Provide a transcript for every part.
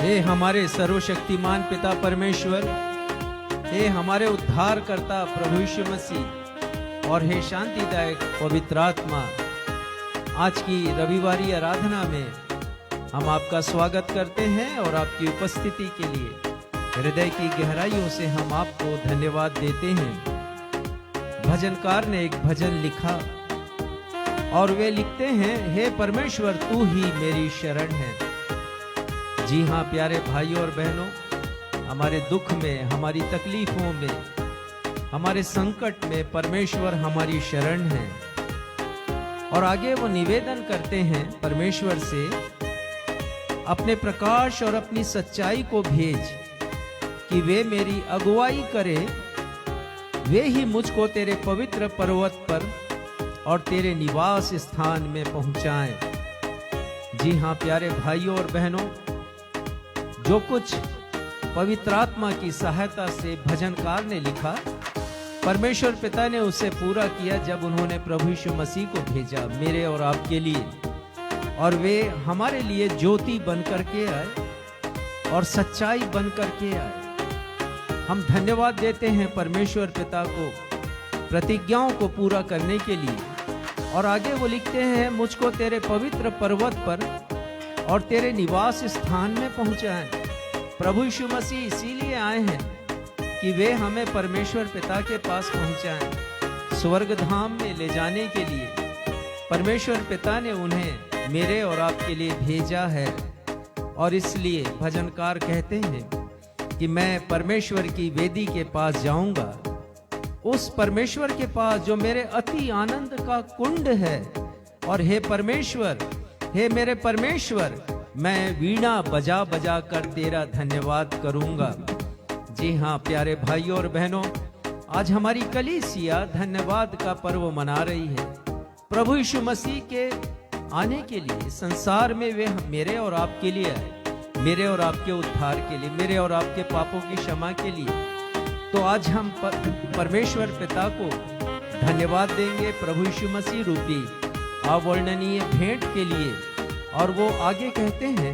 हे हमारे सर्वशक्तिमान पिता परमेश्वर, हे हमारे उद्धार करता प्रभु यीशु मसीह और हे शांतिदायक पवित्र आत्मा, आज की रविवारी आराधना में हम आपका स्वागत करते हैं और आपकी उपस्थिति के लिए हृदय की गहराइयों से हम आपको धन्यवाद देते हैं। भजनकार ने एक भजन लिखा और वे लिखते हैं, हे परमेश्वर तू ही मेरी शरण है। जी हाँ प्यारे भाइयों और बहनों, हमारे दुख में, हमारी तकलीफों में, हमारे संकट में परमेश्वर हमारी शरण है। और आगे वो निवेदन करते हैं परमेश्वर से, अपने प्रकाश और अपनी सच्चाई को भेज कि वे मेरी अगुवाई करे, वे ही मुझको तेरे पवित्र पर्वत पर और तेरे निवास स्थान में पहुंचाएं। जी हाँ प्यारे भाइयों और बहनों, जो कुछ पवित्र आत्मा की सहायता से भजनकार ने लिखा, परमेश्वर पिता ने उसे पूरा किया जब उन्होंने प्रभु यीशु मसीह को भेजा मेरे और आपके लिए, और वे हमारे लिए ज्योति बन करके आए और सच्चाई बन करके आए। हम धन्यवाद देते हैं परमेश्वर पिता को प्रतिज्ञाओं को पूरा करने के लिए। और आगे वो लिखते हैं, मुझको तेरे पवित्र पर्वत पर और तेरे निवास स्थान में पहुंचाएं। प्रभु यीशु मसीह इसीलिए आए हैं कि वे हमें परमेश्वर पिता के पास पहुंचाएं। स्वर्ग धाम में ले जाने के लिए परमेश्वर पिता ने उन्हें मेरे और आपके लिए भेजा है। और इसलिए भजनकार कहते हैं कि मैं परमेश्वर की वेदी के पास जाऊंगा, उस परमेश्वर के पास जो मेरे अति आनंद का कुंड है। और हे परमेश्वर, हे मेरे परमेश्वर, मैं वीणा बजा बजा कर तेरा धन्यवाद करूंगा। जी हाँ प्यारे भाइयों और बहनों, आज हमारी कलीसिया धन्यवाद का पर्व मना रही है। प्रभु यीशु मसीह के आने के लिए संसार में वे मेरे और आपके लिए आए, मेरे और आपके उद्धार के लिए, मेरे और आपके पापों की क्षमा के लिए। तो आज हम परमेश्वर पिता को धन्यवाद देंगे प्रभु यीशु मसीह रूपी अवर्णनीय भेंट के लिए। और वो आगे कहते हैं,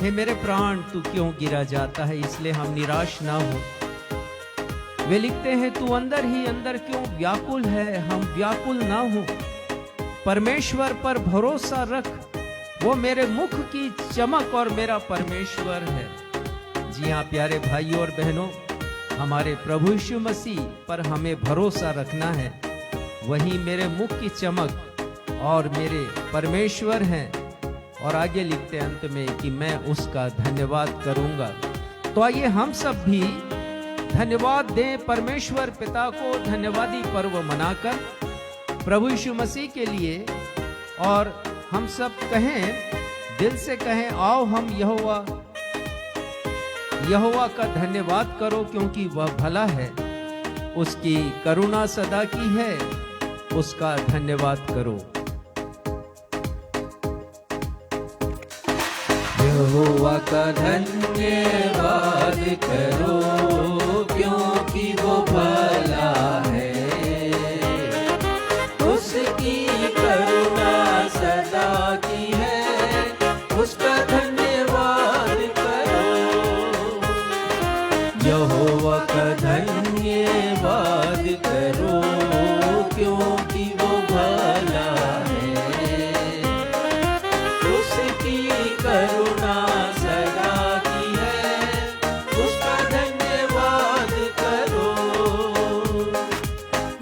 हे मेरे प्राण तू क्यों गिरा जाता है, इसलिए हम निराश ना हो। वे लिखते हैं, तू अंदर ही अंदर क्यों व्याकुल है, हम व्याकुल ना हो। परमेश्वर पर भरोसा रख, वो मेरे मुख की चमक और मेरा परमेश्वर है। जी हाँ प्यारे भाइयों और बहनों, हमारे प्रभु यीशु मसीह पर हमें भरोसा रखना है। वही मेरे मुख की चमक और मेरे परमेश्वर हैं। और आगे लिखते अंत में कि मैं उसका धन्यवाद करूंगा। तो आइए हम सब भी धन्यवाद दें परमेश्वर पिता को, धन्यवादी पर्व मनाकर प्रभु यीशु मसीह के लिए। और हम सब कहें, दिल से कहें, आओ हम यहोवा का धन्यवाद करो, क्योंकि वह भला है, उसकी करुणा सदा की है, उसका धन्यवाद करो। यहोवा का धन्यवाद करो, क्योंकि वो भला है, उसकी करुणा सदा की है, उसका धन्यवाद करो। यहोवा का धन्यवाद करो, क्योंकि वो भला है, उसकी करुणा सदा की है, उसका धन्यवाद करो।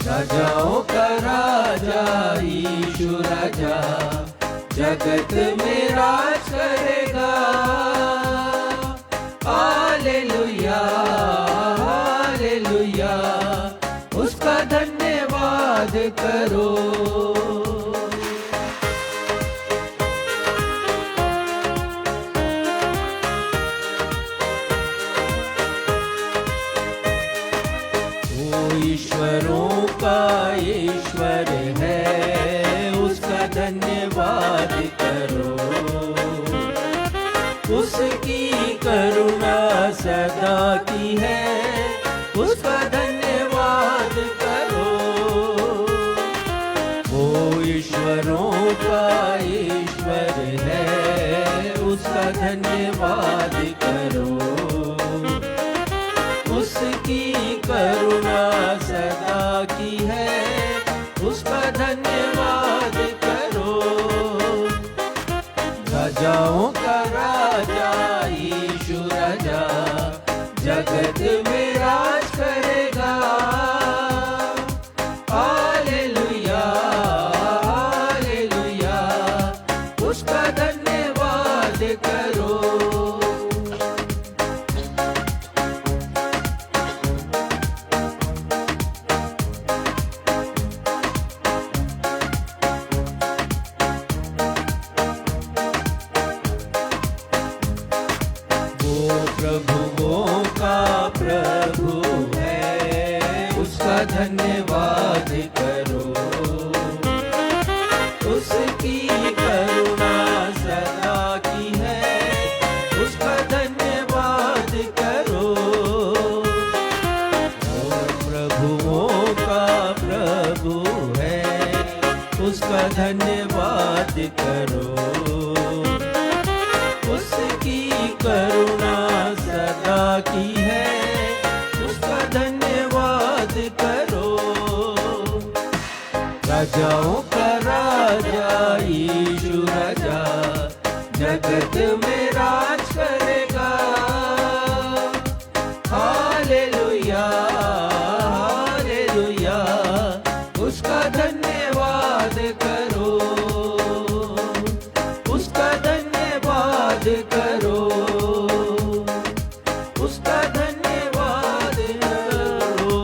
राजाओं का राजा यीशु राजा जगत में राज करेगा। हालेलुया हालेलुया, उसका धन्यवाद करो। ईश्वरों का ईश्वर है, उसका धन्यवाद करो। उसकी करुणा सदा की है, उसका धन्यवाद करो। वो ईश्वरों का ईश्वर है, उसका धन्यवाद धन्यवाद करो। उसकी करुणा सदा की है, उसका धन्यवाद करो। राजाओं का राजा यीशु राजा जगत में राज करेगा। हालेलुया हालेलुया, उसका धन्यवाद करो। प्रभुओं का प्रभु है, उसका धन्यवाद करो। उसकी करुणा सदा की है, उसका धन्यवाद करो। और प्रभुओं का प्रभु है, उसका धन्यवाद करो। उसकी करुणा सदा की है, उसका धन्यवाद करो। राजाओं का राजा यीशु राजा जगत में राज करेगा। हालेलुया हालेलुया, उसका धन्यवाद करो। उसका धन्यवाद करो। उसका धन्यवाद करो।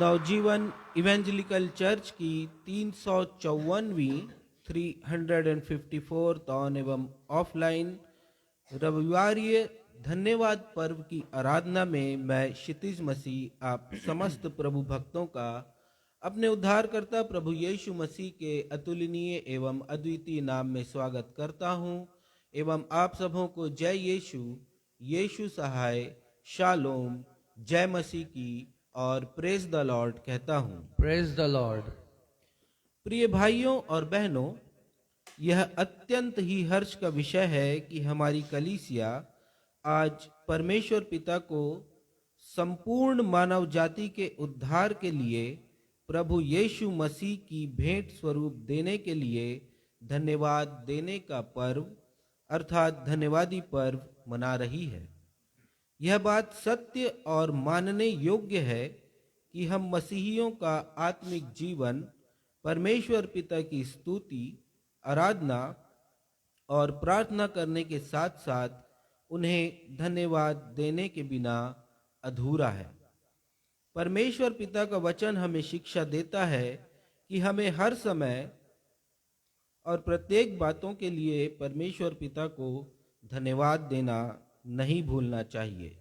नवजीवन इवेंजलिकल चर्च की 354वीं 354 ऑन एवं ऑफलाइन रविवारीय धन्यवाद पर्व की आराधना में मैं क्षितिज मसीह आप समस्त प्रभु भक्तों का अपने उद्धारकर्ता प्रभु यीशु मसीह के अतुलनीय एवं अद्वितीय नाम में स्वागत करता हूं एवं आप सबों को जय यीशु, यीशु सहाय, शालोम, जय मसीह की और प्रेज द लॉर्ड कहता हूं। Praise the Lord. प्रिय भाइयों और बहनों, यह अत्यंत ही हर्ष का विषय है कि हमारी कलीसिया आज परमेश्वर पिता को संपूर्ण मानव जाति के उद्धार के लिए प्रभु यीशु मसीह की भेंट स्वरूप देने के लिए धन्यवाद देने का पर्व अर्थात धन्यवादी पर्व मना रही है। यह बात सत्य और मानने योग्य है कि हम मसीहियों का आत्मिक जीवन परमेश्वर पिता की स्तुति, आराधना और प्रार्थना करने के साथ साथ उन्हें धन्यवाद देने के बिना अधूरा है। परमेश्वर पिता का वचन हमें शिक्षा देता है कि हमें हर समय और प्रत्येक बातों के लिए परमेश्वर पिता को धन्यवाद देना नहीं भूलना चाहिए।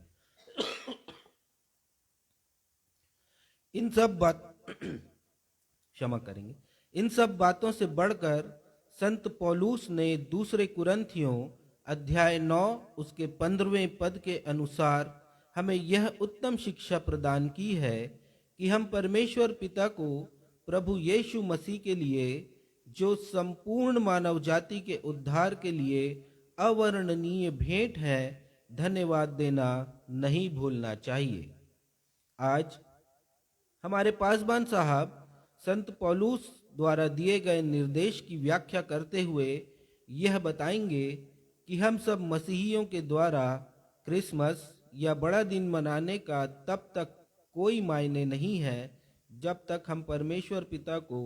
इन सब बातों से बढ़कर संत पौलुस ने दूसरे कुरिन्थियों अध्याय 9 उसके 15वें पद के अनुसार हमें यह उत्तम शिक्षा प्रदान की है कि हम परमेश्वर पिता को प्रभु यीशु मसीह के लिए जो संपूर्ण मानव जाति के उद्धार के लिए अवर्णनीय भेंट है धन्यवाद देना नहीं भूलना चाहिए। आज हमारे पासबान साहब संत पौलुस द्वारा दिए गए निर्देश की व्याख्या करते हुए यह बताएंगे कि हम सब मसीहियों के द्वारा क्रिसमस या बड़ा दिन मनाने का तब तक कोई मायने नहीं है जब तक हम परमेश्वर पिता को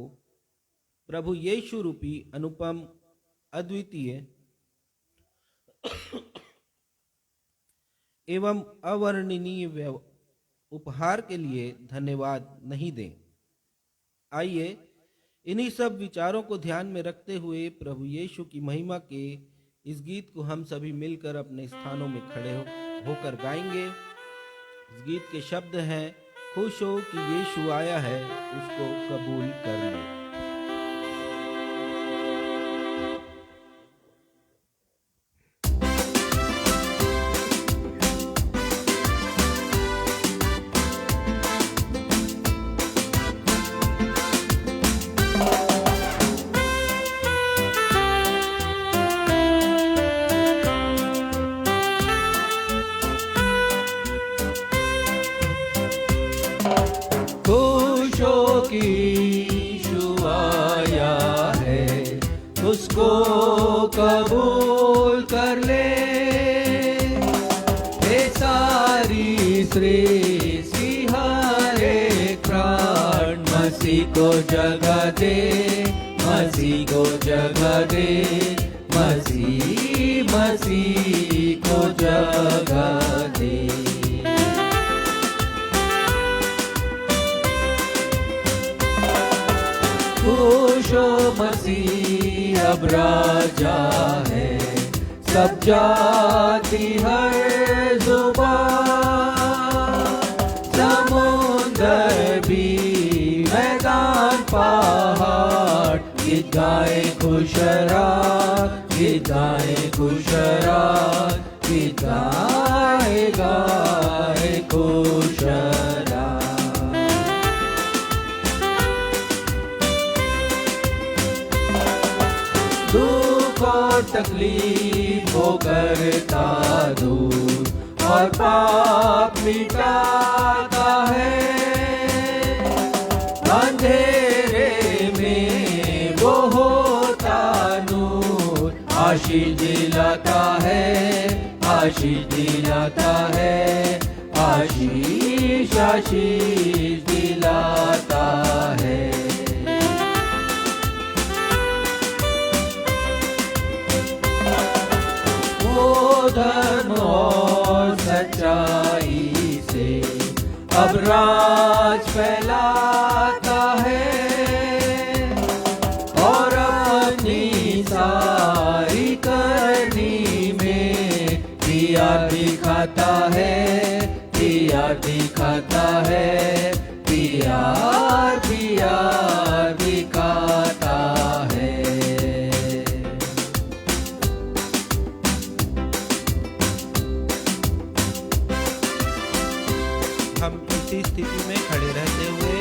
प्रभु यीशु रूपी अनुपम, अद्वितीय एवं अवर्णनीय उपहार के लिए धन्यवाद नहीं दें। आइए इन्हीं सब विचारों को ध्यान में रखते हुए प्रभु यीशु की महिमा के इस गीत को हम सभी मिलकर अपने स्थानों में खड़े होकर गाएंगे। इस गीत के शब्द हैं, खुश हो कि यीशु आया है, उसको कबूल कर ले। की यीशु आया है, उसको कबूल कर ले। ये सारी सृष्टि हर एक प्राण मसीह को जगह दे, मसीह को जगह दे, मसीह मसीह को जगह दे। खुशो मसीह अब राजा है, सब जाति हर जुबान, समुंदर भी मैदान पहाड़, गीत गाए खुशरात, गीत गाए खुशरात, गीत गाए गाए खुशरात। दुख और तकलीफ हो करता दूर, और पाप मिटाता है। अंधेरे में वो होता नूर, आशीष दिलाता है, आशीष दिलाता है, आशीष आशीष दिलाता है। धर्म और सच्चाई से अब राज फैलाता है, और अपनी सारी करनी में दिया दिखाता है, दिया दिखाता है, दिया दिया दिखाता है। हम इसी स्थिति में खड़े रहते हुए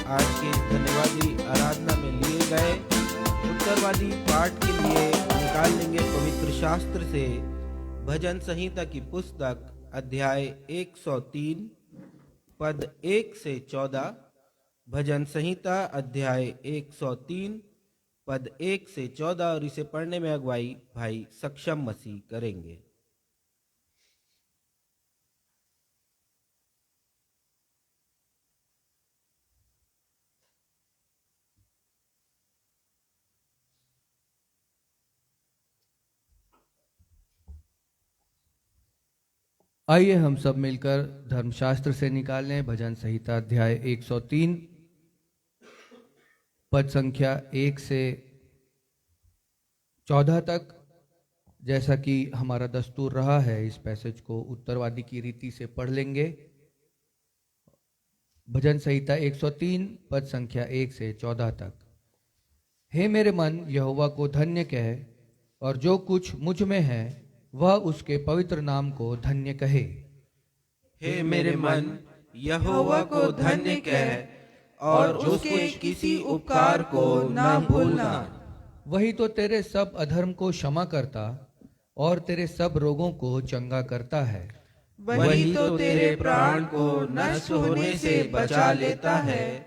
आज के धन्यवादी आराधना में लिए गए उत्तरवादी पाठ के लिए निकाल लेंगे पवित्र शास्त्र से भजन संहिता की पुस्तक अध्याय 103 पद 1 से 14। भजन संहिता अध्याय 103 पद 1 से 14, और इसे पढ़ने में अगुवाई भाई सक्षम मसीह करेंगे। आइए हम सब मिलकर धर्मशास्त्र से निकालें भजन संहिता अध्याय 103 पद संख्या 1 से 14 तक। जैसा कि हमारा दस्तूर रहा है, इस पैसेज को उत्तरवादी की रीति से पढ़ लेंगे। भजन संहिता 103 पद संख्या 1 से 14 तक। हे मेरे मन, यहोवा को धन्य कह, और जो कुछ मुझ में है वह उसके पवित्र नाम को धन्य कहे। हे मेरे मन, यहोवा को धन्य कह, और उसके किसी उपकार को न भूलना। वही तो तेरे सब अधर्म को क्षमा करता और तेरे सब रोगों को चंगा करता है। वही तो तेरे प्राण को नष्ट होने से बचा लेता है,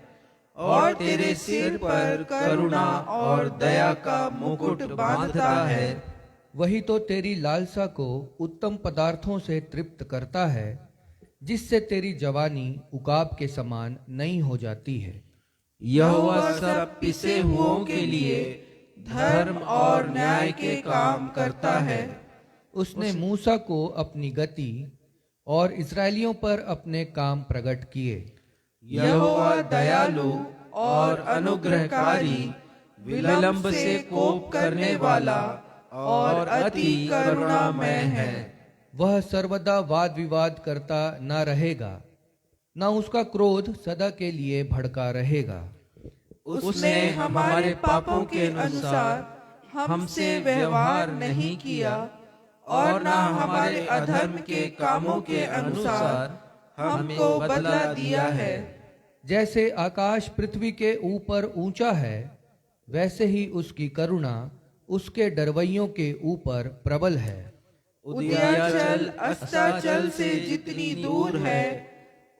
और तेरे सिर पर करुणा और दया का मुकुट बांधता है। वही तो तेरी लालसा को उत्तम पदार्थों से तृप्त करता है, जिससे तेरी जवानी उकाब के समान नई हो जाती है। यहोवा सब पिसे हुओं के लिए धर्म और न्याय के काम करता है। उसने मूसा को अपनी गति और इस्राएलियों पर अपने काम प्रकट किए। यहोवा दयालु और अनुग्रहकारी, विलंब से कोप करने वाला और अति करुणामय है। वह सर्वदा वाद विवाद करता न रहेगा, न उसका क्रोध सदा के लिए भड़का रहेगा। उसने हमारे पापों के अनुसार हमसे व्यवहार नहीं किया, और न हमारे अधर्म के कामों के अनुसार हमको बदला दिया है। जैसे आकाश पृथ्वी के ऊपर ऊंचा है, वैसे ही उसकी करुणा उसके डरवैयों के ऊपर प्रबल है। उदयाचल अस्ताचल से जितनी दूर है,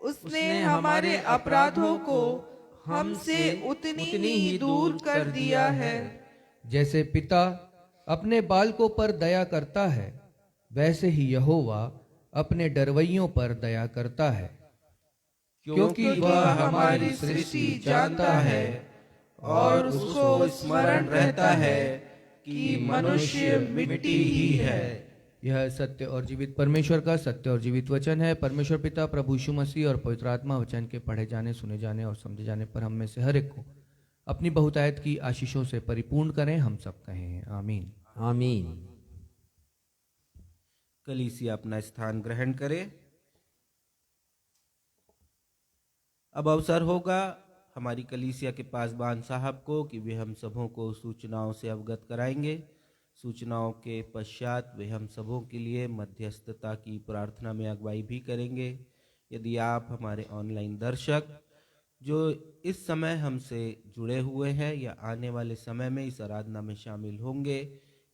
उसने हमारे अपराधों को हमसे उतनी ही दूर कर दिया है। जैसे पिता अपने बालकों पर दया करता है, वैसे ही यहोवा अपने डरवैयों पर दया करता है, क्योंकि वह हमारी सृष्टि जानता है और उसको स्मरण रहता है कि मनुष्य मिट्टी ही है। यह सत्य और जीवित परमेश्वर का सत्य और जीवित वचन है। परमेश्वर पिता, प्रभु यीशु मसीह और पवित्र आत्मा वचन के पढ़े जाने, सुने जाने और समझे जाने पर हम में से हर एक को अपनी बहुतायत की आशीषों से परिपूर्ण करें। हम सब कहें आमीन। आमीन। कलीसिया अपना स्थान ग्रहण करे। अब अवसर होगा हमारी कलीसिया के पासबान साहब को कि वे हम सबों को सूचनाओं से अवगत कराएंगे। सूचनाओं के पश्चात वे हम सबों के लिए मध्यस्थता की प्रार्थना में अगुवाई भी करेंगे। यदि आप हमारे ऑनलाइन दर्शक जो इस समय हमसे जुड़े हुए हैं या आने वाले समय में इस आराधना में शामिल होंगे,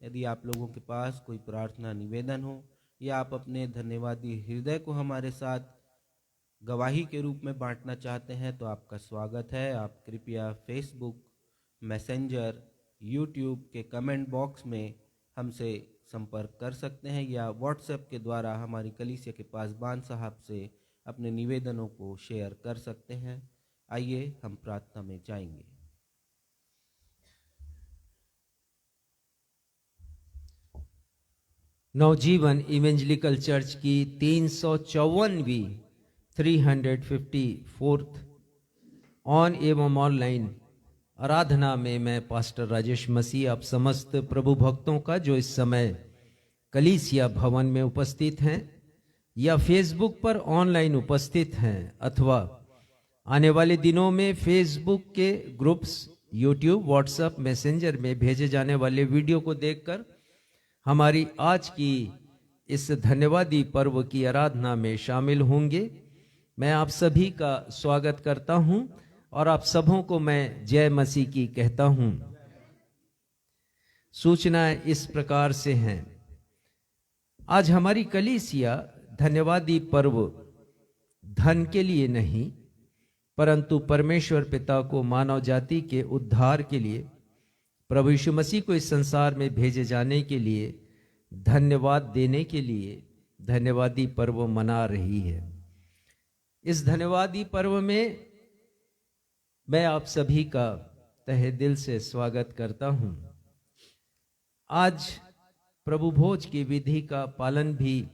यदि आप लोगों के पास कोई प्रार्थना निवेदन हो या आप अपने धन्यवादी हृदय को हमारे साथ गवाही के रूप में बांटना चाहते हैं तो आपका स्वागत है। आप कृपया फेसबुक, मैसेंजर, यूट्यूब के कमेंट बॉक्स में हमसे संपर्क कर सकते हैं या व्हाट्सएप के द्वारा हमारी कलीसिया के पासबान साहब से अपने निवेदनों को शेयर कर सकते हैं। आइए हम प्रार्थना में जाएंगे। नवजीवन इवेंजलिकल चर्च की 354वीं 354th ऑन एवं ऑनलाइन आराधना में मैं पास्टर राजेश मसीह आप समस्त प्रभु भक्तों का जो इस समय कलीसिया भवन में उपस्थित हैं या फेसबुक पर ऑनलाइन उपस्थित हैं अथवा आने वाले दिनों में फेसबुक के ग्रुप्स, यूट्यूब, व्हाट्सएप, मैसेंजर में भेजे जाने वाले वीडियो को देखकर हमारी आज की इस धन्यवादी पर्व की आराधना में शामिल होंगे। मैं आप सभी का स्वागत करता हूं और आप सबों को मैं जय मसीह की कहता हूं। सूचनाएं इस प्रकार से हैं। आज हमारी कलीसिया धन्यवादी पर्व धन के लिए नहीं परंतु परमेश्वर पिता को मानव जाति के उद्धार के लिए, प्रभु यीशु मसीह को इस संसार में भेजे जाने के लिए, धन्यवाद देने के लिए धन्यवादी पर्व मना रही है। इस धन्यवादी पर्व में मैं आप सभी का तहे दिल से स्वागत करता हूं। आज प्रभु भोज की विधि का पालन भी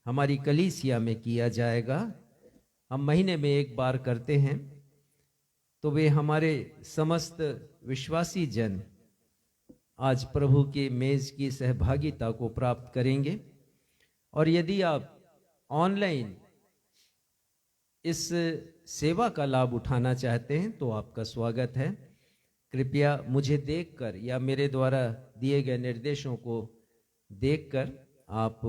हमारी कलीसिया में किया जाएगा। हम महीने में एक बार करते हैं, तो वे हमारे समस्त विश्वासी जन आज प्रभु के मेज की सहभागिता को प्राप्त करेंगे। और यदि आप ऑनलाइन इस सेवा का लाभ उठाना चाहते हैं तो आपका स्वागत है। कृपया मुझे देखकर या मेरे द्वारा दिए गए निर्देशों को देखकर आप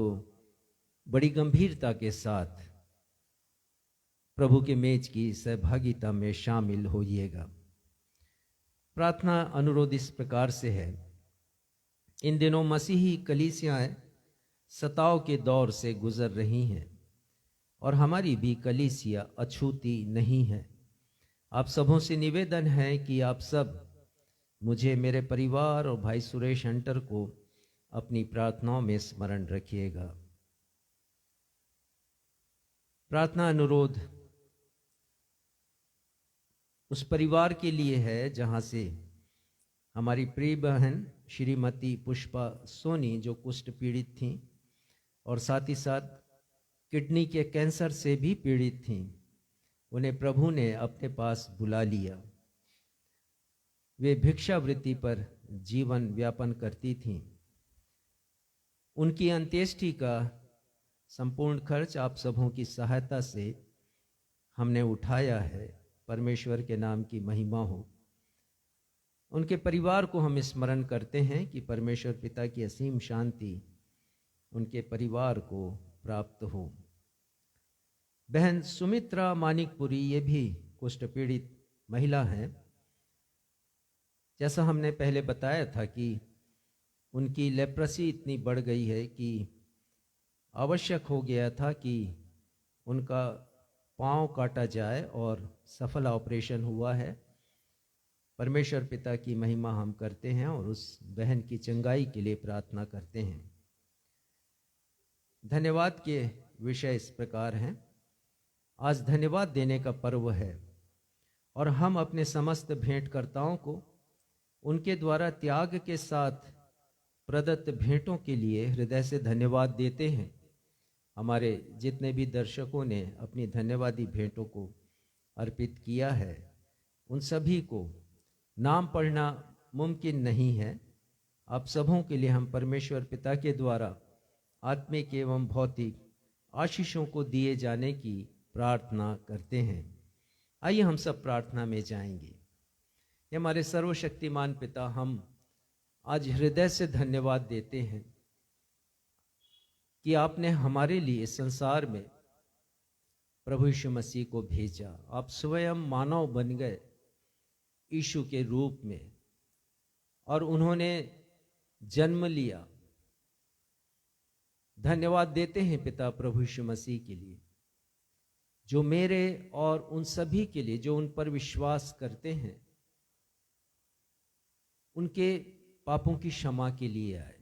बड़ी गंभीरता के साथ प्रभु के मेज की सहभागिता में शामिल होइएगा। प्रार्थना अनुरोध इस प्रकार से है। इन दिनों मसीही कलीसियाएं सताव के दौर से गुजर रही हैं और हमारी भी कलीसिया अछूती नहीं है। आप सबों से निवेदन है कि आप सब मुझे, मेरे परिवार और भाई सुरेश हंटर को अपनी प्रार्थनाओं में स्मरण रखिएगा। प्रार्थना अनुरोध उस परिवार के लिए है जहां से हमारी प्रिय बहन श्रीमती पुष्पा सोनी जो कुष्ठ पीड़ित थीं और साथ ही साथ किडनी के कैंसर से भी पीड़ित थीं। उन्हें प्रभु ने अपने पास बुला लिया। वे भिक्षावृत्ति पर जीवन व्यापन करती थीं। उनकी अंत्येष्टि का संपूर्ण खर्च आप सबों की सहायता से हमने उठाया है। परमेश्वर के नाम की महिमा हो। उनके परिवार को हम स्मरण करते हैं कि परमेश्वर पिता की असीम शांति उनके परिवार को प्राप्त हो। बहन सुमित्रा मानिकपुरी ये भी कुष्ठ पीड़ित महिला हैं। जैसा हमने पहले बताया था कि उनकी लेप्रेसी इतनी बढ़ गई है कि आवश्यक हो गया था कि उनका पांव काटा जाए और सफल ऑपरेशन हुआ है। परमेश्वर पिता की महिमा हम करते हैं और उस बहन की चंगाई के लिए प्रार्थना करते हैं। धन्यवाद के विषय इस प्रकार हैं। आज धन्यवाद देने का पर्व है और हम अपने समस्त भेंटकर्ताओं को उनके द्वारा त्याग के साथ प्रदत्त भेंटों के लिए हृदय से धन्यवाद देते हैं। हमारे जितने भी दर्शकों ने अपनी धन्यवादी भेंटों को अर्पित किया है, उन सभी को नाम पढ़ना मुमकिन नहीं है। आप सबों के लिए हम परमेश्वर पिता के द्वारा आत्मिक एवं भौतिक आशीषों को दिए जाने की प्रार्थना करते हैं। आइए हम सब प्रार्थना में जाएंगे। ये हमारे सर्वशक्तिमान पिता, हम आज हृदय से धन्यवाद देते हैं कि आपने हमारे लिए संसार में प्रभु यीशु मसीह को भेजा। आप स्वयं मानव बन गए यीशु के रूप में और उन्होंने जन्म लिया। धन्यवाद देते हैं पिता प्रभु यीशु मसीह के लिए, जो मेरे और उन सभी के लिए जो उन पर विश्वास करते हैं, उनके पापों की क्षमा के लिए आए।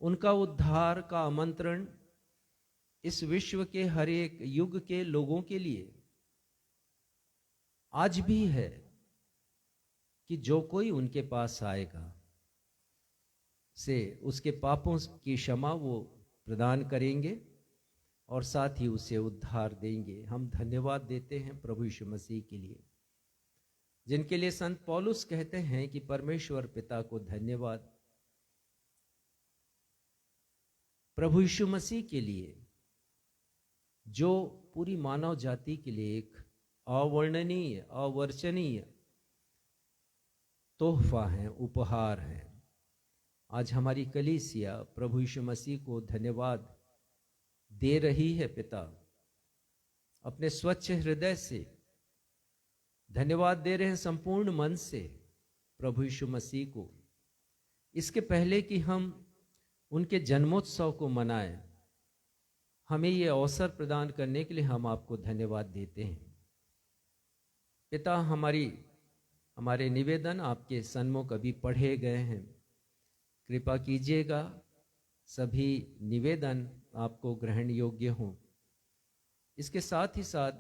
उनका उद्धार का आमंत्रण इस विश्व के हर एक युग के लोगों के लिए आज भी है कि जो कोई उनके पास आएगा से उसके पापों की क्षमा वो प्रदान करेंगे और साथ ही उसे उद्धार देंगे। हम धन्यवाद देते हैं प्रभु यीशु मसीह के लिए, जिनके लिए संत पौलुस कहते हैं कि परमेश्वर पिता को धन्यवाद। प्रभु यीशु मसीह के लिए जो पूरी मानव जाति के लिए एक अवर्णनीय अवर्चनीय तोहफा है, उपहार है। आज हमारी कलीसिया प्रभु यीशु मसीह को धन्यवाद दे रही है। पिता, अपने स्वच्छ हृदय से धन्यवाद दे रहे हैं, संपूर्ण मन से प्रभु यीशु मसीह को। इसके पहले कि हम उनके जन्मोत्सव को मनाएं, हमें ये अवसर प्रदान करने के लिए हम आपको धन्यवाद देते हैं। पिता, हमारे निवेदन आपके सन्मुख अभी पढ़े गए हैं। कृपा कीजिएगा सभी निवेदन आपको ग्रहण योग्य हों। इसके साथ ही साथ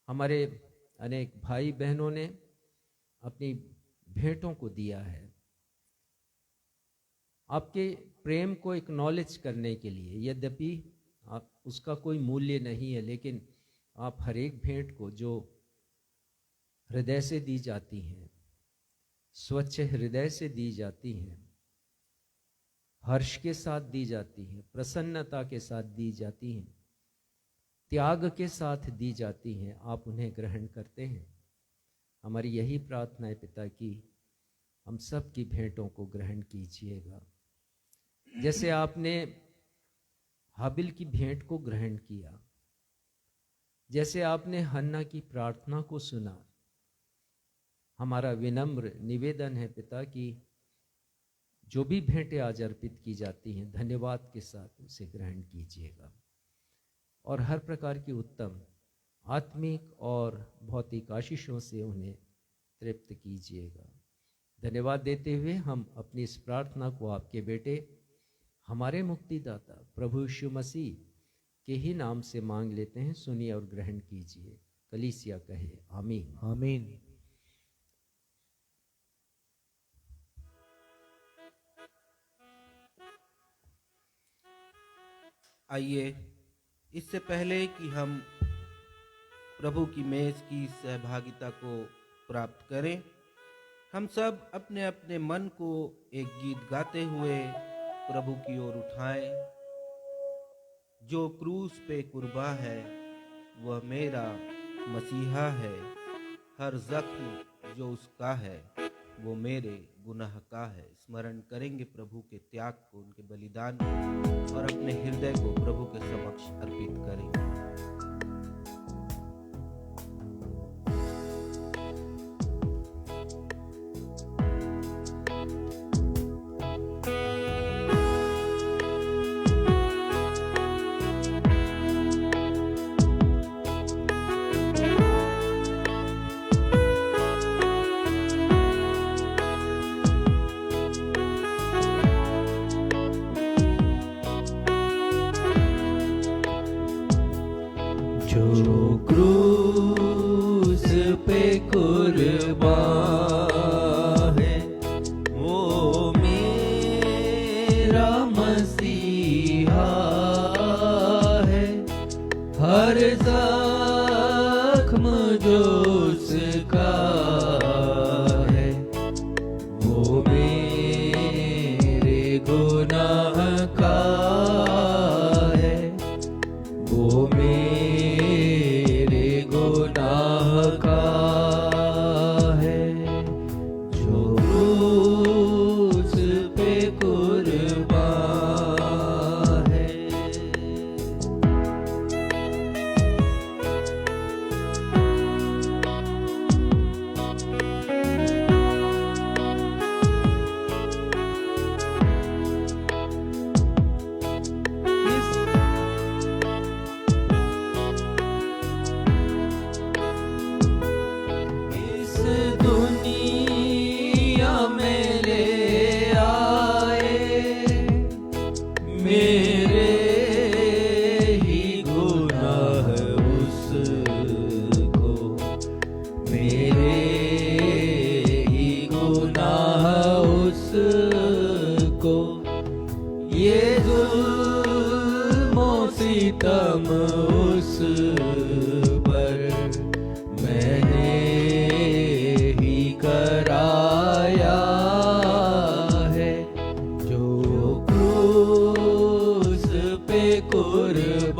हमारे अनेक भाई बहनों ने अपनी भेंटों को दिया है आपके प्रेम को एक्नॉलेज करने के लिए। यद्यपि आप उसका कोई मूल्य नहीं है, लेकिन आप हर एक भेंट को जो हृदय से दी जाती हैं, स्वच्छ हृदय से दी जाती हैं, हर्ष के साथ दी जाती हैं, प्रसन्नता के साथ दी जाती हैं, त्याग के साथ दी जाती हैं, आप उन्हें ग्रहण करते हैं। हमारी यही प्रार्थना है पिता कि हम सब की भेंटों को ग्रहण कीजिएगा। जैसे आपने हाबिल की भेंट को ग्रहण किया, जैसे आपने हन्ना की प्रार्थना को सुना, हमारा विनम्र निवेदन है पिता कि जो भी भेंटें आज अर्पित की जाती हैं, धन्यवाद के साथ उसे ग्रहण कीजिएगा और हर प्रकार की उत्तम आत्मिक और भौतिक आशीषों से उन्हें तृप्त कीजिएगा। धन्यवाद देते हुए हम अपनी इस प्रार्थना को आपके बेटे, हमारे मुक्तिदाता प्रभु यीशु मसीह के ही नाम से मांग लेते हैं। सुनिए और ग्रहण कीजिए। कलीसिया कहे आमीन। आमीन। आइए, इससे पहले कि हम प्रभु की मेज की सहभागिता को प्राप्त करें, हम सब अपने अपने मन को एक गीत गाते हुए प्रभु की ओर उठाएं। जो क्रूस पे कुर्बा है वह मेरा मसीहा है, हर जख्म जो उसका है वो मेरे गुनाह का है। स्मरण करेंगे प्रभु के त्याग को, उनके बलिदान को और अपने हृदय को प्रभु के समक्ष अर्पित करेंगे। मसीहा है, हर जख्म जो उसका है, वो मेरे गुनाह का है, वो मेरे गुनाह का है, जो उस पे कुर्बान है। इस दुनिया में ले आए मेरे ही गुनाह उसको, मेरे ही गुनाह उसको, ये जुल्म सितम उस पर मैंने ही कराया है, जो क्रूस पे कुर्बान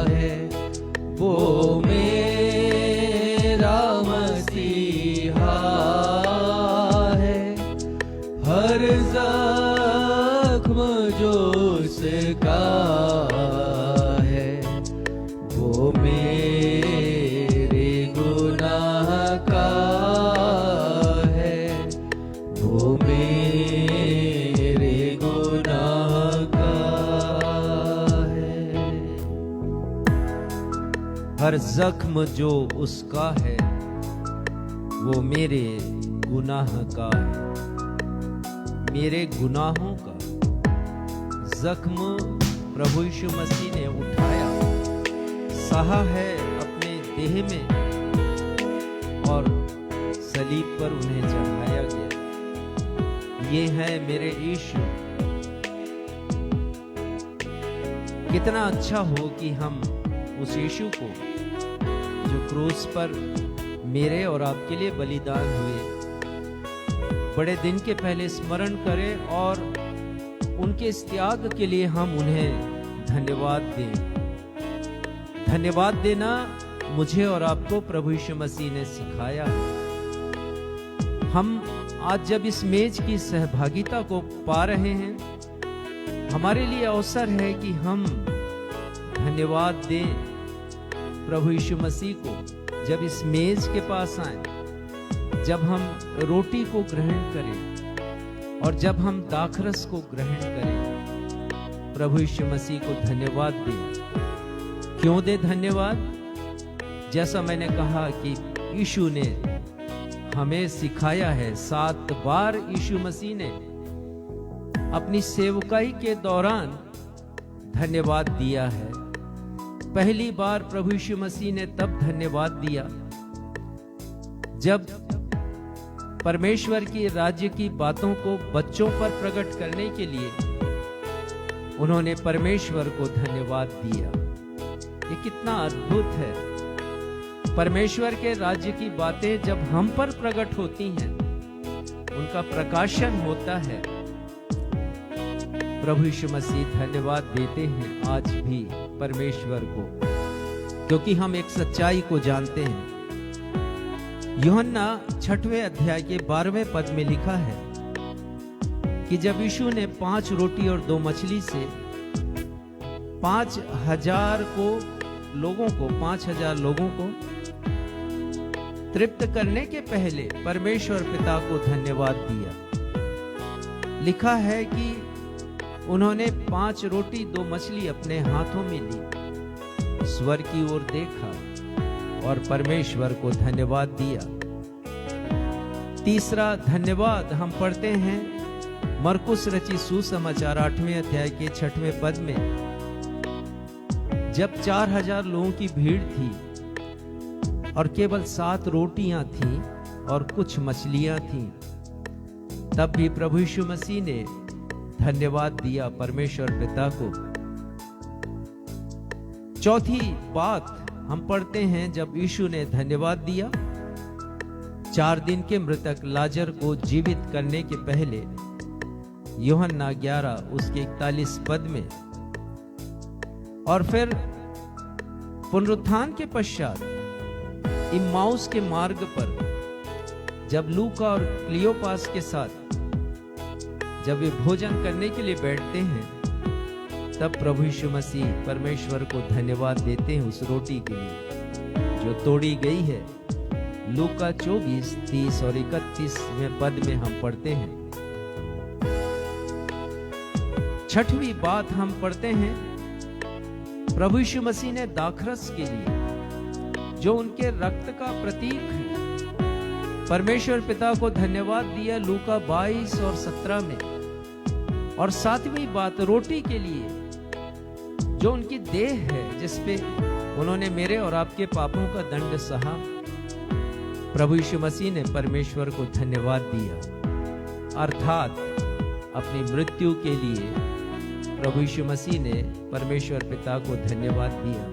है, वो मेरा मसीहा है, हर जख्म जो उसका है, वो मेरे गुनाह का है, वो मेरे गुनाह का है। हर जख्म जो उसका है, वो मेरे गुनाह का है, मेरे गुनाहों का जख्म प्रभु यीशु मसीह ने उठाया, सहा है अपने देह में और सलीब पर उन्हें चढ़ाया गया। ये है मेरे यीशु। कितना अच्छा हो कि हम उस यीशु को जो क्रूस पर मेरे और आपके लिए बलिदान हुए, बड़े दिन के पहले स्मरण करें और उनके इस त्याग के लिए हम उन्हें धन्यवाद दें। धन्यवाद देना मुझे और आपको प्रभु यीशु मसीह ने सिखाया है। हम आज जब इस मेज की सहभागिता को पा रहे हैं, हमारे लिए अवसर है कि हम धन्यवाद दें प्रभु यीशु मसीह को। जब इस मेज के पास आए, जब हम रोटी को ग्रहण करें और जब हम दाखरस को ग्रहण करें, प्रभु यीशु मसीह को धन्यवाद दें। क्यों दे धन्यवाद? जैसा मैंने कहा कि यीशु ने हमें सिखाया है, 7 बार यीशु मसीह ने अपनी सेवकाई के दौरान धन्यवाद दिया है। पहली बार प्रभु यीशु मसीह ने तब धन्यवाद दिया जब परमेश्वर की राज्य की बातों को बच्चों पर प्रकट करने के लिए उन्होंने परमेश्वर को धन्यवाद दिया। ये कितना अद्भुत है। परमेश्वर के राज्य की बातें जब हम पर प्रकट होती हैं, उनका प्रकाशन होता है, प्रभु यीशु मसीह धन्यवाद देते हैं आज भी परमेश्वर को, क्योंकि हम एक सच्चाई को जानते हैं। यूहन्ना 6वें अध्याय के 12वें पद में लिखा है कि जब यीशु ने 5 रोटी और 2 मछली से 5,000 लोगों को तृप्त करने के पहले परमेश्वर पिता को धन्यवाद दिया। लिखा है कि उन्होंने 5 रोटी 2 मछली अपने हाथों में ली, स्वर की ओर देखा और परमेश्वर को धन्यवाद दिया। तीसरा धन्यवाद हम पढ़ते हैं मरकुस रचित सुसमाचार 8वें अध्याय के 6वें पद में। जब 4,000 लोगों की भीड़ थी और केवल 7 रोटियां थीं और कुछ मछलियां थीं, तब भी प्रभु यीशु मसीह ने धन्यवाद दिया परमेश्वर पिता को। चौथी बात हम पढ़ते हैं, जब यीशु ने धन्यवाद दिया 4 दिन के मृतक लाजर को जीवित करने के पहले, यूहन्ना 11 उसके 41 पद में, और फिर पुनरुत्थान के पश्चात इम्माउस के मार्ग पर जब लूका और क्लियोपास के साथ जब वे भोजन करने के लिए बैठते हैं, तब प्रभु यीशु मसीह परमेश्वर को धन्यवाद देते हैं उस रोटी के लिए जो तोड़ी गई है। लूका 24, 30 और 31वें पद में हम पढ़ते हैं। छठवीं बात हम पढ़ते हैं, प्रभु यीशु मसीह ने दाखरस के लिए जो उनके रक्त का प्रतीक है, परमेश्वर पिता को धन्यवाद दिया लूका 22 और 17 में। और सातवीं बात, रोटी के लिए जो उनकी देह है जिसपे उन्होंने मेरे और आपके पापों का दंड सहा, प्रभु यीशु मसीह ने परमेश्वर को धन्यवाद दिया, अर्थात अपनी मृत्यु के लिए प्रभु यीशु मसीह ने परमेश्वर पिता को धन्यवाद दिया।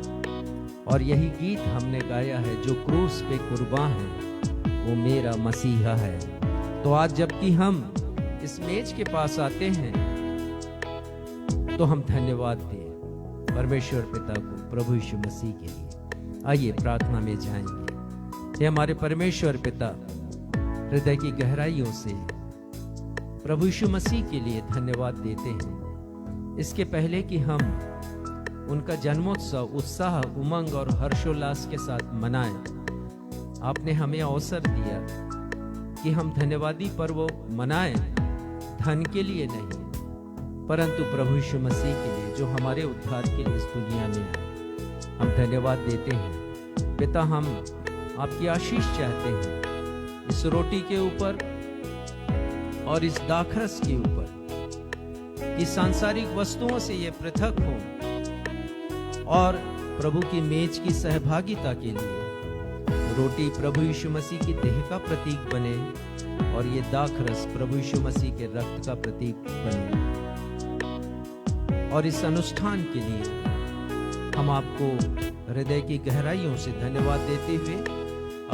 और यही गीत हमने गाया है, जो क्रूस पे कुर्बान है वो मेरा मसीहा है। तो आज जबकि हम इस मेज के पास आते हैं तो हम धन्यवाद दें परमेश्वर पिता को प्रभु यीशु मसीह के लिए। आइए प्रार्थना में जाएंगे। हे हमारे परमेश्वर पिता, हृदय की गहराइयों से प्रभु यीशु मसीह के लिए धन्यवाद देते हैं। इसके पहले कि हम उनका जन्मोत्सव उत्साह, उमंग और हर्षोल्लास के साथ मनाएं, आपने हमें अवसर दिया कि हम धन्यवादी पर्व मनाएं, धन के लिए नहीं परंतु प्रभु यीशु मसीह के लिए जो हमारे उद्धार के लिए इस दुनिया में आए। हम धन्यवाद देते हैं पिता। हम आपकी आशीष चाहते हैं इस रोटी के ऊपर और इस दाखरस के ऊपर, कि सांसारिक वस्तुओं से ये पृथक हो और प्रभु की मेज की सहभागिता के लिए रोटी प्रभु यीशु मसीह की देह का प्रतीक बने और ये दाखरस प्रभु यीशु मसीह के रक्त का प्रतीक बने। और इस अनुष्ठान के लिए हम आपको हृदय की गहराइयों से धन्यवाद देते हुए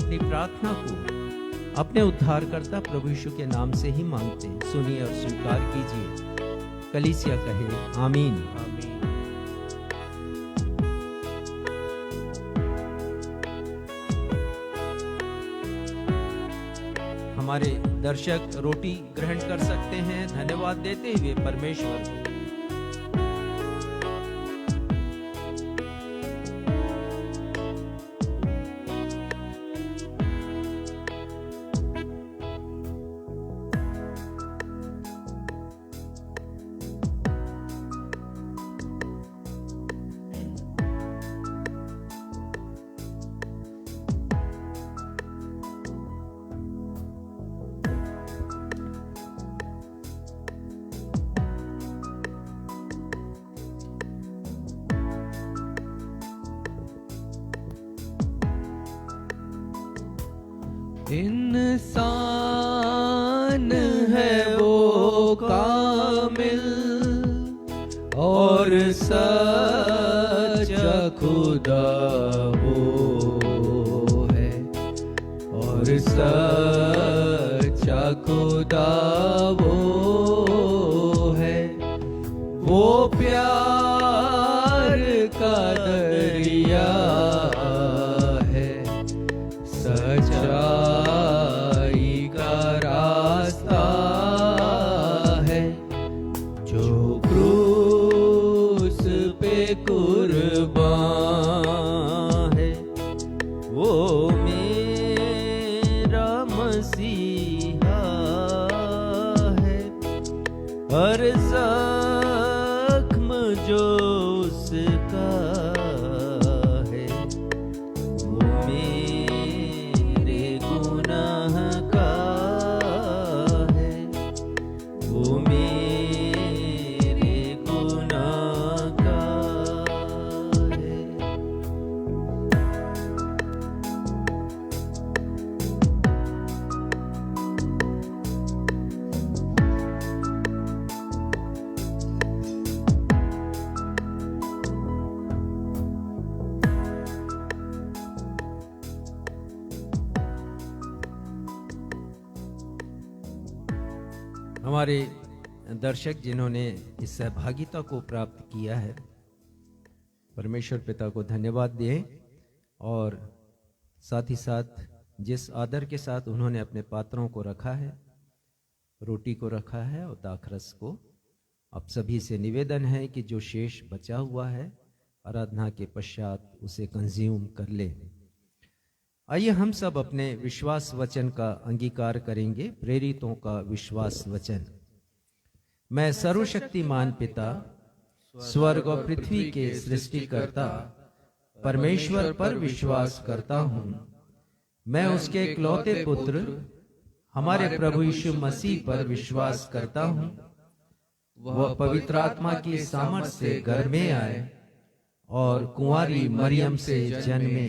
अपनी प्रार्थना को अपने उद्धारकर्ता प्रभु यीशु के नाम से ही मांगते हैं। सुनिए और स्वीकार कीजिए। कलीसिया कहे आमीन। आमीन। हमारे दर्शक रोटी ग्रहण कर सकते हैं धन्यवाद देते हुए परमेश्वर को। इंसान है वो कामिल और सच्चा खुदा वो है, और सच्चा खुदा वो है। वो प्यार का दरिया है, सच्चाई का रास्ता है, जो क्रूस पे कुर्बान है। वो मेरा मसीहा है, हर जख्म जो उसका है, वो मेरे गुनाह का है, वो मेरे गुनाह का है। हमारे दर्शक जिन्होंने इस सहभागिता को प्राप्त किया है, परमेश्वर पिता को धन्यवाद दें। और साथ ही साथ जिस आदर के साथ उन्होंने अपने पात्रों को रखा है, रोटी को रखा है और दाखरस को, आप सभी से निवेदन है कि जो शेष बचा हुआ है आराधना के पश्चात उसे कंज्यूम कर ले। आइए हम सब अपने विश्वास वचन का अंगीकार करेंगे। प्रेरितों का विश्वास वचन। मैं सर्वशक्तिमान पिता, स्वर्ग और पृथ्वी के सृष्टिकर्ता परमेश्वर पर विश्वास करता हूँ। मैं उसके इकलौते पुत्र हमारे प्रभु यीशु मसीह पर विश्वास करता हूँ। वह पवित्र आत्मा की सामर्थ से घर में आए और कुंवारी मरियम से जन्मे।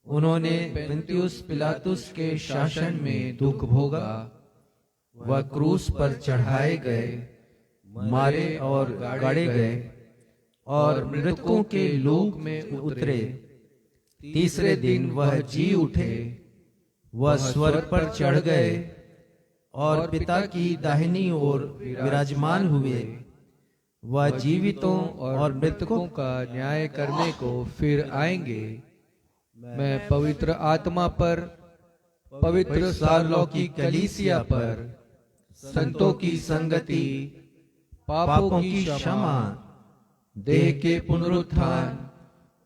उन्होंने पुन्तियुस पिलातुस के शासन में दुख भोगा। वह क्रूस पर चढ़ाए गए, मारे और गाड़े गए और मृतकों के लोक में उतरे। तीसरे दिन वह जी उठे। वह स्वर्ग पर चढ़ गए और पिता की दाहिनी ओर विराजमान हुए। वह जीवितों और मृतकों का न्याय करने को फिर आएंगे। मैं पवित्र आत्मा पर, पवित्र सार्वलौकिक कलीसिया पर, संतों की संगति, पापों की क्षमा, देह के पुनरुत्थान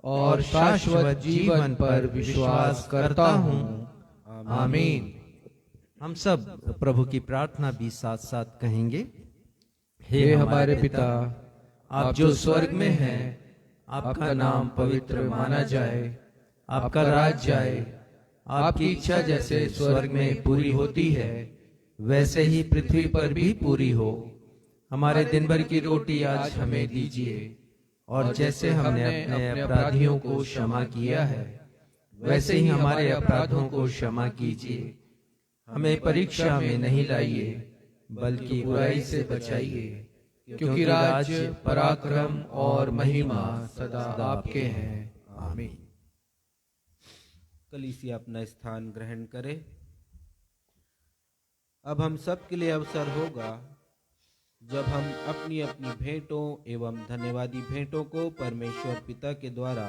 और शाश्वत जीवन पर विश्वास करता हूँ। आमीन। हम सब प्रभु की प्रार्थना भी साथ साथ कहेंगे। हे हमारे पिता, आप जो स्वर्ग में हैं, आपका नाम पवित्र माना जाए। आपका राज्य आए। आपकी इच्छा जैसे स्वर्ग में पूरी होती है, वैसे ही पृथ्वी पर भी पूरी हो। हमारे दिन भर की रोटी आज हमें दीजिए, और जैसे हमने अपने अपराधियों को क्षमा किया है, वैसे ही हमारे अपराधों को क्षमा कीजिए। हमें परीक्षा में नहीं लाइए, बल्कि बुराई से बचाइए, क्योंकि राज्य, पराक्रम और महिमा सदा आपके हैं। आमीन। कलीसिया अपना स्थान ग्रहण करे। अब हम सब के लिए अवसर होगा जब हम अपनी अपनी भेंटों एवं धन्यवादी भेंटों को परमेश्वर पिता के द्वारा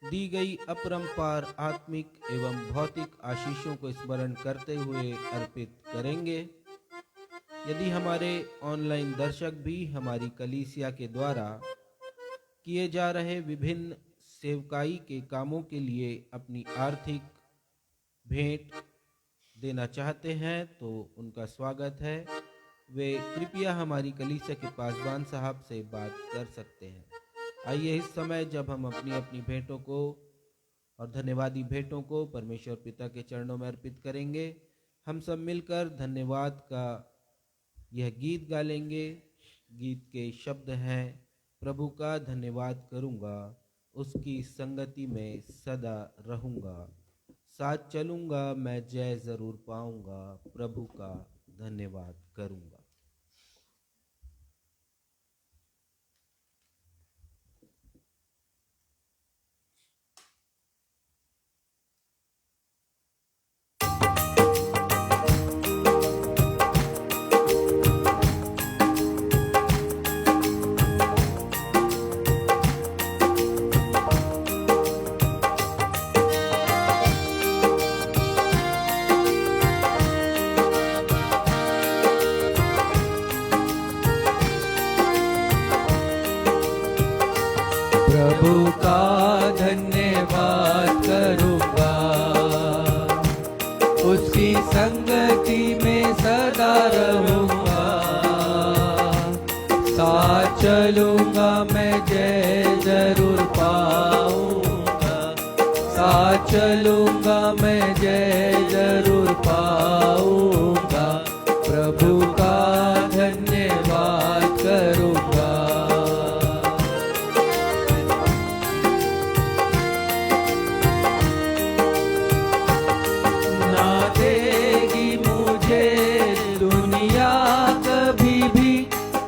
दी गई अपरंपार आत्मिक एवं भौतिक आशीषों को स्मरण करते हुए अर्पित करेंगे। यदि हमारे ऑनलाइन दर्शक भी हमारी कलीसिया के द्वारा किए जा रहे विभिन्न सेवकाई के कामों के लिए अपनी आर्थिक भेंट देना चाहते हैं तो उनका स्वागत है। वे कृपया हमारी कलीसिया के पासवान साहब से बात कर सकते हैं। आइए इस समय जब हम अपनी अपनी भेंटों को और धन्यवादी भेंटों को परमेश्वर पिता के चरणों में अर्पित करेंगे, हम सब मिलकर धन्यवाद का यह गीत गा लेंगे। गीत के शब्द हैं, प्रभु का धन्यवाद करूँगा, उसकी संगति में सदा रहूँगा, साथ चलूँगा मैं जय जरूर पाऊँगा, प्रभु का धन्यवाद करूँगा। प्रभु का धन्यवाद करूँगा, उसकी संगति में सदा रहूँगा, साथ चलूँगा मैं जय जरूर पाऊँगा, साथ चलूँगा मैं जय जरूर पाऊँगा, प्रभु का धन्यवाद करूँगा।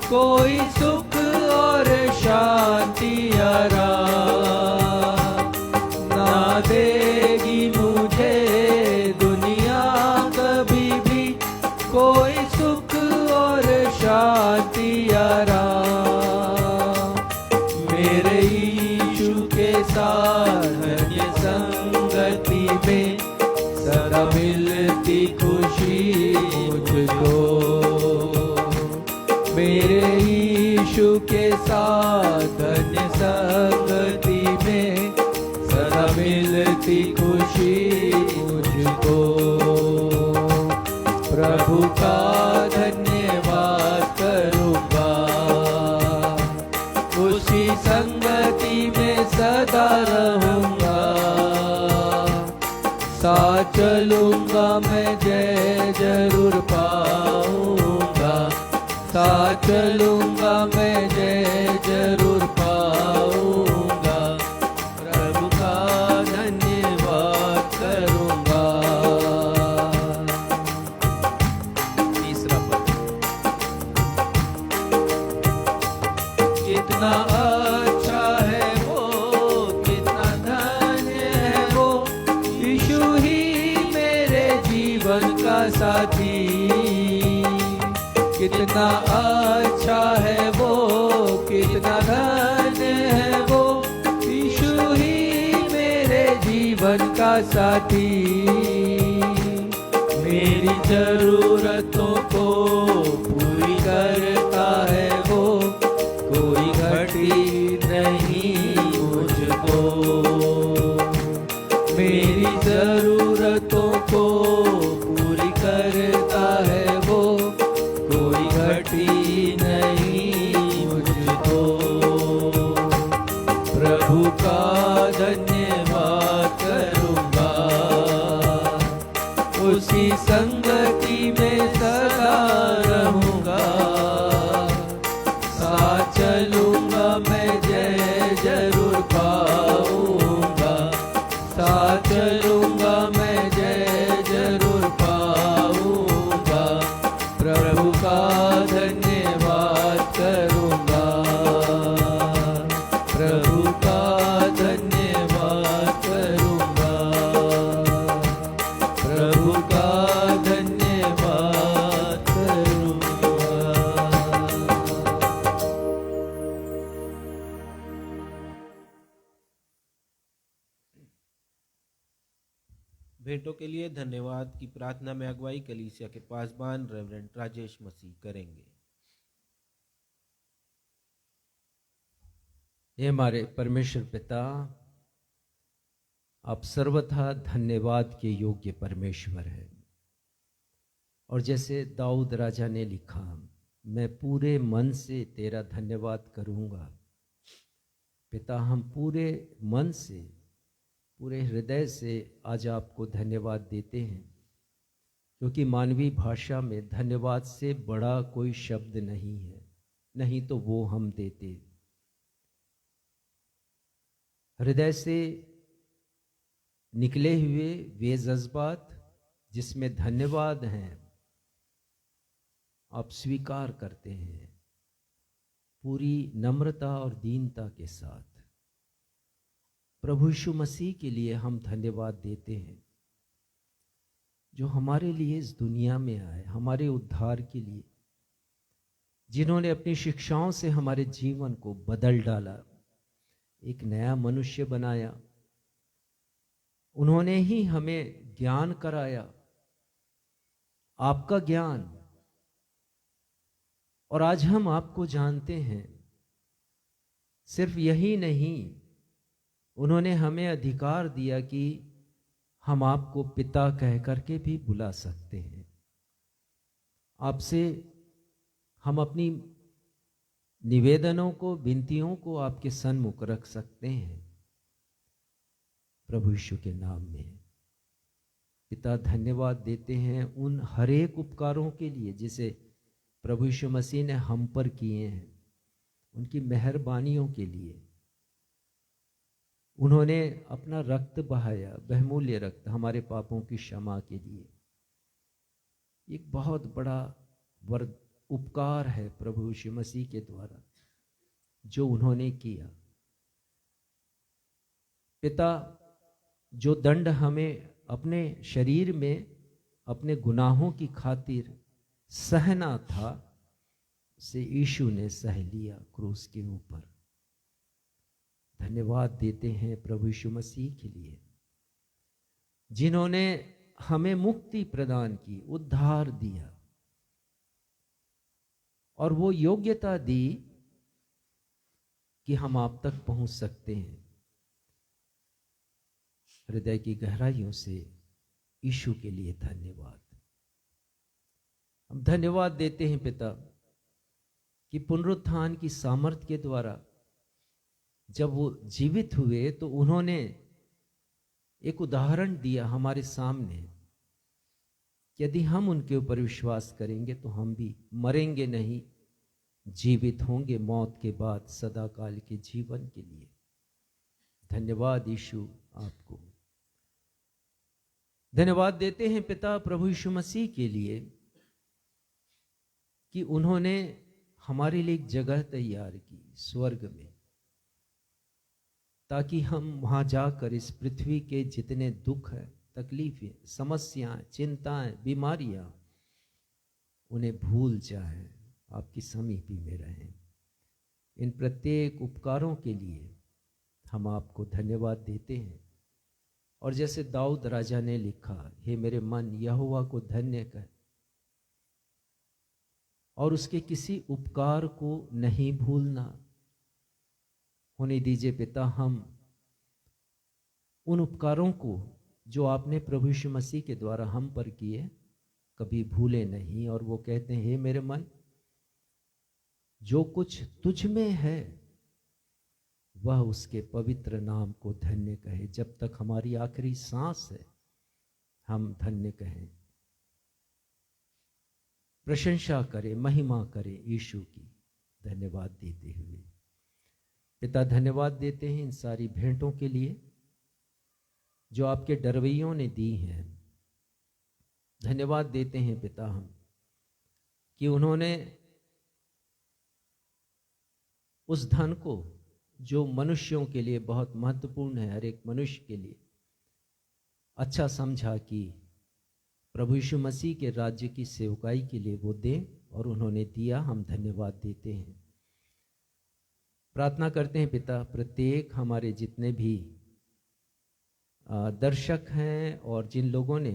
कोई सुख और शांति आराम ना देगी मुझे शांति आराम मेरे यीशु के साथ धन्य संगति में सदा मिलती खुशी मुझको मेरे यीशु के साथ धन्य संगति में सदा मिलती खुशी मुझको प्रभु का धन्यवाद करूँगा उसी संगति में सदा रहूँगा साथ चलूँगा मैं जय जरूर पाऊँगा साथ चलूँगा मैं जय जरूर पाऊँगा प्रभु का धन्यवाद करूँगा तीसरा पद कितना अच्छा है वो कितना धन्य है वो यीशु ही मेरे जीवन का साथी कितना अच्छा है वो कितना धन्य है वो यीशु ही मेरे जीवन का साथी मेरी जरूरतों को पूरी करता है वो कोई घटी नहीं मुझको मेरी जरूरतों को पूरी करता है वो कोई घटी नहीं मुझको प्रभु का धन्यवाद करूँगा उसी संगति में सदा रहूँगा साथ चलूँगा मैं जय जरूर पाऊँगा साथ चलूँगा मैं जय जरूर पाऊँगा प्रभु का धन्यवाद करूँगा प्रभु का धन्यवाद करूँगा प्रभु का धन्यवाद करूँगा भेंटों के लिए धन्यवाद की प्रार्थना में अगुवाई कलीसिया के पासबान रेवरेंड राजेश मसीह करेंगे। हे हमारे परमेश्वर पिता, आप सर्वथा धन्यवाद के योग्य परमेश्वर हैं। और जैसे दाऊद राजा ने लिखा, मैं पूरे मन से तेरा धन्यवाद करूँगा। पिता, हम पूरे मन से, पूरे हृदय से आज आपको धन्यवाद देते हैं, क्योंकि मानवीय भाषा में धन्यवाद से बड़ा कोई शब्द नहीं है, नहीं तो वो हम देते। हृदय से निकले हुए वे जज्बात जिसमें धन्यवाद हैं, आप स्वीकार करते हैं पूरी नम्रता और दीनता के साथ। प्रभु यीशु मसीह के लिए हम धन्यवाद देते हैं, जो हमारे लिए इस दुनिया में आए, हमारे उद्धार के लिए, जिन्होंने अपनी शिक्षाओं से हमारे जीवन को बदल डाला, एक नया मनुष्य बनाया। उन्होंने ही हमें ज्ञान कराया, आपका ज्ञान, और आज हम आपको जानते हैं। सिर्फ यही नहीं, उन्होंने हमें अधिकार दिया कि हम आपको पिता कह करके भी बुला सकते हैं। आपसे हम अपनी निवेदनों को, विनतियों को आपके सन्मुख रख सकते हैं। प्रभु यीशु के नाम में पिता धन्यवाद देते हैं उन हर एक उपकारों के लिए जिसे प्रभु यीशु मसीह ने हम पर किए हैं, उनकी मेहरबानियों के लिए। उन्होंने अपना रक्त बहाया, बहुमूल्य रक्त, हमारे पापों की क्षमा के लिए। एक बहुत बड़ा उपकार है प्रभु यीशु मसीह के द्वारा जो उन्होंने किया। पिता, जो दंड हमें अपने शरीर में अपने गुनाहों की खातिर सहना था, से यीशु ने सह लिया क्रूस के ऊपर। धन्यवाद देते हैं प्रभु यीशु मसीह के लिए, जिन्होंने हमें मुक्ति प्रदान की, उद्धार दिया और वो योग्यता दी कि हम आप तक पहुंच सकते हैं। हृदय की गहराइयों से यीशु के लिए धन्यवाद। हम धन्यवाद देते हैं पिता कि पुनरुत्थान की सामर्थ्य के द्वारा जब वो जीवित हुए तो उन्होंने एक उदाहरण दिया हमारे सामने, यदि हम उनके ऊपर विश्वास करेंगे तो हम भी मरेंगे नहीं, जीवित होंगे मौत के बाद सदा काल के जीवन के लिए। धन्यवाद यीशु आपको। धन्यवाद देते हैं पिता प्रभु यीशु मसीह के लिए कि उन्होंने हमारे लिए एक जगह तैयार की स्वर्ग में, ताकि हम वहां जाकर इस पृथ्वी के जितने दुख है, तकलीफें, समस्याएं, चिंताएं, बीमारियां, उन्हें भूल जाएं, आपकी समीपी में रहें। इन प्रत्येक उपकारों के लिए हम आपको धन्यवाद देते हैं। और जैसे दाऊद राजा ने लिखा, हे मेरे मन यहोवा को धन्य कह और उसके किसी उपकार को नहीं भूलना। होने दीजिए पिता, हम उन उपकारों को जो आपने प्रभु यीशु मसीह के द्वारा हम पर किए कभी भूले नहीं। और वो कहते हैं, हे मेरे मन जो कुछ तुझ में है वह उसके पवित्र नाम को धन्य कहे। जब तक हमारी आखिरी सांस है हम धन्य कहें, प्रशंसा करें, महिमा करें यीशु की, धन्यवाद देते हुए। पिता धन्यवाद देते हैं इन सारी भेंटों के लिए जो आपके डरवैयों ने दी हैं। धन्यवाद देते हैं पिता हम कि उन्होंने उस धन को जो मनुष्यों के लिए बहुत महत्वपूर्ण है, हर एक मनुष्य के लिए अच्छा समझा कि प्रभु यीशु मसीह के राज्य की सेवकाई के लिए वो दें, और उन्होंने दिया। हम धन्यवाद देते हैं। प्रार्थना करते हैं पिता, प्रत्येक हमारे जितने भी दर्शक हैं और जिन लोगों ने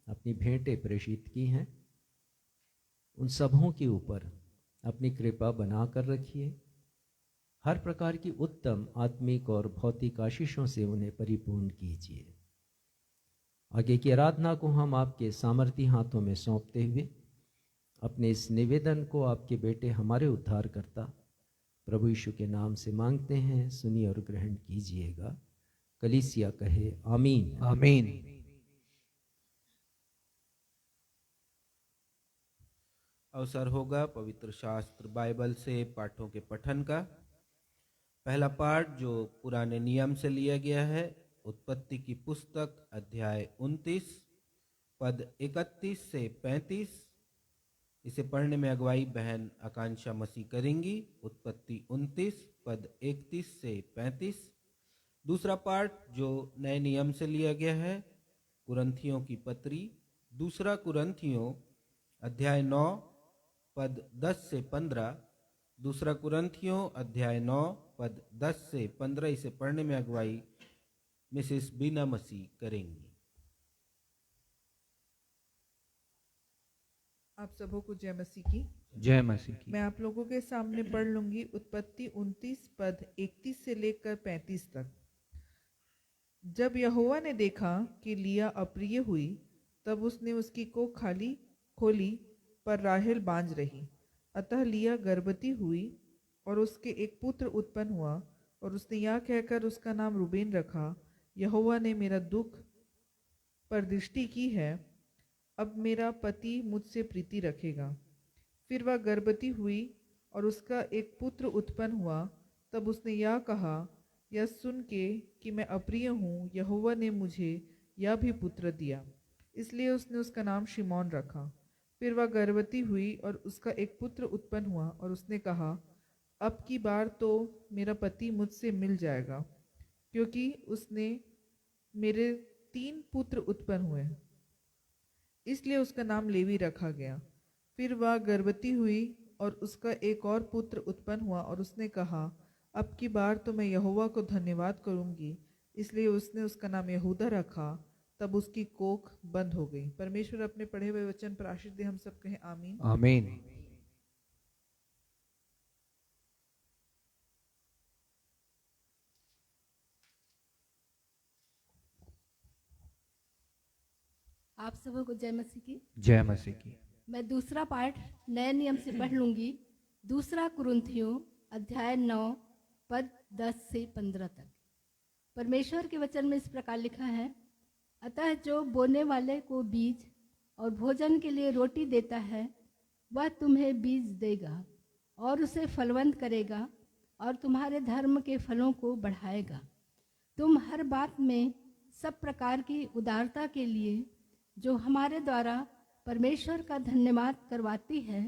अपनी भेंटें प्रेषित की हैं, उन सबों के ऊपर अपनी कृपा बना कर रखिए। हर प्रकार की उत्तम आत्मिक और भौतिक आशीषों से उन्हें परिपूर्ण कीजिए। आगे की आराधना को हम आपके सामर्थी हाथों में सौंपते हुए अपने इस निवेदन को आपके बेटे हमारे उद्धारकर्ता प्रभु यीशु के नाम से मांगते हैं। सुनिए और ग्रहण कीजिएगा। कलीसिया कहे आमीन। आमीन। अवसर होगा पवित्र शास्त्र बाइबल से पाठों के पठन का। पहला पाठ जो पुराने नियम से लिया गया है, उत्पत्ति की पुस्तक अध्याय 29 पद 31 से 35। इसे पढ़ने में अगुवाई बहन आकांक्षा मसीह करेंगी। उत्पत्ति 29 पद 31 से 35। दूसरा पाठ जो नए नियम से लिया गया है, कुरंथियों की पत्री, दूसरा कुरंथियों अध्याय 9 पद 10 से 15। दूसरा कुरंथियों अध्याय 9 पद 10 से 15। इसे पढ़ने में अगुवाई मिसेस बीना मसीह करेंगी। आप सबों को जय मसीह की। जय मसीह की। मैं आप लोगों के सामने पढ़ लूंगी उत्पत्ति 29 पद 31 से लेकर 35 तक। जब यहोवा ने देखा कि लिया अप्रिय हुई, तब उसने उसकी कोख खोली, पर राहेल बांझ रही। अतः लिया गर्भवती हुई और उसके एक पुत्र उत्पन्न हुआ, और उसने यह कहकर उसका नाम रूबेन रखा, यहोवा ने मेरा दुख पर दृष्टि की है, अब मेरा पति मुझसे प्रीति रखेगा। फिर वह गर्भवती हुई और उसका एक पुत्र उत्पन्न हुआ। तब उसने यह कहा, यह सुन के कि मैं अप्रिय हूँ, यहोवा ने मुझे यह भी पुत्र दिया। इसलिए उसने उसका नाम शिमोन रखा। फिर वह गर्भवती हुई और उसका एक पुत्र उत्पन्न हुआ, और उसने कहा, अब की बार तो मेरा पति मुझसे मिल जाएगा, क्योंकि उसने मेरे 3 पुत्र उत्पन्न हुए। इसलिए उसका नाम लेवी रखा गया। फिर वह गर्भवती हुई और उसका एक और पुत्र उत्पन्न हुआ और उसने कहा, अब की बार तो मैं यहोवा को धन्यवाद करूंगी। इसलिए उसने उसका नाम यहूदा रखा। तब उसकी कोख बंद हो गई। परमेश्वर अपने पढ़े हुए वचन पर आशीष दे। हम सब कहें आमीन। आमीन। आप सबों को जय मसीह की। जय मसीह की। मैं दूसरा पाठ नए नियम से पढ़ लूंगी। दूसरा कुरिन्थियों अध्याय 9 पद 10 से 15 तक। परमेश्वर के वचन में इस प्रकार लिखा है, अतः जो बोने वाले को बीज और भोजन के लिए रोटी देता है, वह तुम्हें बीज देगा और उसे फलवंत करेगा और तुम्हारे धर्म के फलों को बढ़ाएगा। तुम हर बात में सब प्रकार की उदारता के लिए जो हमारे द्वारा परमेश्वर का धन्यवाद करवाती है,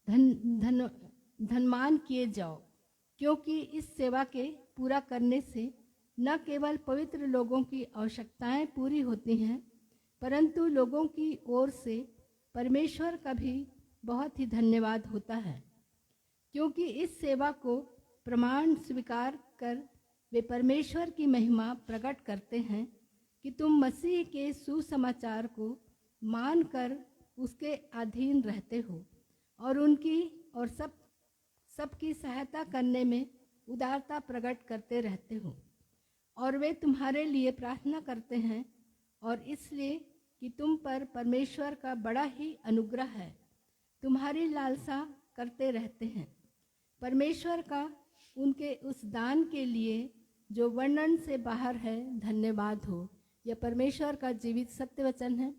धनवान किए जाओ, क्योंकि इस सेवा के पूरा करने से न केवल पवित्र लोगों की आवश्यकताएं पूरी होती हैं, परंतु लोगों की ओर से परमेश्वर का भी बहुत ही धन्यवाद होता है। क्योंकि इस सेवा को प्रमाण स्वीकार कर वे परमेश्वर की महिमा प्रकट करते हैं कि तुम मसीह के सुसमाचार को मानकर उसके अधीन रहते हो और उनकी और सबकी सहायता करने में उदारता प्रकट करते रहते हो। और वे तुम्हारे लिए प्रार्थना करते हैं और इसलिए कि तुम पर परमेश्वर का बड़ा ही अनुग्रह है, तुम्हारी लालसा करते रहते हैं। परमेश्वर का उनके उस दान के लिए जो वर्णन से बाहर है धन्यवाद हो। यह परमेश्वर का जीवित सत्य वचन है।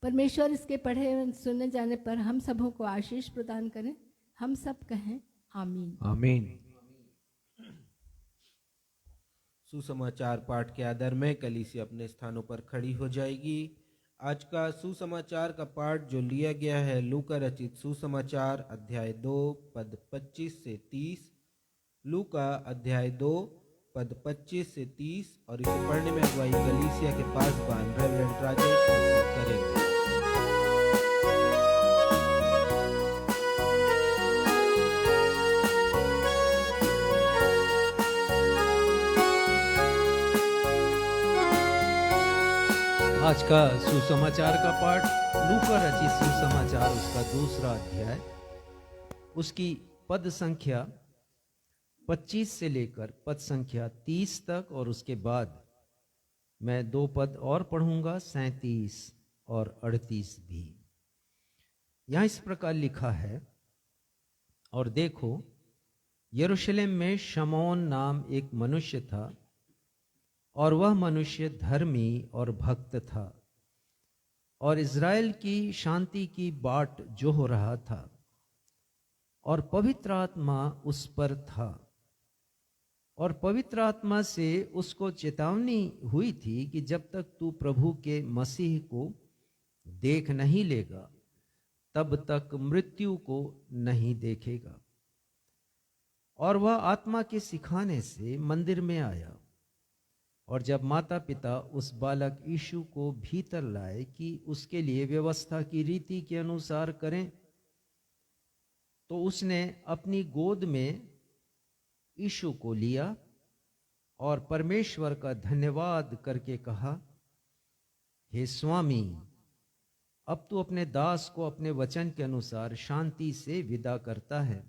परमेश्वर इसके पढ़े सुने जाने पर हम सबों को आशीष प्रदान करें। हम सब कहें आमीन। आमीन। सुसमाचार पाठ के आधार में कलीसिया अपने स्थानों पर खड़ी हो जाएगी। आज का सुसमाचार का पाठ जो लिया गया है लूका रचित सुसमाचार अध्याय 2 पद 25 से 30। लूका अध्याय 2 पद 25 से 30 और इसे पढ़ने में अगुवाई कलीसिया के पासवान रेवरेंड राजेश मसीह करेंगे। आज का सुसमाचार का पाठ लूका रचित सुसमाचार उसका दूसरा अध्याय उसकी पद संख्या 25 से लेकर पद संख्या 30 तक, और उसके बाद मैं 2 पद और पढ़ूंगा 37 और 38 भी। यहां इस प्रकार लिखा है, और देखो यरूशलेम में शमौन नाम एक मनुष्य था, और वह मनुष्य धर्मी और भक्त था और इज़राइल की शांति की बाट जोह रहा था, और पवित्र आत्मा उस पर था। और पवित्र आत्मा से उसको चेतावनी हुई थी कि जब तक तू प्रभु के मसीह को देख नहीं लेगा तब तक मृत्यु को नहीं देखेगा। और वह आत्मा के सिखाने से मंदिर में आया, और जब माता पिता उस बालक यीशु को भीतर लाए कि उसके लिए व्यवस्था की रीति के अनुसार करें, तो उसने अपनी गोद में यीशु को लिया और परमेश्वर का धन्यवाद करके कहा, हे स्वामी, अब तू अपने दास को अपने वचन के अनुसार शांति से विदा करता है,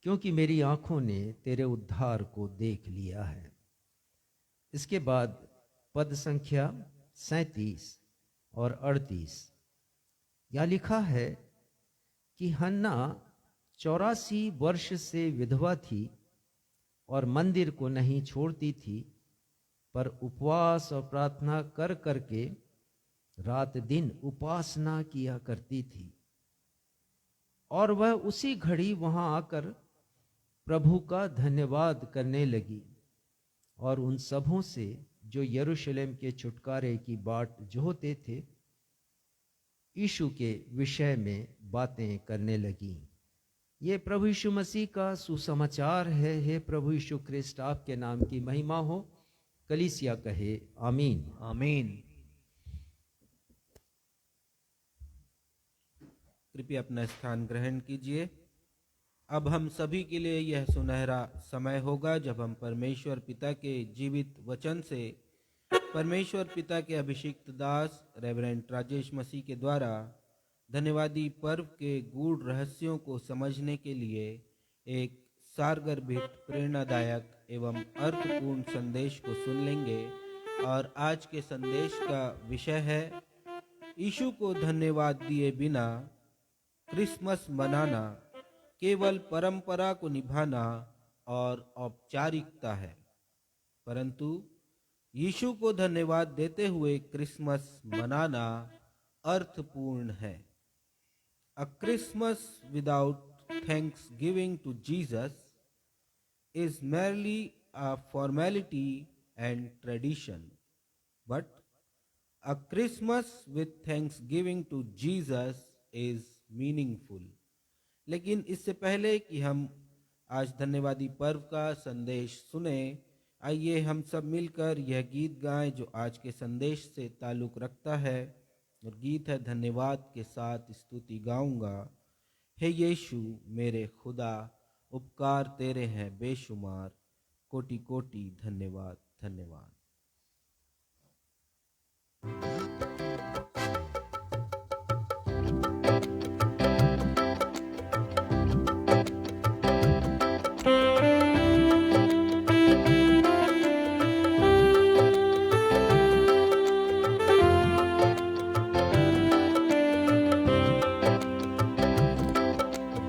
क्योंकि मेरी आंखों ने तेरे उद्धार को देख लिया है। इसके बाद पद संख्या 37 और 38 यह लिखा है कि हन्ना 84 वर्ष से विधवा थी और मंदिर को नहीं छोड़ती थी, पर उपवास और प्रार्थना कर करके रात दिन उपासना किया करती थी। और वह उसी घड़ी वहां आकर प्रभु का धन्यवाद करने लगी, और उन सबों से जो यरूशलेम के छुटकारे की बाट जोहते थे यीशु के विषय में बातें करने लगी। ये प्रभु यीशु मसीह का सुसमाचार है। हे प्रभु यीशु ख्रिस्ट, आपके नाम की महिमा हो। कलीसिया कहे आमीन। आमीन। कृपया अपना स्थान ग्रहण कीजिए। अब हम सभी के लिए यह सुनहरा समय होगा जब हम परमेश्वर पिता के जीवित वचन से परमेश्वर पिता के अभिषिक्त दास रेवरेंड राजेश मसीह के द्वारा धन्यवादी पर्व के गूढ़ रहस्यों को समझने के लिए एक सारगर्भित, प्रेरणादायक एवं अर्थपूर्ण संदेश को सुन लेंगे। और आज के संदेश का विषय है यीशु को धन्यवाद दिए बिना क्रिसमस मनाना केवल परंपरा को निभाना और औपचारिकता है, परंतु यीशु को धन्यवाद देते हुए क्रिसमस मनाना अर्थपूर्ण है। A Christmas without thanksgiving to Jesus is merely a formality and tradition, but a Christmas with thanksgiving to Jesus is meaningful। लेकिन इससे पहले कि हम आज धन्यवादी पर्व का संदेश सुने, आइए हम सब मिलकर यह गीत गाएं जो आज के संदेश से ताल्लुक़ रखता है। और गीत है धन्यवाद के साथ स्तुति गाऊंगा। हे यीशु मेरे खुदा, उपकार तेरे हैं बेशुमार, कोटि कोटि धन्यवाद धन्यवाद।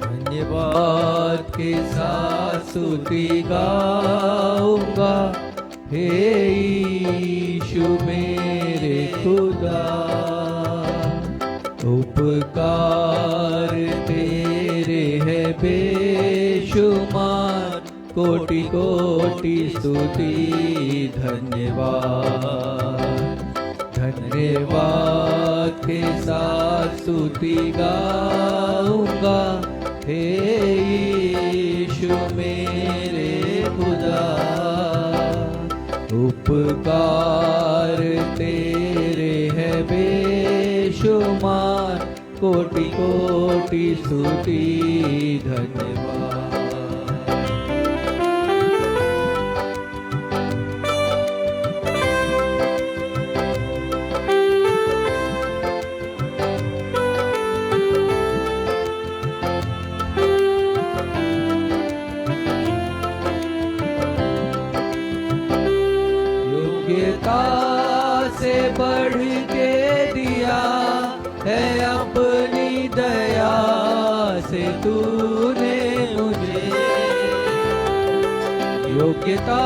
धन्यवाद के साथ स्तुति गाऊंगा, हे यीशु मेरे खुदा, उपकार तेरे है बेशुमार, कोटि कोटि स्तुति धन्यवाद। धन्यवाद के साथ स्तुति गाऊंगा, हे यीशु मेरे खुदा, उपकार तेरे है बेशुमार, कोटि कोटि स्तुति धन्यवाद। से बढ़ के दिया है अपनी दया से तूने मुझे, योग्यता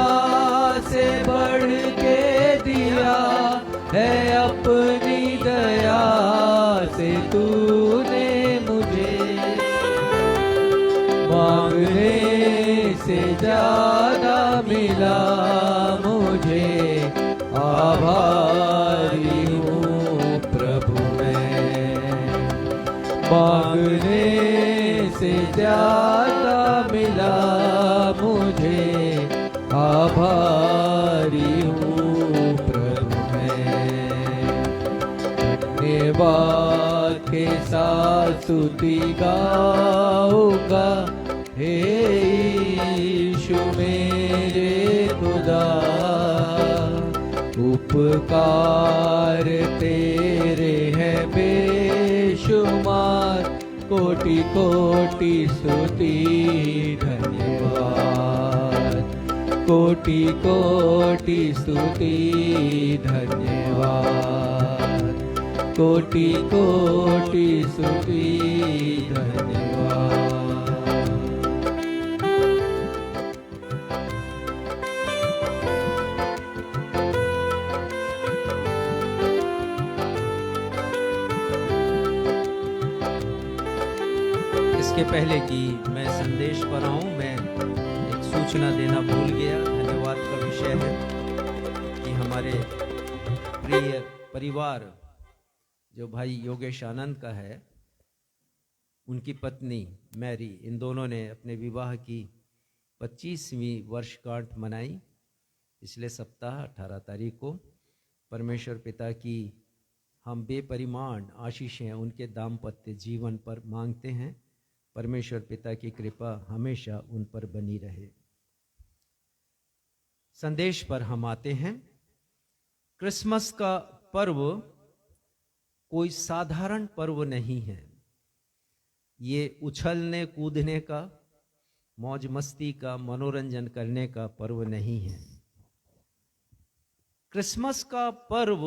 से बढ़ के दिया है अपनी दया से तूने मुझे, मांगने से ज्यादा मिला मुझे, आभारी हूँ प्रभु मैं। मांगने से ज्यादा मिला मुझे, आभारी हूँ प्रभु मैं। धन्यवाद के साथ स्तुति गाऊंगा, हे यीशु मेरे खुदा, उपकार तेरे हैं बेशुमार, कोटि कोटि स्तुति धन्यवाद, कोटि कोटि स्तुति धन्यवाद, कोटि कोटि स्तुति धन्यवाद। इसके पहले कि मैं संदेश पर आऊं, मैं एक सूचना देना भूल गया। धन्यवाद का विषय है कि हमारे प्रिय परिवार जो भाई योगेश आनंद का है, उनकी पत्नी मैरी, इन दोनों ने अपने विवाह की 25वीं वर्षगांठ मनाई पिछले सप्ताह 18 तारीख को। परमेश्वर पिता की हम बेपरिमाण आशीषें उनके दाम्पत्य जीवन पर मांगते हैं। परमेश्वर पिता की कृपा हमेशा उन पर बनी रहे। संदेश पर हम आते हैं। क्रिसमस का पर्व कोई साधारण पर्व नहीं है। ये उछलने कूदने का, मौज मस्ती का, मनोरंजन करने का पर्व नहीं है। क्रिसमस का पर्व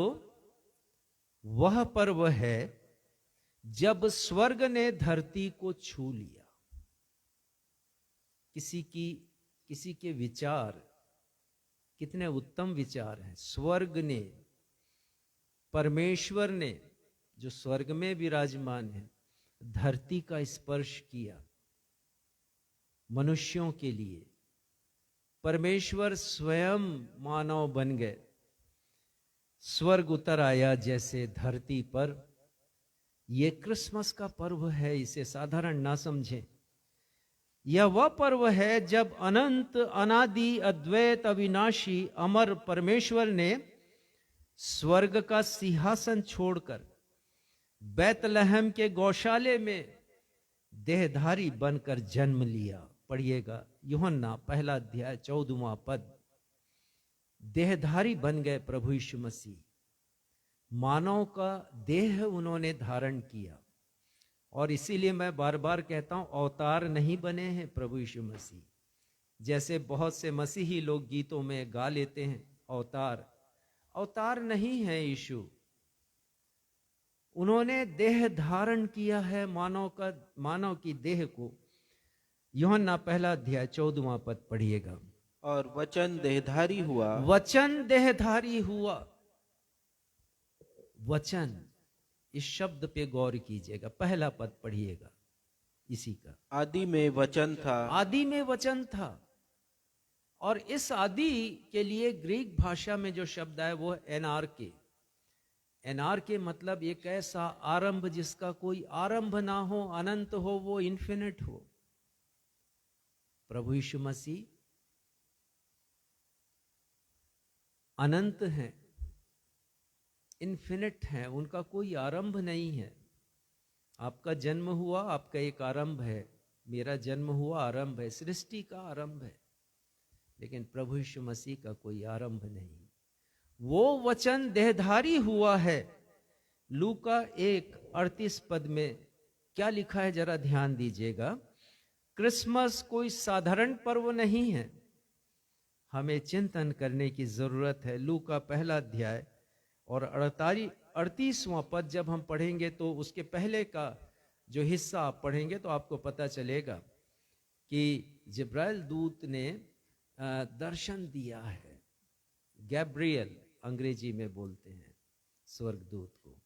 वह पर्व है जब स्वर्ग ने धरती को छू लिया। किसी के विचार कितने उत्तम विचार हैं। स्वर्ग ने, परमेश्वर ने जो स्वर्ग में विराजमान है, धरती का स्पर्श किया मनुष्यों के लिए। परमेश्वर स्वयं मानव बन गए, स्वर्ग उतर आया जैसे धरती पर। यह क्रिसमस का पर्व है, इसे साधारण ना समझें। यह वह पर्व है जब अनंत, अनादि, अद्वैत, अविनाशी, अमर परमेश्वर ने स्वर्ग का सिंहासन छोड़कर बैतलहम के गौशाले में देहधारी बनकर जन्म लिया। पढ़िएगा यूहन्ना पहला अध्याय 14वां पद। देहधारी बन गए प्रभु यीशु मसीह, मानव का देह उन्होंने धारण किया। और इसीलिए मैं बार बार कहता हूं, अवतार नहीं बने हैं प्रभु यीशु मसीह। जैसे बहुत से मसीही लोग गीतों में गा लेते हैं अवतार, अवतार नहीं है यीशु। उन्होंने देह धारण किया है, मानव की देह को। यूहन्ना पहला अध्याय 14वां पद पढ़िएगा। और वचन देहधारी हुआ। वचन देहधारी हुआ। वचन, इस शब्द पे गौर कीजिएगा। पहला पद पढ़िएगा इसी का। आदि में वचन था। आदि में वचन था। और इस आदि के लिए ग्रीक भाषा में जो शब्द है वो एनार्के। एनार्के मतलब एक ऐसा आरंभ जिसका कोई आरंभ ना हो, अनंत हो, वो इन्फिनिट हो। प्रभु यीशु मसीह अनंत हैं, इन्फिनिट हैं, उनका कोई आरंभ नहीं है। आपका जन्म हुआ, आपका एक आरंभ है। मेरा जन्म हुआ, आरंभ है, सृष्टि का आरंभ है। लेकिन प्रभु यीशु मसीह का कोई आरंभ नहीं। वो वचन देहधारी हुआ है। लूका 1:38 पद में क्या लिखा है जरा ध्यान दीजिएगा। क्रिसमस कोई साधारण पर्व नहीं है, हमें चिंतन करने की जरूरत है। लूका पहला अध्याय और 38वां पद जब हम पढ़ेंगे तो उसके पहले का जो हिस्सा आप पढ़ेंगे तो आपको पता चलेगा कि जिब्राइल दूत ने दर्शन दिया है। गैब्रियल अंग्रेजी में बोलते हैं स्वर्गदूत को।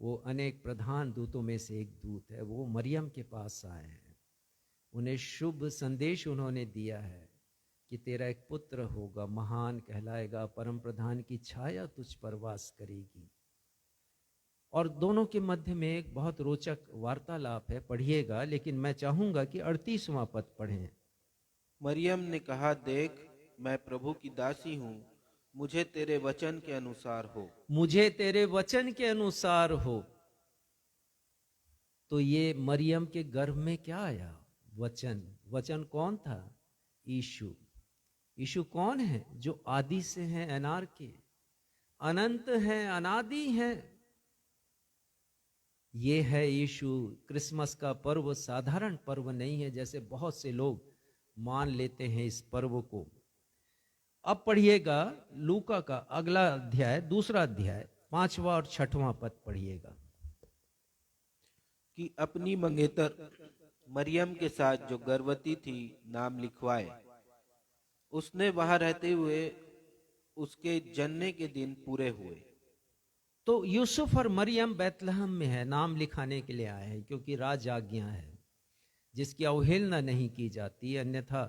वो अनेक प्रधान दूतों में से एक दूत है। वो मरियम के पास आए हैं, उन्हें शुभ संदेश उन्होंने दिया है कि तेरा एक पुत्र होगा, महान कहलाएगा, परम प्रधान की छाया तुझ पर वास करेगी। और दोनों के मध्य में एक बहुत रोचक वार्तालाप है, पढ़िएगा। लेकिन मैं चाहूंगा कि 38वां पद पढ़ें। मरियम ने कहा, देख मैं प्रभु की दासी हूँ, मुझे तेरे वचन के अनुसार हो। मुझे तेरे वचन के अनुसार हो। तो ये मरियम के गर्भ में क्या आया? वचन। वचन कौन था? यीशु। यीशु कौन है? जो आदि से हैं, अनार के, अनंत हैं, अनादि हैं। ये है यीशु। क्रिसमस का पर्व साधारण पर्व नहीं है जैसे बहुत से लोग मान लेते हैं इस पर्व को। अब पढ़िएगा लूका का अगला अध्याय, दूसरा अध्याय, 5वां और 6वां पद पढ़िएगा। कि अपनी मंगेतर मरियम के साथ जो गर्भवती थी नाम लिखवाए। उसने वहां रहते हुए उसके जन्मे के दिन पूरे हुए। तो यूसुफ और मरियम बैतलहम में है, नाम लिखाने के लिए आए हैं, क्योंकि राज आज्ञा है जिसकी अवहेलना नहीं की जाती, अन्यथा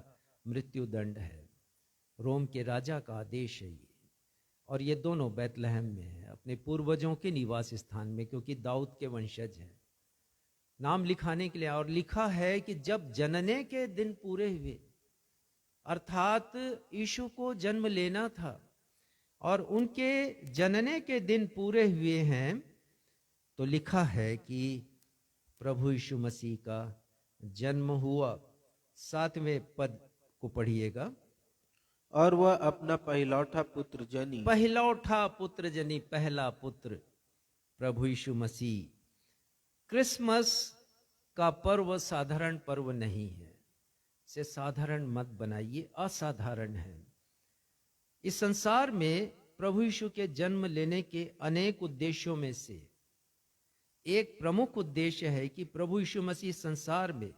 मृत्यु दंड है। रोम के राजा का आदेश है ये। और ये दोनों बैतलहम में है, अपने पूर्वजों के निवास स्थान में, क्योंकि दाऊद के वंशज हैं। नाम लिखाने के लिए। और लिखा है कि जब जनने के दिन पूरे हुए, अर्थात यीशु को जन्म लेना था और उनके जनने के दिन पूरे हुए हैं, तो लिखा है कि प्रभु यीशु मसीह का जन्म हुआ। 7वें पद को पढ़िएगा। और वह अपना पहिलौठा पुत्र जनी पहिलौठा पुत्र जनी, पहला पुत्र प्रभु यीशु मसीह। क्रिसमस का पर्व साधारण पर्व नहीं है, इसे साधारण मत बनाइए, असाधारण है। इस संसार में प्रभु यीशु के जन्म लेने के अनेक उद्देश्यों में से एक प्रमुख उद्देश्य है कि प्रभु यीशु मसीह संसार में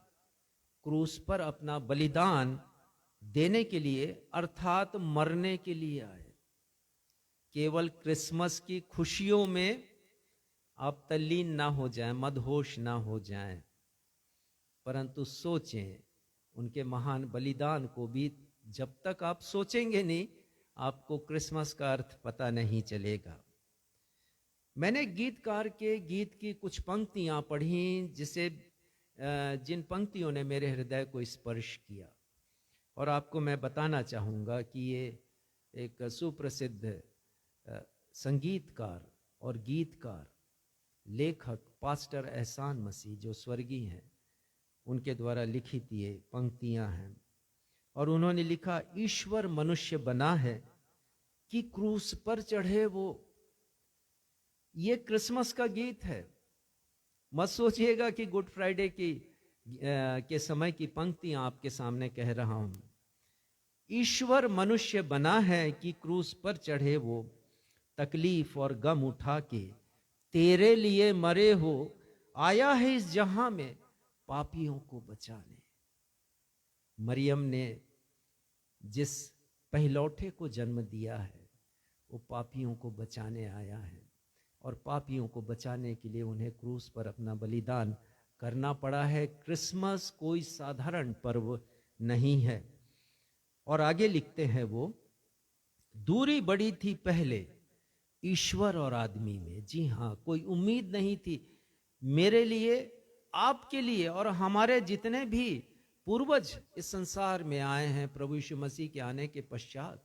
क्रूस पर अपना बलिदान देने के लिए, अर्थात मरने के लिए आए। केवल क्रिसमस की खुशियों में आप तल्लीन ना हो जाएं, मदहोश ना हो जाएं, परंतु सोचें उनके महान बलिदान को भी। जब तक आप सोचेंगे नहीं, आपको क्रिसमस का अर्थ पता नहीं चलेगा। मैंने गीतकार के गीत की कुछ पंक्तियां पढ़ी जिन पंक्तियों ने मेरे हृदय को स्पर्श किया, और आपको मैं बताना चाहूँगा कि ये एक सुप्रसिद्ध संगीतकार और गीतकार, लेखक पास्टर एहसान मसीह जो स्वर्गीय हैं, उनके द्वारा लिखित ये पंक्तियां हैं। और उन्होंने लिखा, ईश्वर मनुष्य बना है कि क्रूस पर चढ़े वो। ये क्रिसमस का गीत है। मत सोचिएगा कि गुड फ्राइडे के समय की पंक्तियां आपके सामने कह रहा हूं। ईश्वर मनुष्य बना है कि क्रूस पर चढ़े वो, तकलीफ और गम उठा के तेरे लिए मरे हो, आया है इस जहां में पापियों को बचाने। मरियम ने जिस पहिलौठे को जन्म दिया है, वो पापियों को बचाने आया है, और पापियों को बचाने के लिए उन्हें क्रूस पर अपना बलिदान करना पड़ा है। क्रिसमस कोई साधारण पर्व नहीं है। और आगे लिखते हैं वो, दूरी बड़ी थी पहले ईश्वर और आदमी में। जी हाँ, कोई उम्मीद नहीं थी मेरे लिए, आपके लिए और हमारे जितने भी पूर्वज इस संसार में आए हैं प्रभु यीशु मसीह के आने के पश्चात,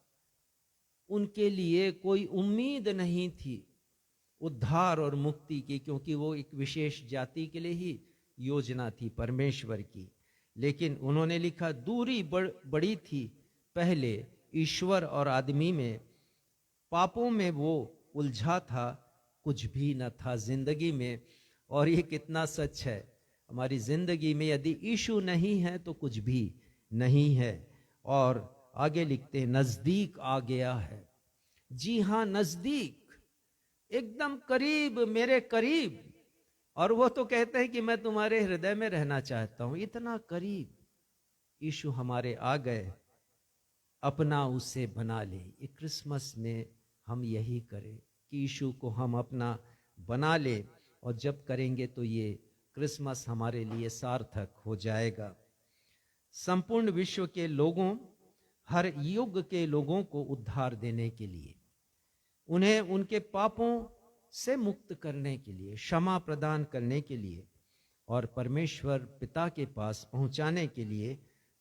उनके लिए कोई उम्मीद नहीं थी उद्धार और मुक्ति की, क्योंकि वो एक विशेष जाति के लिए ही योजना थी परमेश्वर की। लेकिन उन्होंने लिखा, दूरी बड़ी थी पहले ईश्वर और आदमी में, पापों में वो उलझा था, कुछ भी न था जिंदगी में। और ये कितना सच है, हमारी जिंदगी में यदि यीशु नहीं है तो कुछ भी नहीं है। और आगे लिखते हैं, नजदीक आ गया है। जी हाँ, नजदीक, एकदम करीब, मेरे करीब। और वो तो कहते हैं कि मैं तुम्हारे हृदय में रहना चाहता हूं। इतना करीब यीशु हमारे आ गए, अपना उसे बना ले। ये क्रिसमस में हम यही करें कि यीशु को हम अपना बना ले, और जब करेंगे तो ये क्रिसमस हमारे लिए सार्थक हो जाएगा। संपूर्ण विश्व के लोगों, हर युग के लोगों को उद्धार देने के लिए, उन्हें उनके पापों से मुक्त करने के लिए, क्षमा प्रदान करने के लिए और परमेश्वर पिता के पास पहुंचाने के लिए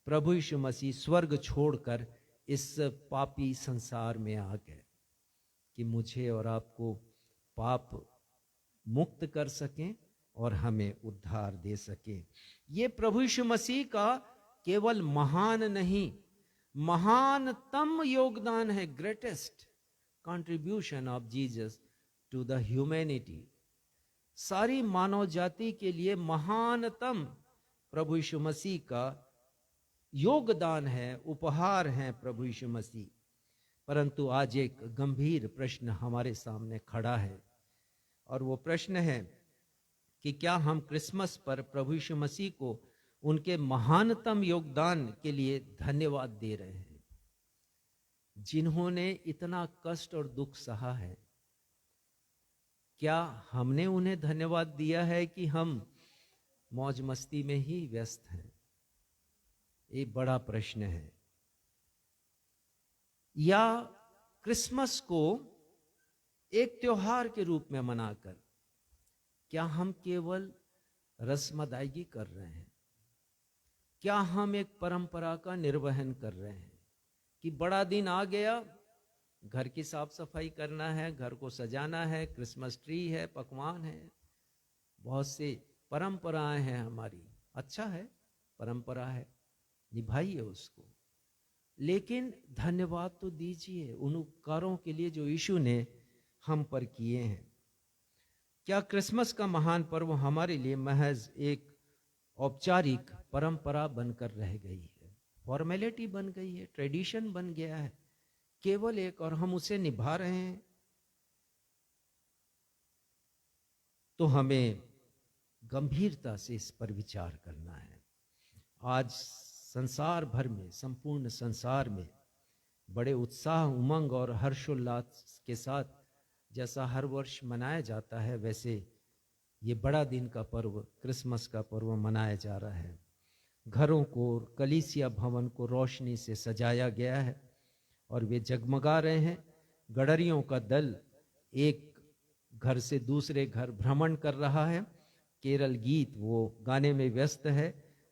प्रभु यीशु मसीह स्वर्ग छोड़कर इस पापी संसार में आ गए कि मुझे और आपको पाप मुक्त कर सकें और हमें उद्धार दे सकें। ये प्रभु यीशु मसीह का केवल महान नहीं, महानतम योगदान है, greatest contribution of Jesus to the humanity. सारी मानव जाति के लिए महानतम प्रभु यीशु मसीह का योगदान है, उपहार है प्रभु यीशु मसीह। परंतु आज एक गंभीर प्रश्न हमारे सामने खड़ा है, और वो प्रश्न है कि क्या हम क्रिसमस पर प्रभु यीशु मसीह को उनके महानतम योगदान के लिए धन्यवाद दे रहे हैं, जिन्होंने इतना कष्ट और दुख सहा है? क्या हमने उन्हें धन्यवाद दिया है कि हम मौज मस्ती में ही व्यस्त हैं? ये बड़ा प्रश्न है। या क्रिसमस को एक त्योहार के रूप में मनाकर क्या हम केवल रस्म अदायगी कर रहे हैं? क्या हम एक परंपरा का निर्वहन कर रहे हैं कि बड़ा दिन आ गया, घर की साफ सफाई करना है, घर को सजाना है, क्रिसमस ट्री है, पकवान है, बहुत से परंपराएं हैं हमारी। अच्छा है, परंपरा है, निभाइए उसको, लेकिन धन्यवाद तो दीजिए उन उपकारों के लिए जो यीशु ने हम पर किए हैं। क्या क्रिसमस का महान पर्व हमारे लिए महज एक औपचारिक परंपरा बनकर रह गई है, फॉर्मेलिटी बन गई है, ट्रेडिशन बन गया है केवल एक, और हम उसे निभा रहे हैं? तो हमें गंभीरता से इस पर विचार करना है। आज संसार भर में, संपूर्ण संसार में बड़े उत्साह, उमंग और हर्षोल्लास के साथ जैसा हर वर्ष मनाया जाता है, वैसे ये बड़ा दिन का पर्व, क्रिसमस का पर्व मनाया जा रहा है। घरों को, कलीसिया भवन को रोशनी से सजाया गया है और वे जगमगा रहे हैं। गडरियों का दल एक घर से दूसरे घर भ्रमण कर रहा है। केरल गीत वो गाने में व्यस्त है।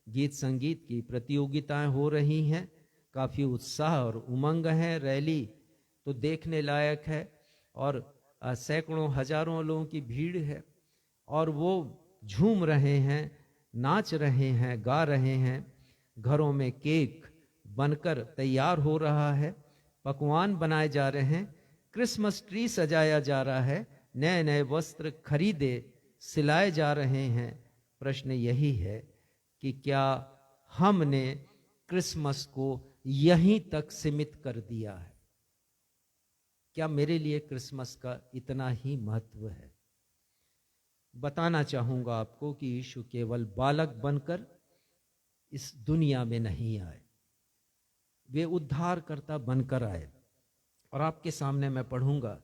गीत संगीत की प्रतियोगिताएं हो रही हैं। काफ़ी उत्साह और उमंग है। रैली तो देखने लायक है और सैकड़ों हजारों लोगों की भीड़ है और वो झूम रहे हैं, नाच रहे हैं, गा रहे हैं। घरों में केक बनकर तैयार हो रहा है, पकवान बनाए जा रहे हैं, क्रिसमस ट्री सजाया जा रहा है, नए नए वस्त्र खरीदे सिलाए जा रहे हैं। प्रश्न यही है कि क्या हमने क्रिसमस को यहीं तक सीमित कर दिया है? क्या मेरे लिए क्रिसमस का इतना ही महत्व है? बताना चाहूंगा आपको कि यीशु केवल बालक बनकर इस दुनिया में नहीं आए, वे उद्धारकर्ता बनकर आए। और आपके सामने मैं पढ़ूंगा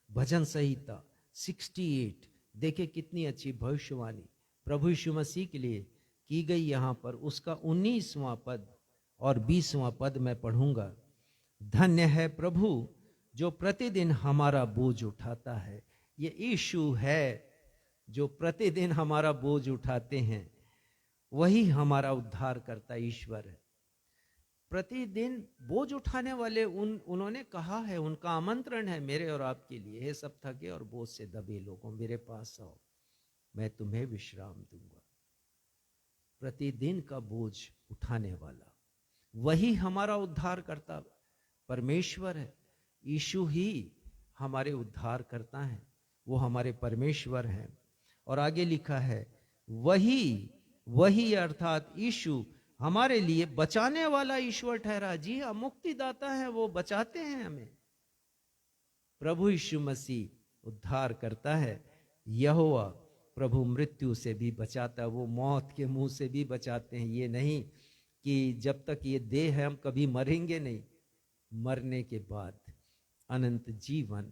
भजन संहिता 68। देखिए कितनी अच्छी भविष्यवाणी प्रभु यीशु मसीह के लिए की गई यहाँ पर। उसका 19वां पद और 20वां पद मैं पढ़ूंगा। धन्य है प्रभु जो प्रतिदिन हमारा बोझ उठाता है। ये यीशु है जो प्रतिदिन हमारा बोझ उठाते हैं, वही हमारा उद्धार करता ईश्वर है। प्रतिदिन बोझ उठाने वाले उन्होंने कहा है, उनका आमंत्रण है मेरे और आपके लिए, हे सब थके और बोझ से दबे लोगों मेरे पास आओ, मैं तुम्हें विश्राम दूंगा। प्रतिदिन का बोझ उठाने वाला वही हमारा उद्धार करता परमेश्वर है। यीशु ही हमारे उद्धार करता है, वो हमारे परमेश्वर हैं। और आगे लिखा है वही अर्थात यीशु हमारे लिए बचाने वाला ईश्वर ठहरा। जी हाँ, मुक्तिदाता है, वो बचाते हैं हमें। प्रभु यीशु मसीह उद्धार करता है। यहोवा प्रभु मृत्यु से भी बचाता है, वो मौत के मुंह से भी बचाते हैं। ये नहीं कि जब तक ये देह है हम कभी मरेंगे नहीं, मरने के बाद अनंत जीवन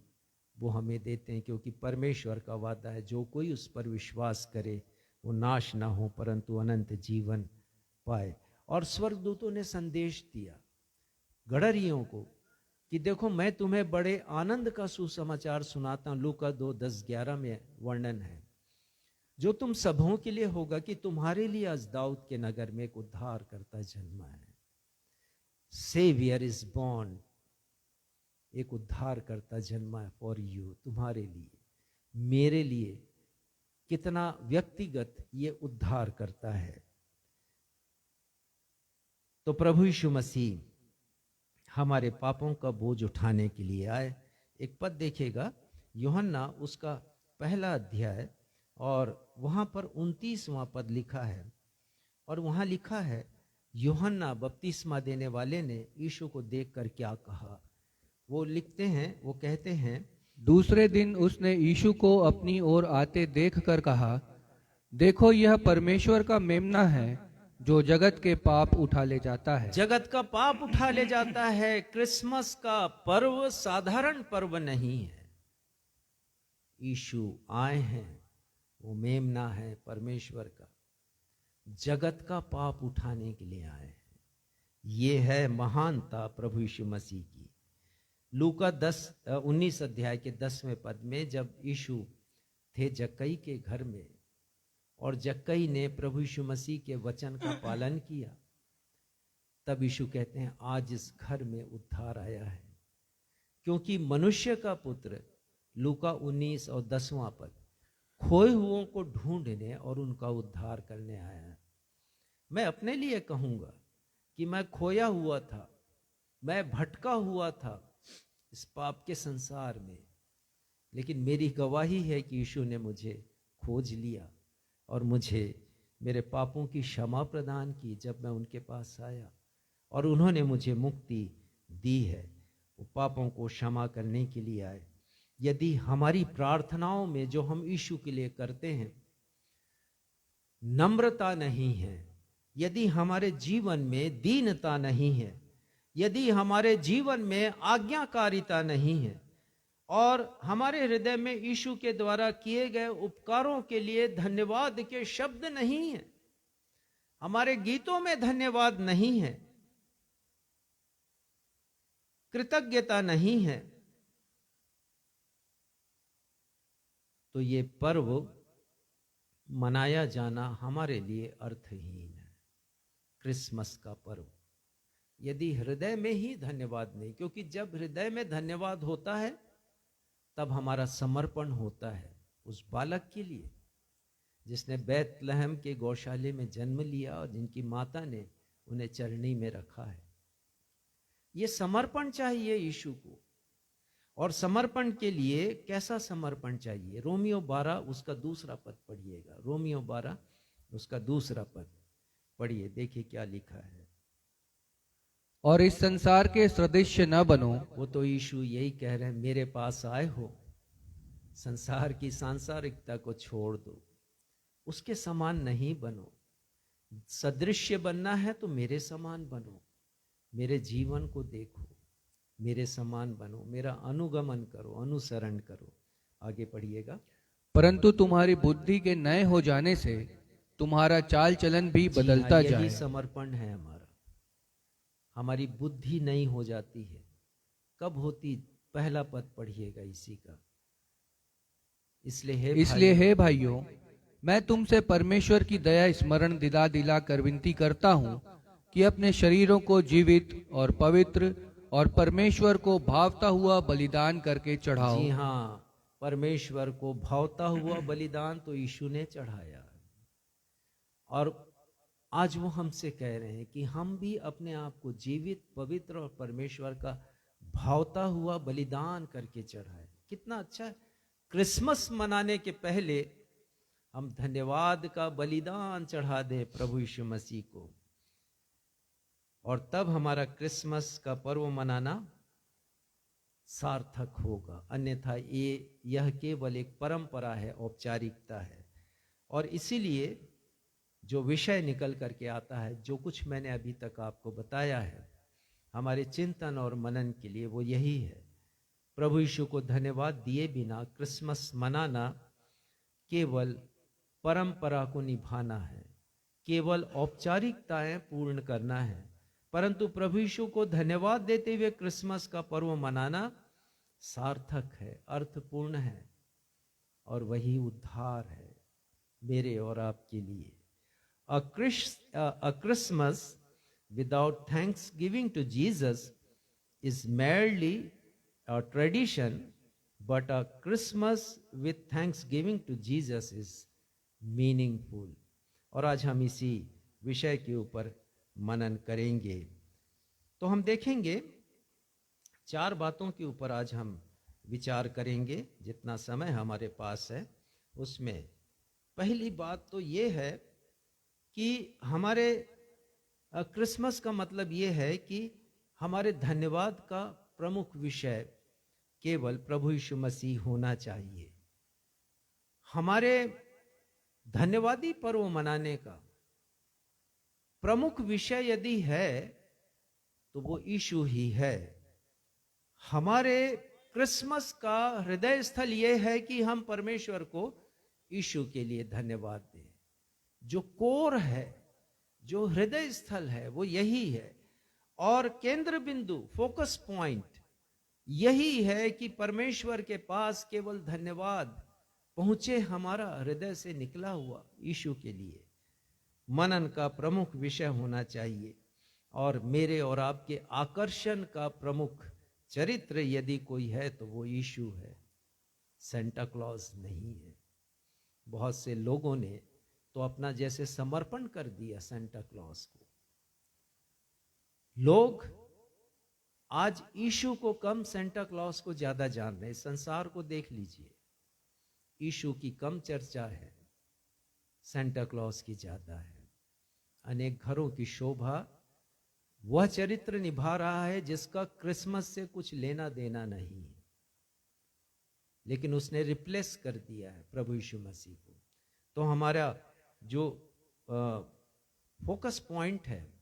वो हमें देते हैं, क्योंकि परमेश्वर का वादा है जो कोई उस पर विश्वास करे वो नाश ना हो परंतु अनंत जीवन पाए। और स्वर्गदूतों ने संदेश दिया गडरियों को कि देखो मैं तुम्हें बड़े आनंद का सुसमाचार सुनाता हूं। लूका 2:10-11 में वर्णन है जो तुम सबों के लिए होगा कि तुम्हारे लिए आज दाऊद के नगर में एक उद्धार करता जन्मा है। सेवियर इज बॉर्न, एक उद्धार करता जन्मा है फॉर यू, तुम्हारे लिए, मेरे लिए। कितना व्यक्तिगत ये उद्धार करता है। तो प्रभु यीशु मसीह हमारे पापों का बोझ उठाने के लिए आए। एक पद देखिएगा, यूहन्ना उसका 1 अध्याय और वहां पर 29वां पद लिखा है। और वहां लिखा है यूहन्ना बपतिस्मा देने वाले ने यीशु को देखकर क्या कहा। वो लिखते हैं, वो कहते हैं, दूसरे दिन उसने यीशु को अपनी ओर आते देखकर कहा, देखो यह परमेश्वर का मेमना है जो जगत के पाप उठा ले जाता है। जगत का पाप उठा ले जाता है। क्रिसमस का पर्व साधारण पर्व नहीं है। यीशु आए हैं, वो मेमना है परमेश्वर का, जगत का पाप उठाने के लिए आए हैं। ये है महानता प्रभु यीशु मसीह की। लूका 19 अध्याय के 10वें पद में जब यीशु थे जक्कई के घर में और जक्कई ने प्रभु यीशु मसीह के वचन का पालन किया, तब यीशु कहते हैं आज इस घर में उद्धार आया है, क्योंकि मनुष्य का पुत्र, लूका 19 और 10वां पद, खोए हुओं को ढूंढने और उनका उद्धार करने आया है। मैं अपने लिए कहूंगा कि मैं खोया हुआ था, मैं भटका हुआ था इस पाप के संसार में, लेकिन मेरी गवाही है कि यीशु ने मुझे खोज लिया और मुझे मेरे पापों की क्षमा प्रदान की जब मैं उनके पास आया, और उन्होंने मुझे मुक्ति दी है। वो पापों को क्षमा करने के लिए आए। यदि हमारी प्रार्थनाओं में जो हम यीशु के लिए करते हैं नम्रता नहीं है, यदि हमारे जीवन में दीनता नहीं है, यदि हमारे जीवन में आज्ञाकारिता नहीं है, और हमारे हृदय में यीशु के द्वारा किए गए उपकारों के लिए धन्यवाद के शब्द नहीं है, हमारे गीतों में धन्यवाद नहीं है, कृतज्ञता नहीं है, तो ये पर्व मनाया जाना हमारे लिए अर्थहीन है। क्रिसमस का पर्व, यदि हृदय में ही धन्यवाद नहीं, क्योंकि जब हृदय में धन्यवाद होता है तब हमारा समर्पण होता है उस बालक के लिए जिसने बैतलहम के गौशाले में जन्म लिया और जिनकी माता ने उन्हें चरनी में रखा है। ये समर्पण चाहिए यीशु को। और समर्पण के लिए कैसा समर्पण चाहिए? रोमियो 12 उसका दूसरा पद पढ़िएगा। रोमियो 12 उसका दूसरा पद पढ़िए, देखिए क्या लिखा है। और इस संसार के सदृश्य न बनो। वो तो यीशु यही कह रहे हैं, मेरे पास आए हो, संसार की सांसारिकता को छोड़ दो, उसके समान नहीं बनो। सदृश्य बनना है तो मेरे समान बनो, मेरे जीवन को देखो, मेरे समान बनो, मेरा अनुगमन करो, अनुसरण करो। आगे पढ़िएगा। परंतु तुम्हारी बुद्धि के नए हो जाने से तुम्हारा चाल चलन भी बदलता यही जाए। समर्पण है हमारा। हमारी बुद्धि नई हो जाती है, कब होती? पहला पद पढ़िएगा इसी का। इसलिए हे भाइयों, मैं तुमसे परमेश्वर की दया स्मरण दिला दिला कर विनती करता हूँ कि अपने शरीरों को जीवित और पवित्र और परमेश्वर को भावता हुआ बलिदान करके चढ़ाओ। जी हाँ, परमेश्वर को भावता हुआ बलिदान तो यीशु ने चढ़ाया, और आज वो हमसे कह रहे हैं कि हम भी अपने आप को जीवित, पवित्र और परमेश्वर का भावता हुआ बलिदान करके चढ़ाए। कितना अच्छा है। क्रिसमस मनाने के पहले हम धन्यवाद का बलिदान चढ़ा दें प्रभु यीशु मसीह को, और तब हमारा क्रिसमस का पर्व मनाना सार्थक होगा। अन्यथा यह केवल एक परंपरा है, औपचारिकता है। और इसीलिए जो विषय निकल करके आता है, जो कुछ मैंने अभी तक आपको बताया है हमारे चिंतन और मनन के लिए, वो यही है। प्रभु यीशु को धन्यवाद दिए बिना क्रिसमस मनाना केवल परंपरा को निभाना है, केवल औपचारिकताएं पूर्ण करना है। परंतु प्रभु यीशु को धन्यवाद देते हुए क्रिसमस का पर्व मनाना सार्थक है, अर्थपूर्ण है, और वही उद्धार है मेरे और आपके लिए। A Christmas without thanksgiving to Jesus is merely a tradition, but a Christmas with thanksgiving to Jesus is meaningful. और आज हम इसी विषय के ऊपर मनन करेंगे। तो हम देखेंगे 4 बातों के ऊपर आज हम विचार करेंगे, जितना समय हमारे पास है उसमें। पहली बात तो ये है कि हमारे क्रिसमस का मतलब ये है कि हमारे धन्यवाद का प्रमुख विषय केवल प्रभु यीशु मसीह होना चाहिए। हमारे धन्यवादी पर्व मनाने का प्रमुख विषय यदि है तो वो यीशु ही है। हमारे क्रिसमस का हृदय स्थल ये है कि हम परमेश्वर को यीशु के लिए धन्यवाद दें। जो कोर है, जो हृदय स्थल है, वो यही है। और केंद्र बिंदु, फोकस पॉइंट यही है कि परमेश्वर के पास केवल धन्यवाद पहुंचे हमारा हृदय से निकला हुआ यीशु के लिए। मनन का प्रमुख विषय होना चाहिए और मेरे और आपके आकर्षण का प्रमुख चरित्र यदि कोई है तो वो यीशु है, सेंटा क्लॉज नहीं है। बहुत से लोगों ने तो अपना जैसे समर्पण कर दिया सेंटा क्लॉज को। लोग आज यीशु को कम, सेंटा क्लॉज को ज्यादा जान रहे। संसार को देख लीजिए, यीशु की कम चर्चा है, सेंटा क्लॉज की ज्यादा है। अनेक घरों की शोभा वह चरित्र निभा रहा है जिसका क्रिसमस से कुछ लेना देना नहीं है, लेकिन उसने रिप्लेस कर दिया है प्रभु यीशु मसीह को। तो हमारा जो फोकस पॉइंट है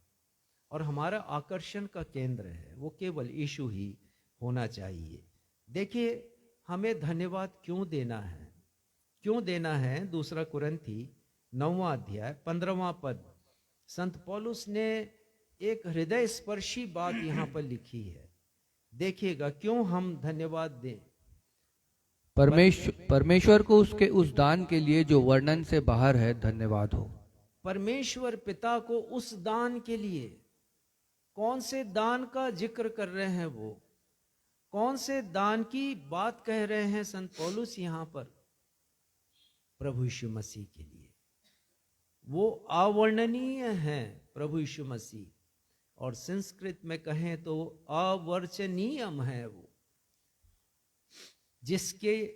और हमारा आकर्षण का केंद्र है वो केवल यीशु ही होना चाहिए। देखिए, हमें धन्यवाद क्यों देना है? क्यों देना है? 2 कुरिन्थी 9वां अध्याय 15वां पद, संत पौलुस ने एक हृदय स्पर्शी बात यहां पर लिखी है। देखिएगा क्यों हम धन्यवाद दें। परमेश्वर को उसके उस दान के लिए जो वर्णन से बाहर है धन्यवाद हो। परमेश्वर पिता को उस दान के लिए, कौन से दान का जिक्र कर रहे हैं? वो कौन से दान की बात कह रहे हैं संत पौलुस यहां पर? प्रभु यीशु मसीह के लिए। वो अवर्णनीय है प्रभु यीशु मसीह, और संस्कृत में कहें तो अवर्चनीयम है वो, जिसके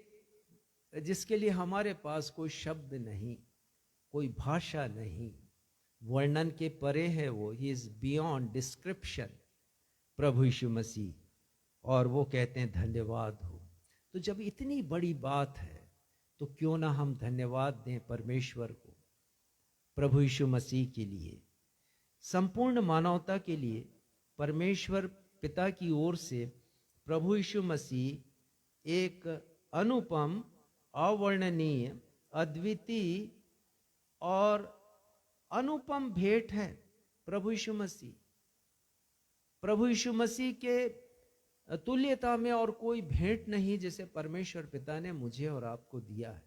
लिए हमारे पास कोई शब्द नहीं, कोई भाषा नहीं, वर्णन के परे है वो। ही इज बियॉन्ड डिस्क्रिप्शन, प्रभु यीशु मसीह। और वो कहते हैं धन्यवाद हो। तो जब इतनी बड़ी बात है तो क्यों ना हम धन्यवाद दें परमेश्वर को, प्रभु यीशु मसीह के लिए। संपूर्ण मानवता के लिए परमेश्वर पिता की ओर से प्रभु यीशु मसीह एक अनुपम, अवर्णनीय, अद्वितीय और अनुपम भेंट है। प्रभु यीशु मसीह, प्रभु यीशु मसीह के तुल्यता में और कोई भेंट नहीं जिसे परमेश्वर पिता ने मुझे और आपको दिया है।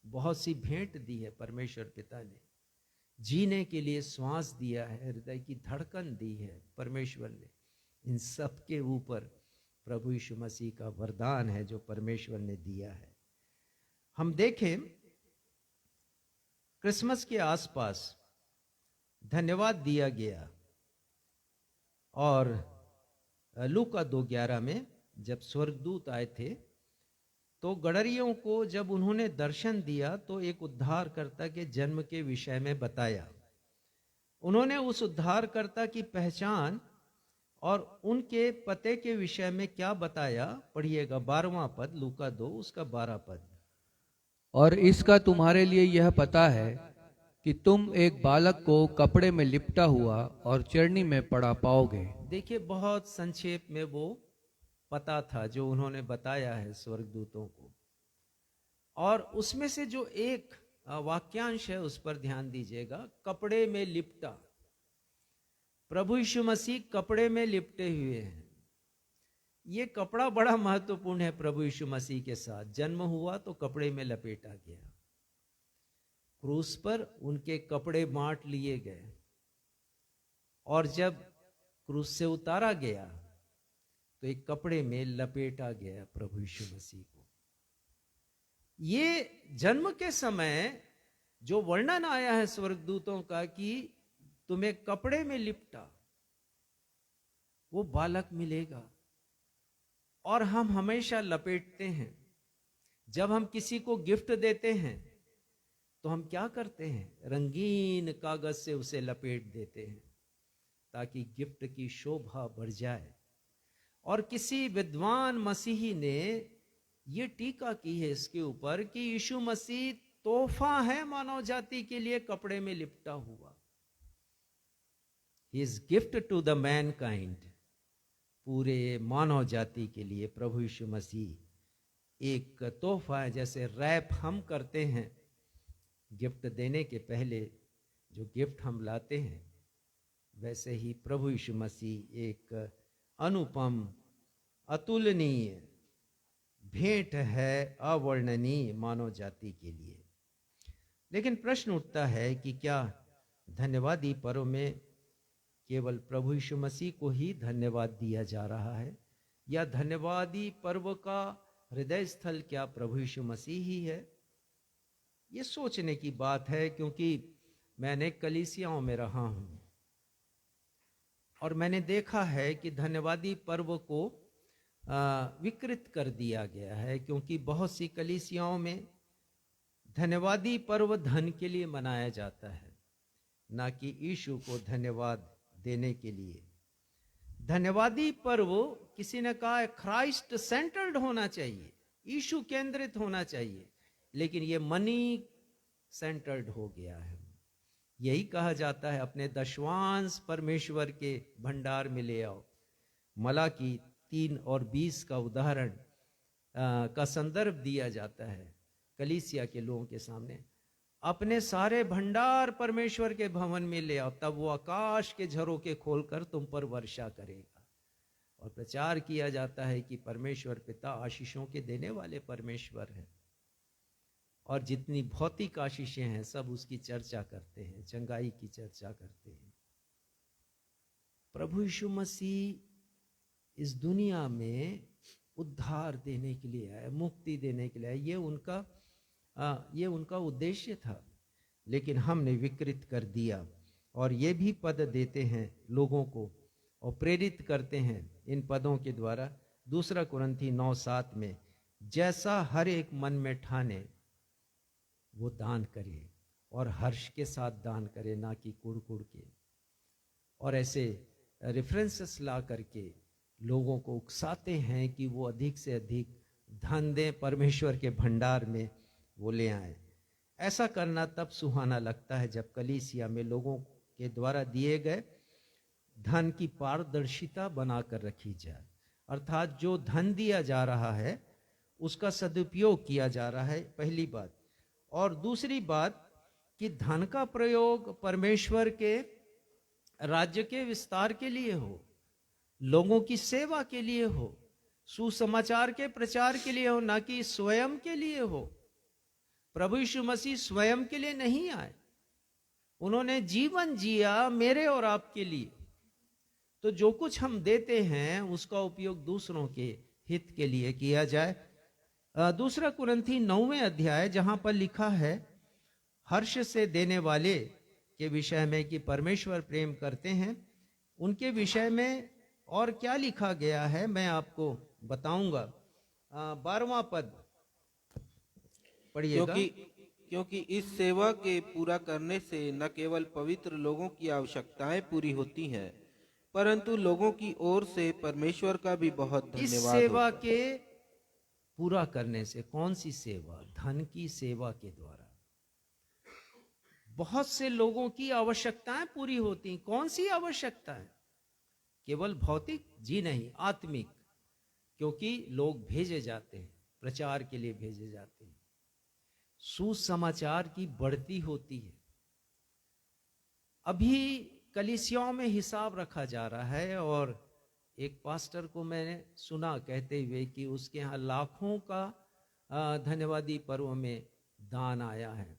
बहुत सी भेंट दी है परमेश्वर पिता ने। जीने के लिए श्वास दिया है, हृदय की धड़कन दी है परमेश्वर ने। इन सब के ऊपर प्रभु यीशु मसीह का वरदान है जो परमेश्वर ने दिया है। हम देखें क्रिसमस के आसपास धन्यवाद दिया गया, और लूका 2:11 में जब स्वर्गदूत आए थे तो गडरियों को जब उन्होंने दर्शन दिया तो एक उद्धारकर्ता के जन्म के विषय में बताया। उन्होंने उस उद्धारकर्ता की पहचान और उनके पते के विषय में क्या बताया? पढ़िएगा 12वां पद, लूका 2 उसका 12 पद। और इसका तुम्हारे लिए यह पता है कि तुम एक बालक को कपड़े में लिपटा हुआ और चरनी में पड़ा पाओगे। देखिए, बहुत संक्षेप में वो पता था जो उन्होंने बताया है स्वर्गदूतों को, और उसमें से जो एक वाक्यांश है उस पर ध्यान दीजिएगा। कपड़े में लिपटा, प्रभु यीशु मसीह कपड़े में लिपटे हुए हैं। ये कपड़ा बड़ा महत्वपूर्ण है प्रभु यीशु मसीह के साथ। जन्म हुआ तो कपड़े में लपेटा गया, क्रूस पर उनके कपड़े बांट लिए गए, और जब क्रूस से उतारा गया तो एक कपड़े में लपेटा गया प्रभु यीशु मसीह को। ये जन्म के समय जो वर्णन आया है स्वर्गदूतों का कि तुम्हें कपड़े में लिपटा, वो बालक मिलेगा। और हम हमेशा लपेटते हैं। जब हम किसी को गिफ्ट देते हैं तो हम क्या करते हैं? रंगीन कागज से उसे लपेट देते हैं ताकि गिफ्ट की शोभा बढ़ जाए। और किसी विद्वान मसीही ने ये टीका की है इसके ऊपर कि यीशु मसीह तोहफा है मानव जाति के लिए कपड़े में लिपटा हुआ। His gift to the mankind, पूरे मानव जाति के लिए प्रभु यीशु मसीह एक तोहफा है। जैसे रैप हम करते हैं गिफ्ट देने के पहले, जो गिफ्ट हम लाते हैं, वैसे ही प्रभु यीशु मसीह एक अनुपम, अतुलनीय भेंट है, अवर्णनीय मानव जाति के लिए। लेकिन प्रश्न उठता है कि क्या धन्यवादी पर्व में केवल प्रभु यीशु मसीह को ही धन्यवाद दिया जा रहा है? या धन्यवादी पर्व का हृदय स्थल क्या प्रभु यीशु मसीह ही है? ये सोचने की बात है, क्योंकि मैंने कलीसियाओं में रहा हूं और मैंने देखा है कि धन्यवादी पर्व को विकृत कर दिया गया है, क्योंकि बहुत सी कलीसियाओं में धन्यवादी पर्व धन के लिए मनाया जाता है, ना कि यीशु को धन्यवाद देने के लिए। धन्यवादी पर्व किसी ने कहा है क्राइस्ट सेंटर्ड होना चाहिए, यीशु केंद्रित होना चाहिए, लेकिन ये मनी सेंटर्ड हो गया है। यही कहा जाता है अपने दशवांश परमेश्वर के भंडार में ले आओ। मलाकी 3:20 का उदाहरण का संदर्भ दिया जाता है कलीसिया के लोगों के सामने। अपने सारे भंडार परमेश्वर के भवन में ले आओ, तब वो आकाश के झरोके खोलकर तुम पर वर्षा करेगा। और प्रचार किया जाता है कि परमेश्वर पिता आशीषों के देने वाले परमेश्वर है, और जितनी भौतिक आशीषें हैं सब उसकी चर्चा करते हैं, चंगाई की चर्चा करते हैं। प्रभु यीशु मसीह इस दुनिया में उद्धार देने के लिए आए, मुक्ति देने के लिए आए। ये उनका उद्देश्य था, लेकिन हमने विकृत कर दिया। और ये भी पद देते हैं लोगों को और प्रेरित करते हैं इन पदों के द्वारा। 2 कुरिन्थी 9:7 में, जैसा हर एक मन में ठाने वो दान करे, और हर्ष के साथ दान करे, ना कि कुड़ के। और ऐसे रेफरेंसेस ला करके लोगों को उकसाते हैं कि वो अधिक से अधिक धन दें, परमेश्वर के भंडार में वो ले आए। ऐसा करना तब सुहाना लगता है जब कलीसिया में लोगों के द्वारा दिए गए धन की पारदर्शिता बनाकर रखी जाए, अर्थात जो धन दिया जा रहा है उसका सदुपयोग किया जा रहा है, पहली बात। और दूसरी बात कि धन का प्रयोग परमेश्वर के राज्य के विस्तार के लिए हो, लोगों की सेवा के लिए हो, सुसमाचार के प्रचार के लिए हो, ना कि स्वयं के लिए हो। प्रभु यीशु मसीह स्वयं के लिए नहीं आए, उन्होंने जीवन जिया मेरे और आपके लिए। तो जो कुछ हम देते हैं उसका उपयोग दूसरों के हित के लिए किया जाए। 2 कुरिन्थी 9वें अध्याय, जहां पर लिखा है हर्ष से देने वाले के विषय में कि परमेश्वर प्रेम करते हैं, उनके विषय में और क्या लिखा गया है मैं आपको बताऊंगा। 12वां पद पढ़िएगा। क्योंकि इस सेवा के पूरा करने से न केवल पवित्र लोगों की आवश्यकताएं पूरी होती हैं, परंतु लोगों की ओर से परमेश्वर का भी बहुत इस धन्यवाद सेवा होता है। के पूरा करने से, कौन सी सेवा? धन की सेवा के द्वारा बहुत से लोगों की आवश्यकताएं पूरी होती। कौन सी आवश्यकताएं? केवल भौतिक जी नहीं, आत्मिक। क्योंकि लोग भेजे जाते हैं, प्रचार के लिए भेजे जाते हैं, सुसमाचार की बढ़ती होती है। अभी कलीसियाओं में हिसाब रखा जा रहा है, और एक पास्टर को मैंने सुना कहते हुए कि उसके यहाँ लाखों का धन्यवादी पर्व में दान आया है,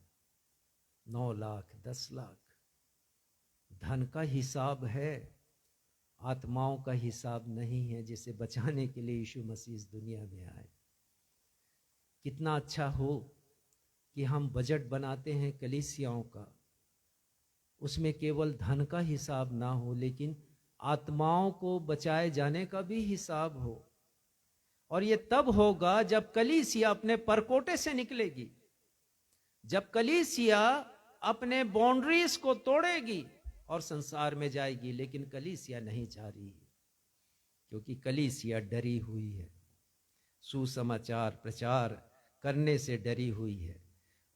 9 लाख 10 लाख। धन का हिसाब है, आत्माओं का हिसाब नहीं है, जिसे बचाने के लिए यीशु मसीह इस दुनिया में आए। कितना अच्छा हो कि हम बजट बनाते हैं कलीसियाओं का, उसमें केवल धन का हिसाब ना हो, लेकिन आत्माओं को बचाए जाने का भी हिसाब हो। और ये तब होगा जब कलीसिया अपने परकोटे से निकलेगी, जब कलीसिया अपने बाउंड्रीज को तोड़ेगी और संसार में जाएगी। लेकिन कलीसिया नहीं जा रही है, क्योंकि कलीसिया डरी हुई है, सुसमाचार प्रचार करने से डरी हुई है।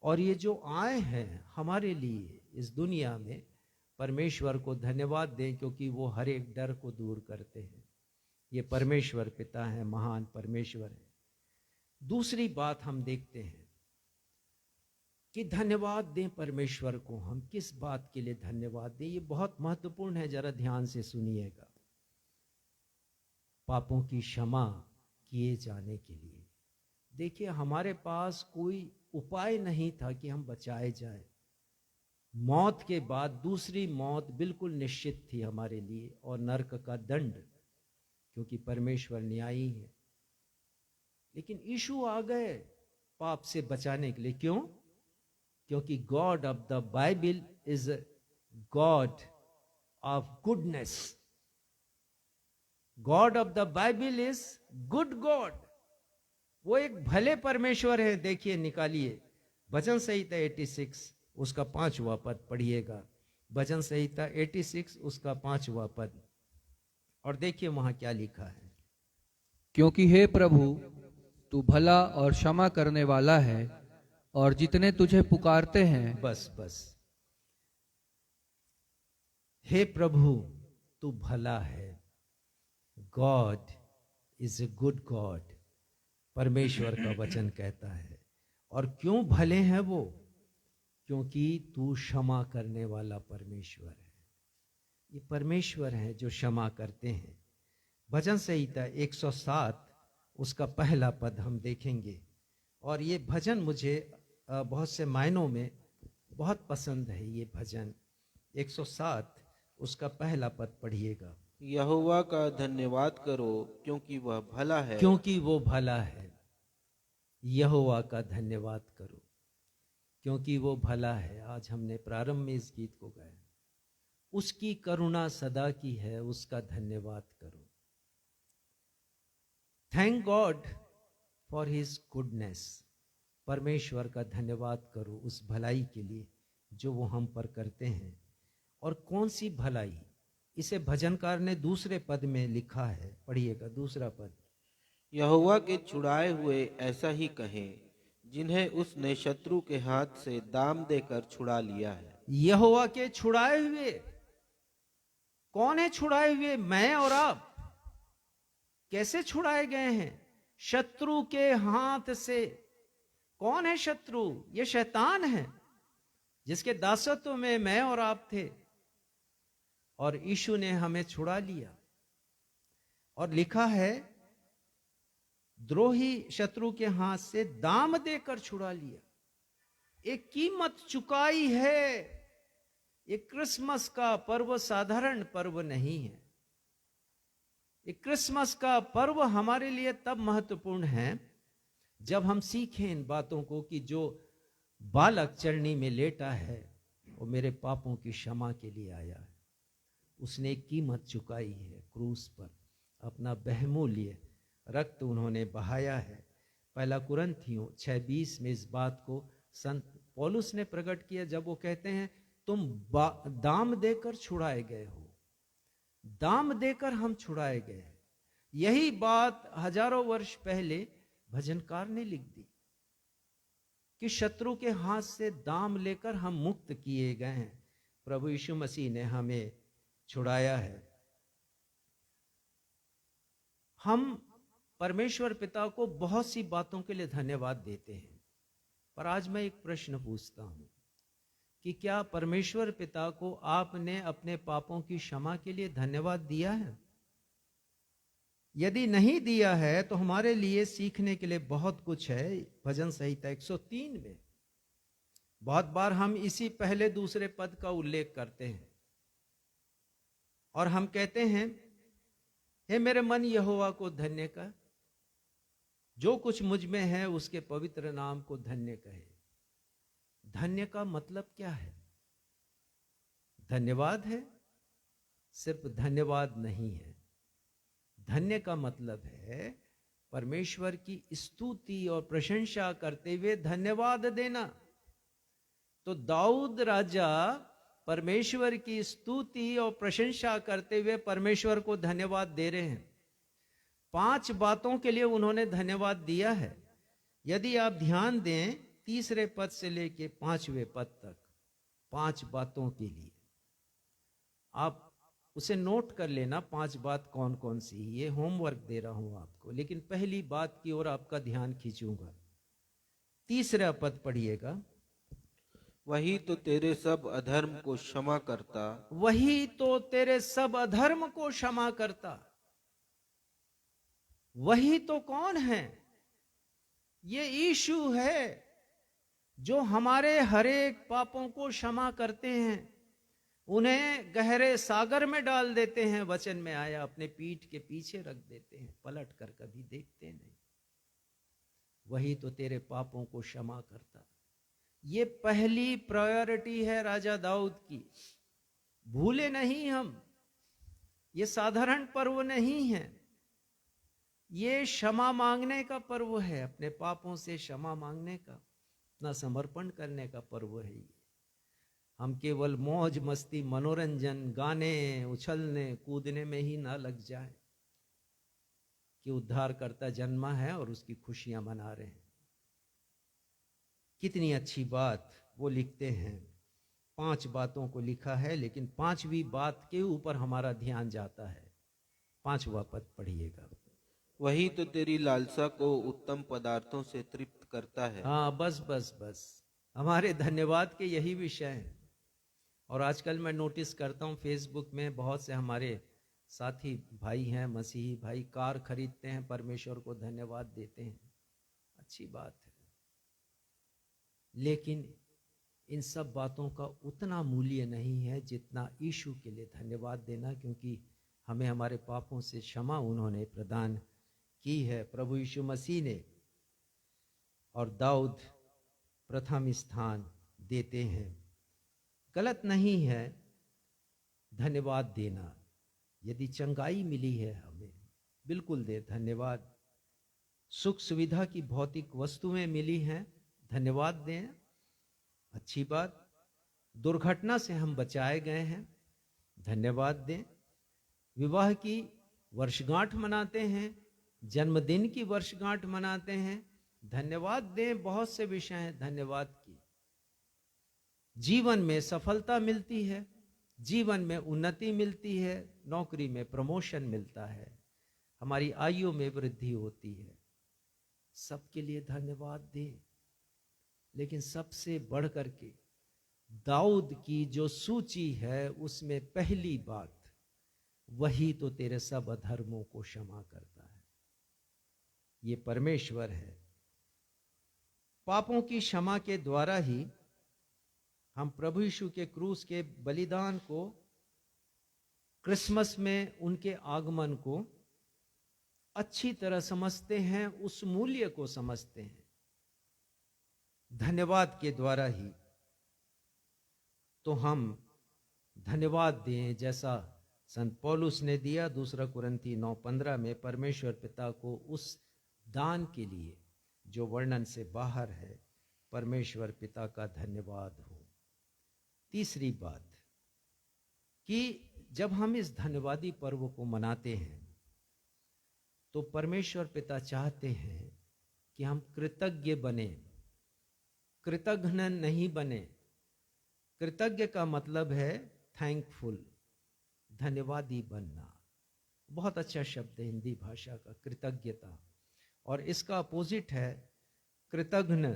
और ये जो आए हैं हमारे लिए इस दुनिया में, परमेश्वर को धन्यवाद दें, क्योंकि वो हर एक डर को दूर करते हैं। ये परमेश्वर पिता है, महान परमेश्वर है। दूसरी बात हम देखते हैं कि धन्यवाद दें परमेश्वर को। हम किस बात के लिए धन्यवाद दें? ये बहुत महत्वपूर्ण है, जरा ध्यान से सुनिएगा। पापों की क्षमा किए जाने के लिए। देखिए, हमारे पास कोई उपाय नहीं था कि हम बचाए जाए। मौत के बाद दूसरी मौत बिल्कुल निश्चित थी हमारे लिए, और नरक का दंड क्योंकि परमेश्वर न्यायी है। लेकिन यीशु आ गए पाप से बचाने के लिए। क्यों? क्योंकि God of the Bible is God of goodness. God of the Bible is good God. वो एक भले परमेश्वर है। देखिए, निकालिए भजन संहिता 86 उसका 5वां पद पढ़िएगा। भजन संहिता 86 उसका 5वां पद, और देखिए वहां क्या लिखा है। क्योंकि हे प्रभु, तू भला और क्षमा करने वाला है, और जितने तुझे पुकारते हैं। बस हे प्रभु, तू भला है। God is a good God, परमेश्वर का वचन कहता है। और क्यों भले हैं वो? क्योंकि तू क्षमा करने वाला परमेश्वर है। ये परमेश्वर है जो क्षमा करते हैं। भजन संहिता 107 उसका पहला पद हम देखेंगे, और ये भजन मुझे बहुत से मायनों में बहुत पसंद है। ये भजन 107 उसका पहला पद पढ़िएगा। यहोवा का धन्यवाद करो, क्योंकि वह भला है। क्योंकि वो भला है। यहोवा का धन्यवाद करो, क्योंकि वो भला है। आज हमने प्रारंभ में इस गीत को गाया। उसकी करुणा सदा की है, उसका धन्यवाद करो। Thank God for his goodness. परमेश्वर का धन्यवाद करो उस भलाई के लिए जो वो हम पर करते हैं। और कौन सी भलाई? इसे भजनकार ने दूसरे पद में लिखा है, पढ़िएगा दूसरा पद। यहोवा के छुड़ाए हुए ऐसा ही कहें, जिन्हें उसने शत्रु के हाथ से दाम देकर छुड़ा लिया है। यहोवा के छुड़ाए हुए। कौन है छुड़ाए हुए? मैं और आप। कैसे छुड़ाए गए हैं? शत्रु के हाथ से। कौन है शत्रु? ये शैतान है, जिसके दासत्व में मैं और आप थे, और यीशु ने हमें छुड़ा लिया। और लिखा है, द्रोही शत्रु के हाथ से दाम देकर छुड़ा लिया। एक कीमत चुकाई है। ये क्रिसमस का पर्व साधारण पर्व नहीं है। ये क्रिसमस का पर्व हमारे लिए तब महत्वपूर्ण है जब हम सीखें इन बातों को कि जो बालक चरनी में लेटा है वो मेरे पापों की क्षमा के लिए आया है। उसने एक कीमत चुकाई है क्रूस पर। अपना बहुमूल्य रक्त उन्होंने बहाया है। पहला कुरिन्थियों 6:20 में इस बात को संत पौलुस ने प्रकट किया, जब वो कहते हैं तुम दाम देकर छुड़ाए गए हो। दाम देकर हम छुड़ाए गए। यही बात हजारों वर्ष पहले भजनकार ने लिख दी कि शत्रु के हाथ से दाम लेकर हम मुक्त किए गए हैं। प्रभु यीशु मसीह ने हमें छुड़ाया है। हम परमेश्वर पिता को बहुत सी बातों के लिए धन्यवाद देते हैं, पर आज मैं एक प्रश्न पूछता हूं कि क्या परमेश्वर पिता को आपने अपने पापों की क्षमा के लिए धन्यवाद दिया है? यदि नहीं दिया है तो हमारे लिए सीखने के लिए बहुत कुछ है। भजन संहिता 103 में बहुत बार हम इसी पहले दूसरे पद का उल्लेख करते हैं और हम कहते हैं, हे मेरे मन यहोवा को धन्य कर, जो कुछ मुझ में है उसके पवित्र नाम को धन्य कहे। धन्य का मतलब क्या है? धन्यवाद है? सिर्फ धन्यवाद नहीं है। धन्य का मतलब है परमेश्वर की स्तुति और प्रशंसा करते हुए धन्यवाद देना। तो दाऊद राजा परमेश्वर की स्तुति और प्रशंसा करते हुए परमेश्वर को धन्यवाद दे रहे हैं। 5 बातों के लिए उन्होंने धन्यवाद दिया है। यदि आप ध्यान दें, तीसरे पद से लेके 5वें पद तक 5 बातों के लिए आप उसे नोट कर लेना। 5 बात कौन कौन सी? ये होमवर्क दे रहा हूं आपको, लेकिन पहली बात की ओर आपका ध्यान खींचूंगा। तीसरा पद पढ़िएगा। वही तो तेरे सब अधर्म को क्षमा करता। वही तो तेरे सब अधर्म को क्षमा करता। वही तो कौन है? ये यीशु है जो हमारे हरेक पापों को क्षमा करते हैं। उन्हें गहरे सागर में डाल देते हैं, वचन में आया, अपने पीठ के पीछे रख देते हैं, पलट कर कभी देखते नहीं। वही तो तेरे पापों को क्षमा करता। ये पहली प्रायोरिटी है राजा दाऊद की, भूले नहीं हम। ये साधारण पर्व नहीं है, ये क्षमा मांगने का पर्व है, अपने पापों से क्षमा मांगने का, अपना समर्पण करने का पर्व है ये। हम केवल मौज मस्ती, मनोरंजन, गाने, उछलने कूदने में ही ना लग जाए कि उद्धारकर्ता जन्मा है और उसकी खुशियां मना रहे हैं। कितनी अच्छी बात वो लिखते हैं। 5 बातों को लिखा है, लेकिन 5वीं बात के ऊपर हमारा ध्यान जाता है। 5वां पद पढ़िएगा। वही तो तेरी लालसा को उत्तम पदार्थों से तृप्त करता है। हाँ, बस बस बस, हमारे धन्यवाद के यही विषय हैं। और आजकल मैं नोटिस करता हूँ फेसबुक में बहुत से हमारे साथी भाई हैं, मसीही भाई, कार खरीदते हैं, परमेश्वर को धन्यवाद देते हैं, अच्छी बात है। लेकिन इन सब बातों का उतना मूल्य नहीं है जितना यीशु के लिए धन्यवाद देना, क्योंकि हमें हमारे पापों से क्षमा उन्होंने प्रदान की है, प्रभु यीशु मसीह ने। और दाऊद प्रथम स्थान देते हैं। गलत नहीं है धन्यवाद देना। यदि चंगाई मिली है हमें, बिल्कुल दे धन्यवाद। सुख सुविधा की भौतिक वस्तुएं मिली हैं, धन्यवाद दें, अच्छी बात। दुर्घटना से हम बचाए गए हैं, धन्यवाद दें। विवाह की वर्षगांठ मनाते हैं, जन्मदिन की वर्षगांठ मनाते हैं, धन्यवाद दें। बहुत से विषय हैं धन्यवाद की। जीवन में सफलता मिलती है, जीवन में उन्नति मिलती है, नौकरी में प्रमोशन मिलता है, हमारी आयु में वृद्धि होती है, सबके लिए धन्यवाद दें। लेकिन सबसे बढ़ करके दाऊद की जो सूची है उसमें पहली बात, वही तो तेरे सब अधर्मों को क्षमा करता है। ये परमेश्वर है। पापों की क्षमा के द्वारा ही हम प्रभु यीशु के क्रूस के बलिदान को, क्रिसमस में उनके आगमन को अच्छी तरह समझते हैं, उस मूल्य को समझते हैं धन्यवाद के द्वारा ही। तो हम धन्यवाद दें जैसा संत पौलुस ने दिया 2 कुरिन्थी 9:15 में, परमेश्वर पिता को उस दान के लिए जो वर्णन से बाहर है। परमेश्वर पिता का धन्यवाद हो। तीसरी बात कि जब हम इस धन्यवादी पर्व को मनाते हैं तो परमेश्वर पिता चाहते हैं कि हम कृतज्ञ बने, कृतघ्न नहीं बने। कृतज्ञ का मतलब है थैंकफुल, धन्यवादी बनना। बहुत अच्छा शब्द है हिंदी भाषा का, कृतज्ञता। और इसका अपोजिट है कृतघ्न,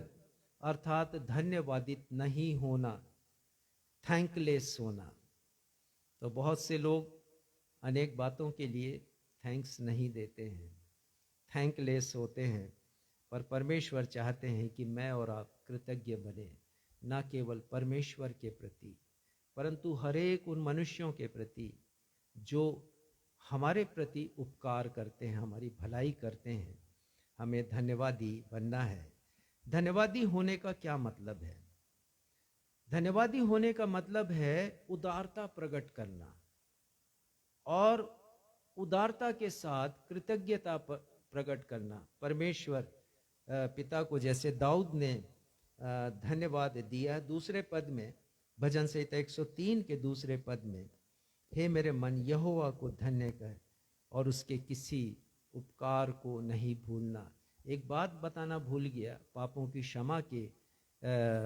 अर्थात धन्यवादित नहीं होना, थैंकलेस होना। तो बहुत से लोग अनेक बातों के लिए थैंक्स नहीं देते हैं, थैंकलेस होते हैं। पर परमेश्वर चाहते हैं कि मैं और आप कृतज्ञ बने, ना केवल परमेश्वर के प्रति परंतु हर एक उन मनुष्यों के प्रति जो हमारे प्रति उपकार करते हैं, हमारी भलाई करते हैं। हमें धन्यवादी बनना है। धन्यवादी होने का क्या मतलब है? धन्यवादी होने का मतलब है उदारता प्रकट करना, और उदारता के साथ कृतज्ञता प्रकट करना। परमेश्वर पिता को जैसे दाऊद ने धन्यवाद दिया। दूसरे पद में, भजन संहिता 103 के दूसरे पद में, हे मेरे मन यहोवा को धन्य कह और उसके किसी उपकार को नहीं भूलना। एक बात बताना भूल गया, पापों की क्षमा के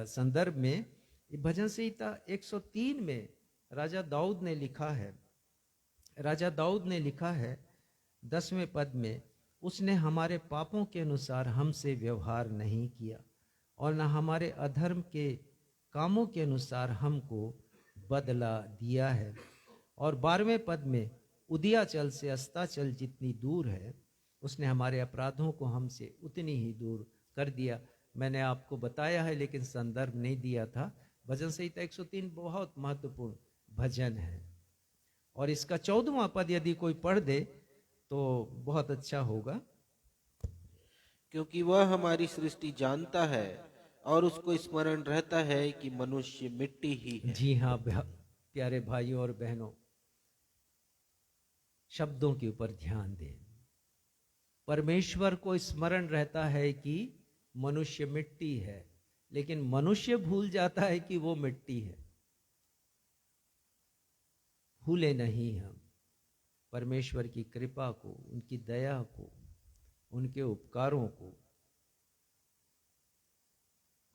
संदर्भ में भजन संहिता 103 में राजा दाऊद ने लिखा है, राजा दाऊद ने लिखा है 10वें पद में, उसने हमारे पापों के अनुसार हमसे व्यवहार नहीं किया और न हमारे अधर्म के कामों के अनुसार हमको बदला दिया है। और 12वें पद में, उदियाचल से अस्ताचल जितनी दूर है उसने हमारे अपराधों को हमसे उतनी ही दूर कर दिया। मैंने आपको बताया है लेकिन संदर्भ नहीं दिया था। भजन संहिता 103 बहुत महत्वपूर्ण भजन है। और इसका 14वां पद यदि कोई पढ़ दे तो बहुत अच्छा होगा। क्योंकि वह हमारी सृष्टि जानता है और उसको स्मरण रहता है कि मनुष्य मिट्टी ही है। जी हाँ प्यारे भाइयों और बहनों, शब्दों के ऊपर ध्यान दें। परमेश्वर को स्मरण रहता है कि मनुष्य मिट्टी है, लेकिन मनुष्य भूल जाता है कि वो मिट्टी है। भूले नहीं हम परमेश्वर की कृपा को, उनकी दया को, उनके उपकारों को।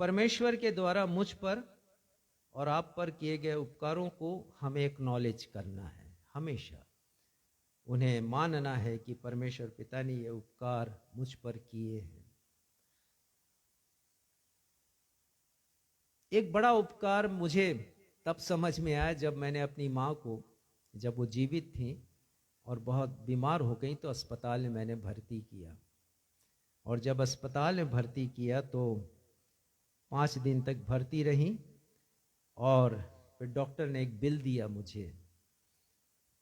परमेश्वर के द्वारा मुझ पर और आप पर किए गए उपकारों को हमें एक्नॉलेज करना है, हमेशा उन्हें मानना है कि परमेश्वर पिता ने ये उपकार मुझ पर किए हैं। एक बड़ा उपकार मुझे तब समझ में आया जब मैंने अपनी माँ को, जब वो जीवित थी और बहुत बीमार हो गई, तो अस्पताल में मैंने भर्ती किया। और जब अस्पताल में भर्ती किया तो 5 दिन तक भर्ती रही और फिर डॉक्टर ने एक बिल दिया मुझे।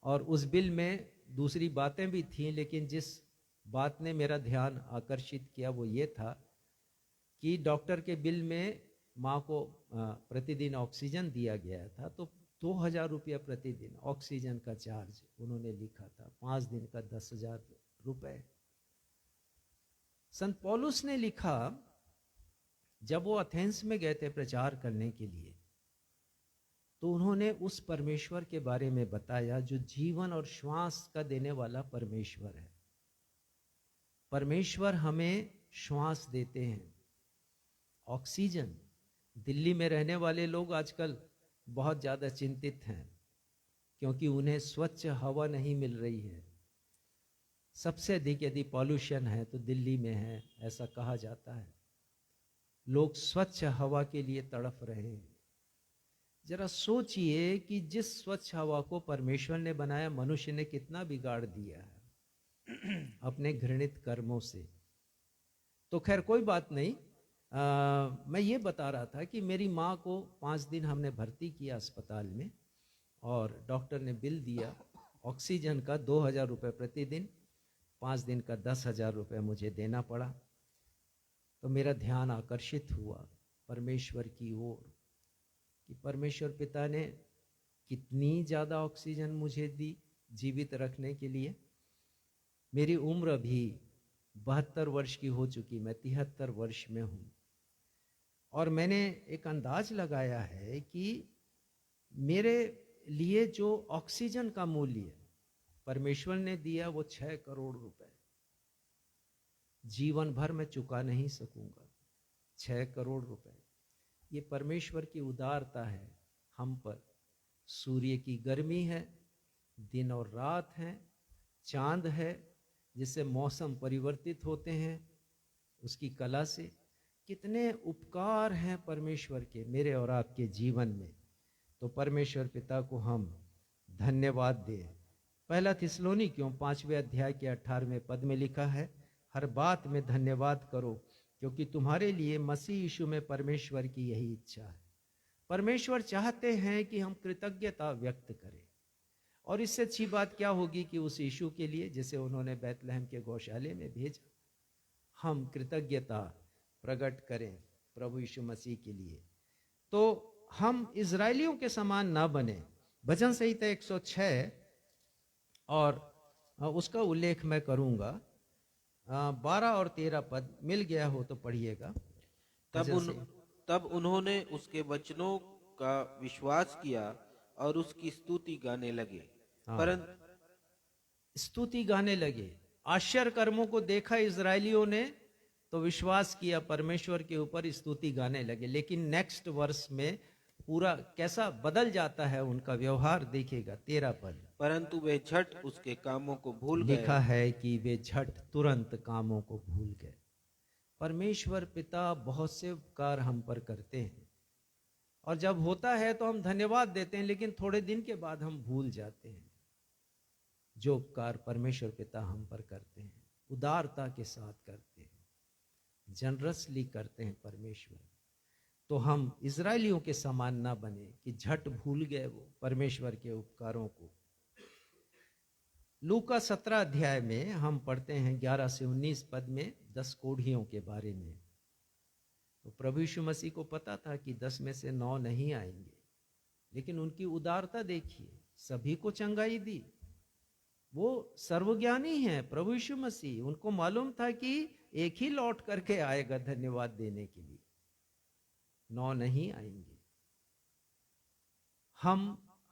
और उस बिल में दूसरी बातें भी थीं, लेकिन जिस बात ने मेरा ध्यान आकर्षित किया वो ये था कि डॉक्टर के बिल में माँ को प्रतिदिन ऑक्सीजन दिया गया था, तो 2000 रुपया प्रतिदिन ऑक्सीजन का चार्ज उन्होंने लिखा था। 5 दिन का 10,000 रुपए। संत पौलुस ने लिखा, जब वो एथेंस में गए थे प्रचार करने के लिए, तो उन्होंने उस परमेश्वर के बारे में बताया जो जीवन और श्वास का देने वाला परमेश्वर है। परमेश्वर हमें श्वास देते हैं, ऑक्सीजन। दिल्ली में रहने वाले लोग आजकल बहुत ज़्यादा चिंतित हैं क्योंकि उन्हें स्वच्छ हवा नहीं मिल रही है। सबसे अधिक यदि पॉल्यूशन है तो दिल्ली में है, ऐसा कहा जाता है। लोग स्वच्छ हवा के लिए तड़प रहे हैं। जरा सोचिए कि जिस स्वच्छ हवा को परमेश्वर ने बनाया, मनुष्य ने कितना बिगाड़ दिया है अपने घृणित कर्मों से। तो खैर कोई बात नहीं। मैं ये बता रहा था कि मेरी माँ को 5 दिन हमने भर्ती किया अस्पताल में और डॉक्टर ने बिल दिया ऑक्सीजन का 2000 रुपये प्रतिदिन, 5 दिन का 10,000 रुपये मुझे देना पड़ा। तो मेरा ध्यान आकर्षित हुआ परमेश्वर की ओर कि परमेश्वर पिता ने कितनी ज़्यादा ऑक्सीजन मुझे दी जीवित रखने के लिए। मेरी उम्र अभी 72 वर्ष की हो चुकी, मैं 73 वर्ष में हूँ। और मैंने एक अंदाज लगाया है कि मेरे लिए जो ऑक्सीजन का मूल्य परमेश्वर ने दिया वो 6 करोड़ रुपए, जीवन भर मैं चुका नहीं सकूंगा। 6 करोड़ रुपए, ये परमेश्वर की उदारता है हम पर। सूर्य की गर्मी है, दिन और रात है, चांद है जिससे मौसम परिवर्तित होते हैं, उसकी कला से। कितने उपकार हैं परमेश्वर के मेरे और आपके जीवन में। तो परमेश्वर पिता को हम धन्यवाद दें। 1 थिस्सलुनीकियों 5वें अध्याय के 18वें पद में लिखा है, हर बात में धन्यवाद करो क्योंकि तुम्हारे लिए मसीह यीशु में परमेश्वर की यही इच्छा है। परमेश्वर चाहते हैं कि हम कृतज्ञता व्यक्त करें। और इससे अच्छी बात क्या होगी कि उस यीशु के लिए जिसे उन्होंने बैतलहम के गौशाले में भेजा, हम कृतज्ञता प्रकट करें प्रभु यीशु मसीह के लिए। तो हम इजरायलियों के समान ना बने। भजन संहिता 106 और उसका उल्लेख मैं करूंगा। 12 और 13 पद मिल गया हो तो पढ़िएगा। तब उन्होंने उसके वचनों का विश्वास किया और उसकी स्तुति गाने लगे। परंतु स्तुति गाने लगे। आश्चर्य कर्मों को देखा इजरायलियों ने तो विश्वास किया परमेश्वर के ऊपर, स्तुति गाने लगे। लेकिन नेक्स्ट वर्स में पूरा कैसा बदल जाता है उनका व्यवहार देखिएगा। 13 पद, परंतु वे झट उसके कामों को भूल गए। लिखा है कि वे झट तुरंत कामों को भूल गए। परमेश्वर पिता बहुत से उपकार हम पर करते हैं और जब होता है तो हम धन्यवाद देते हैं, लेकिन थोड़े दिन के बाद हम भूल जाते हैं जो उपकार परमेश्वर पिता हम पर करते हैं। उदारता के साथ करते हैं, जनरसली करते हैं परमेश्वर। तो हम इजरायलियों के समान ना बने कि झट भूल गए वो परमेश्वर के उपकारों को। लूका 17 अध्याय में हम पढ़ते हैं 11 से 19 पद में 10 कोढ़ियों के बारे में। तो प्रभु यीशु मसीह को पता था कि 10 में से 9 नहीं आएंगे, लेकिन उनकी उदारता देखिए, सभी को चंगाई दी। वो सर्वज्ञानी हैं प्रभु यीशु मसीह, उनको मालूम था कि एक ही लौट करके आएगा धन्यवाद देने के लिए, 9 नहीं आएंगे। हम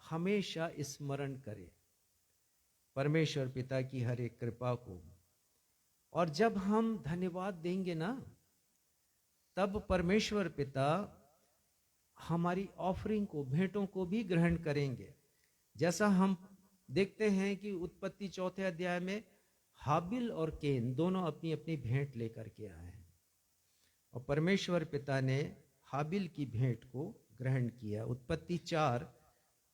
हमेशा स्मरण करें परमेश्वर पिता की हर एक कृपा को, और जब हम धन्यवाद देंगे ना, तब परमेश्वर पिता हमारी ऑफरिंग को, भेंटों को भी ग्रहण करेंगे। जैसा हम देखते हैं कि उत्पत्ति 4 अध्याय में हाबिल और केन दोनों अपनी अपनी भेंट लेकर के आए हैं, और परमेश्वर पिता ने हाबिल की भेंट को ग्रहण किया। उत्पत्ति 4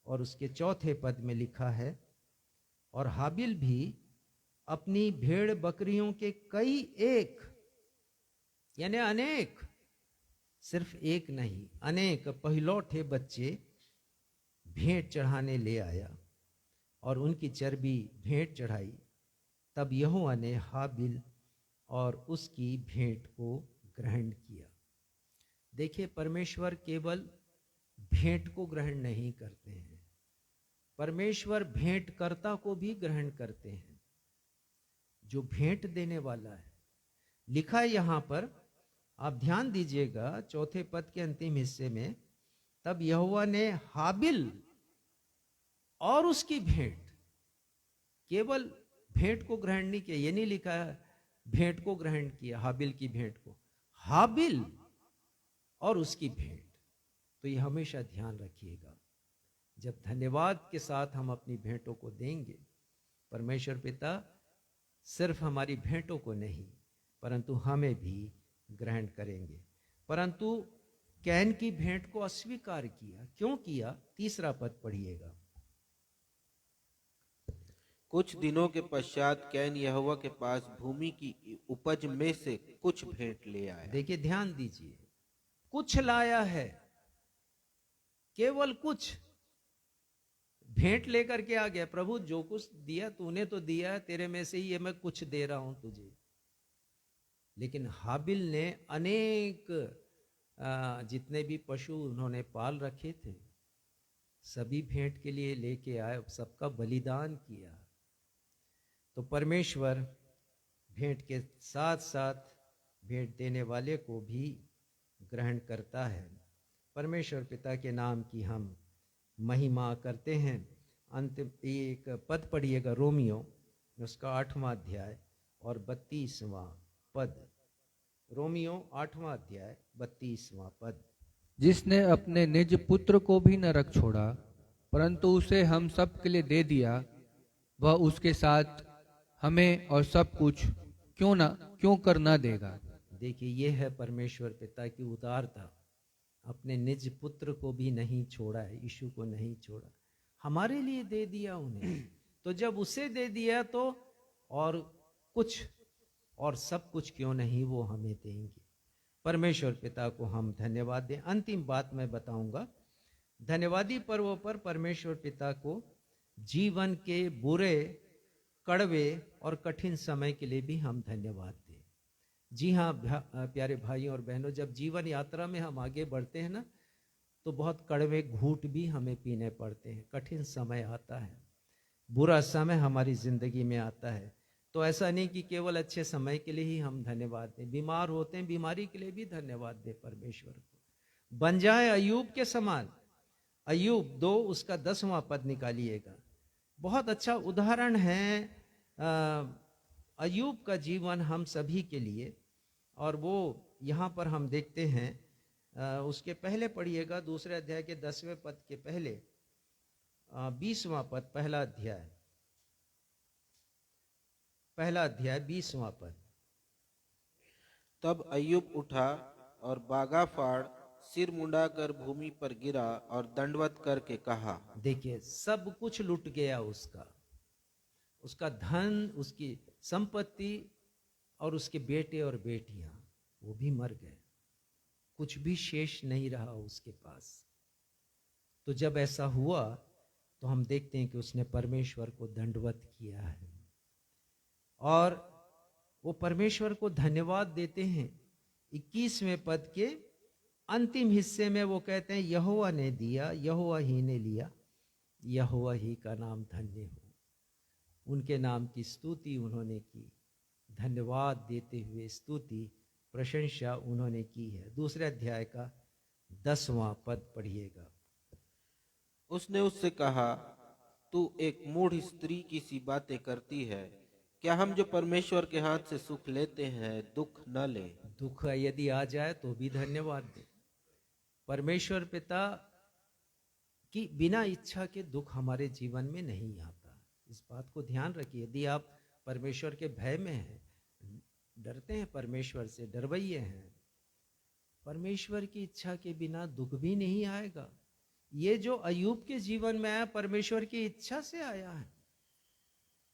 और उसके 4 पद में लिखा है, और हाबिल भी अपनी भेड़ बकरियों के कई एक, यानी अनेक, सिर्फ एक नहीं अनेक पहिलौठे बच्चे भेंट चढ़ाने ले आया और उनकी चर्बी भेंट चढ़ाई। तब यहोवा ने हाबिल और उसकी भेंट को ग्रहण किया। देखिए, परमेश्वर केवल भेंट को ग्रहण नहीं करते हैं, परमेश्वर भेंटकर्ता को भी ग्रहण करते हैं, जो भेंट देने वाला है। लिखा है यहां पर, आप ध्यान दीजिएगा 4 पद के अंतिम हिस्से में, तब यहोवा ने हाबिल और उसकी भेंट, केवल भेंट को ग्रहण नहीं किया, ये नहीं लिखा है भेंट को ग्रहण किया, हाबिल की भेंट को, हाबिल और उसकी भेंट। तो ये हमेशा ध्यान रखिएगा, जब धन्यवाद के साथ हम अपनी भेंटों को देंगे, परमेश्वर पिता सिर्फ हमारी भेंटों को नहीं परंतु हमें भी ग्रहण करेंगे। परंतु कैन की भेंट को अस्वीकार किया, क्यों किया? 3 पद पढ़िएगा। कुछ दिनों के पश्चात कैन यहोवा के पास भूमि की उपज में से कुछ भेंट ले आया। देखिए, ध्यान दीजिए, कुछ लाया है, केवल कुछ भेंट लेकर के आ गया। प्रभु जो कुछ दिया तूने तो दिया है, तेरे में से ही ये मैं कुछ दे रहा हूं तुझे। लेकिन हाबिल ने अनेक जितने भी पशु उन्होंने पाल रखे थे सभी भेंट के लिए लेके आए, सबका बलिदान किया। तो परमेश्वर भेंट के साथ साथ भेंट देने वाले को भी ग्रहण करता है। परमेश्वर पिता के नाम की हम महिमा करते हैं। अंतिम एक पद पढ़िएगा, रोमियो उसका 8वां अध्याय और 32वां पद। रोमियो 8वां अध्याय 32वां पद। जिसने अपने निज पुत्र को भी न रख छोड़ा परंतु उसे हम सब के लिए दे दिया, वह उसके साथ हमें और सब कुछ क्यों कर ना देगा। देखिए, यह है परमेश्वर पिता की उदारता। अपने निज पुत्र को भी नहीं छोड़ा है, यीशु को नहीं छोड़ा, हमारे लिए दे दिया उन्हें। तो जब उसे दे दिया तो और कुछ और सब कुछ क्यों नहीं वो हमें देंगे। परमेश्वर पिता को हम धन्यवाद दें। अंतिम बात मैं बताऊंगा, धन्यवादी पर्वों पर परमेश्वर पिता को जीवन के बुरे, कड़वे और कठिन समय के लिए भी हम धन्यवाद दें। जी हाँ प्यारे भाइयों और बहनों, जब जीवन यात्रा में हम आगे बढ़ते हैं ना, तो बहुत कड़वे घूंट भी हमें पीने पड़ते हैं। कठिन समय आता है, बुरा समय हमारी जिंदगी में आता है, तो ऐसा नहीं कि केवल अच्छे समय के लिए ही हम धन्यवाद दें। बीमार होते हैं, बीमारी के लिए भी धन्यवाद दें परमेश्वर को। बन जाए अय्यूब के समान। अय्यूब 2 उसका 10वां पद निकालिएगा। बहुत अच्छा उदाहरण है अय्यूब का जीवन हम सभी के लिए, और वो यहाँ पर हम देखते हैं उसके पहले पढ़िएगा, 2 अध्याय के 10वें पद के पहले 20वां पद, पहला अध्याय 20वां पद। तब अय्यूब उठा और बागा फाड़ सिर मुंडाकर भूमि पर गिरा और दंडवत करके कहा। देखिए, सब कुछ लुट गया उसका धन, उसकी संपत्ति और उसके बेटे और बेटियां, वो भी मर गए। कुछ भी शेष नहीं रहा उसके पास। तो जब ऐसा हुआ तो हम देखते हैं कि उसने परमेश्वर को दंडवत किया है और वो परमेश्वर को धन्यवाद देते हैं। 21वें पद के अंतिम हिस्से में वो कहते हैं, यहोवा ने दिया, यहोवा ही ने लिया, यहोवा ही का नाम धन्य हो। उनके नाम की स्तुति उन्होंने की, धन्यवाद देते हुए स्तुति प्रशंसा उन्होंने की है। दूसरे अध्याय का 10वां पद पढ़िएगा। उसने उससे कहा, तू एक मूढ़ स्त्री की सी बातें करती है। क्या हम जो परमेश्वर के हाथ से सुख लेते हैं दुख न ले? दुख यदि आ जाए तो भी धन्यवाद दे। परमेश्वर पिता की बिना इच्छा के दुख हमारे जीवन में नहीं आता। इस बात को ध्यान रखिए। यदि आप परमेश्वर के भय में हैं, डरते हैं परमेश्वर से, डरवैये हैं, परमेश्वर की इच्छा के बिना दुख भी नहीं आएगा। ये जो अय्यूब के जीवन में आया परमेश्वर की इच्छा से आया है।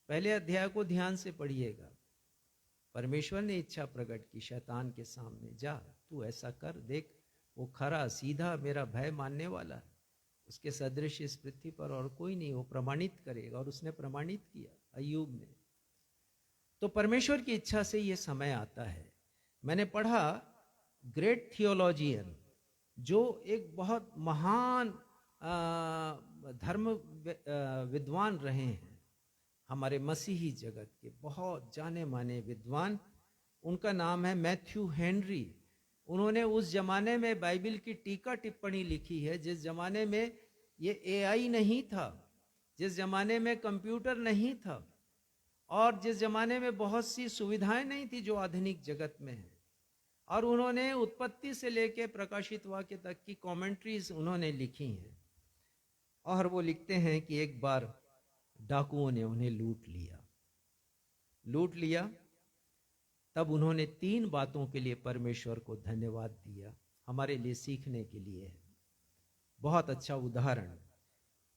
पहले अध्याय को ध्यान से पढ़िएगा। परमेश्वर ने इच्छा प्रकट की शैतान के सामने, जा तू ऐसा कर, देख वो खरा सीधा मेरा भय मानने वाला है, उसके सदृश इस पृथ्वी पर और कोई नहीं, वो प्रमाणित करेगा। और उसने प्रमाणित किया अय्यूब ने। तो परमेश्वर की इच्छा से ये समय आता है। मैंने पढ़ा ग्रेट थियोलॉजियन, जो एक बहुत महान धर्म विद्वान रहे हैं हमारे मसीही जगत के, बहुत जाने माने विद्वान, उनका नाम है मैथ्यू हेनरी। उन्होंने उस जमाने में बाइबल की टीका टिप्पणी लिखी है, जिस जमाने में ये एआई नहीं था, जिस जमाने में कंप्यूटर नहीं था और जिस जमाने में बहुत सी सुविधाएं नहीं थी जो आधुनिक जगत में है। और उन्होंने उत्पत्ति से लेकर प्रकाशित वाक्य तक की कमेंट्रीज उन्होंने लिखी हैं। और वो लिखते हैं कि एक बार डाकुओं ने उन्हें लूट लिया। तब उन्होंने 3 बातों के लिए परमेश्वर को धन्यवाद दिया, हमारे लिए सीखने के लिए है। बहुत अच्छा उदाहरण।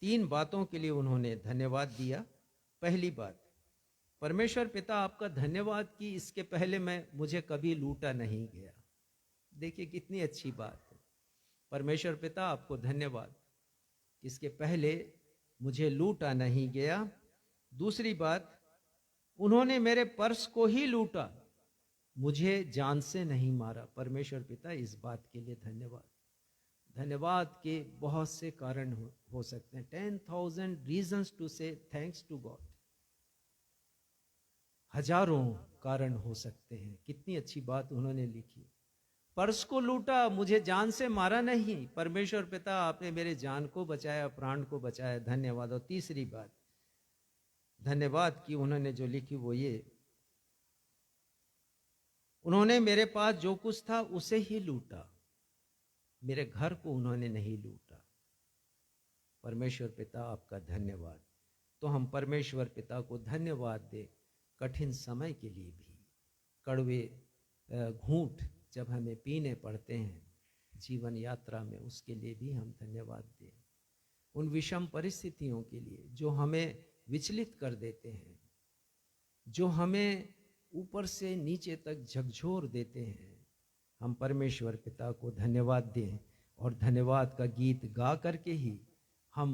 3 बातों के लिए उन्होंने धन्यवाद दिया। पहली बात, परमेश्वर पिता आपका धन्यवाद कि इसके पहले मुझे कभी लूटा नहीं गया। देखिए कितनी अच्छी बात है। परमेश्वर पिता आपको धन्यवाद, इसके पहले मुझे लूटा नहीं गया। दूसरी बात, उन्होंने मेरे पर्स को ही लूटा, मुझे जान से नहीं मारा। परमेश्वर पिता इस बात के लिए धन्यवाद। धन्यवाद के बहुत से कारण हो सकते हैं। 10,000 reasons to say thanks to God। हजारों कारण हो सकते हैं। कितनी अच्छी बात उन्होंने लिखी। पर्स को लूटा, मुझे जान से मारा नहीं। परमेश्वर पिता आपने मेरे जान को बचाया, प्राण को बचाया, धन्यवाद। और तीसरी बात धन्यवाद की उन्होंने जो लिखी वो ये, उन्होंने मेरे पास जो कुछ था उसे ही लूटा, मेरे घर को उन्होंने नहीं लूटा। परमेश्वर पिता आपका धन्यवाद। तो हम परमेश्वर पिता को धन्यवाद दें कठिन समय के लिए भी। कड़वे घूंट जब हमें पीने पड़ते हैं जीवन यात्रा में, उसके लिए भी हम धन्यवाद दें। उन विषम परिस्थितियों के लिए जो हमें विचलित कर देते हैं, जो हमें ऊपर से नीचे तक झकझोर देते हैं, हम परमेश्वर पिता को धन्यवाद दें। और धन्यवाद का गीत गा करके ही हम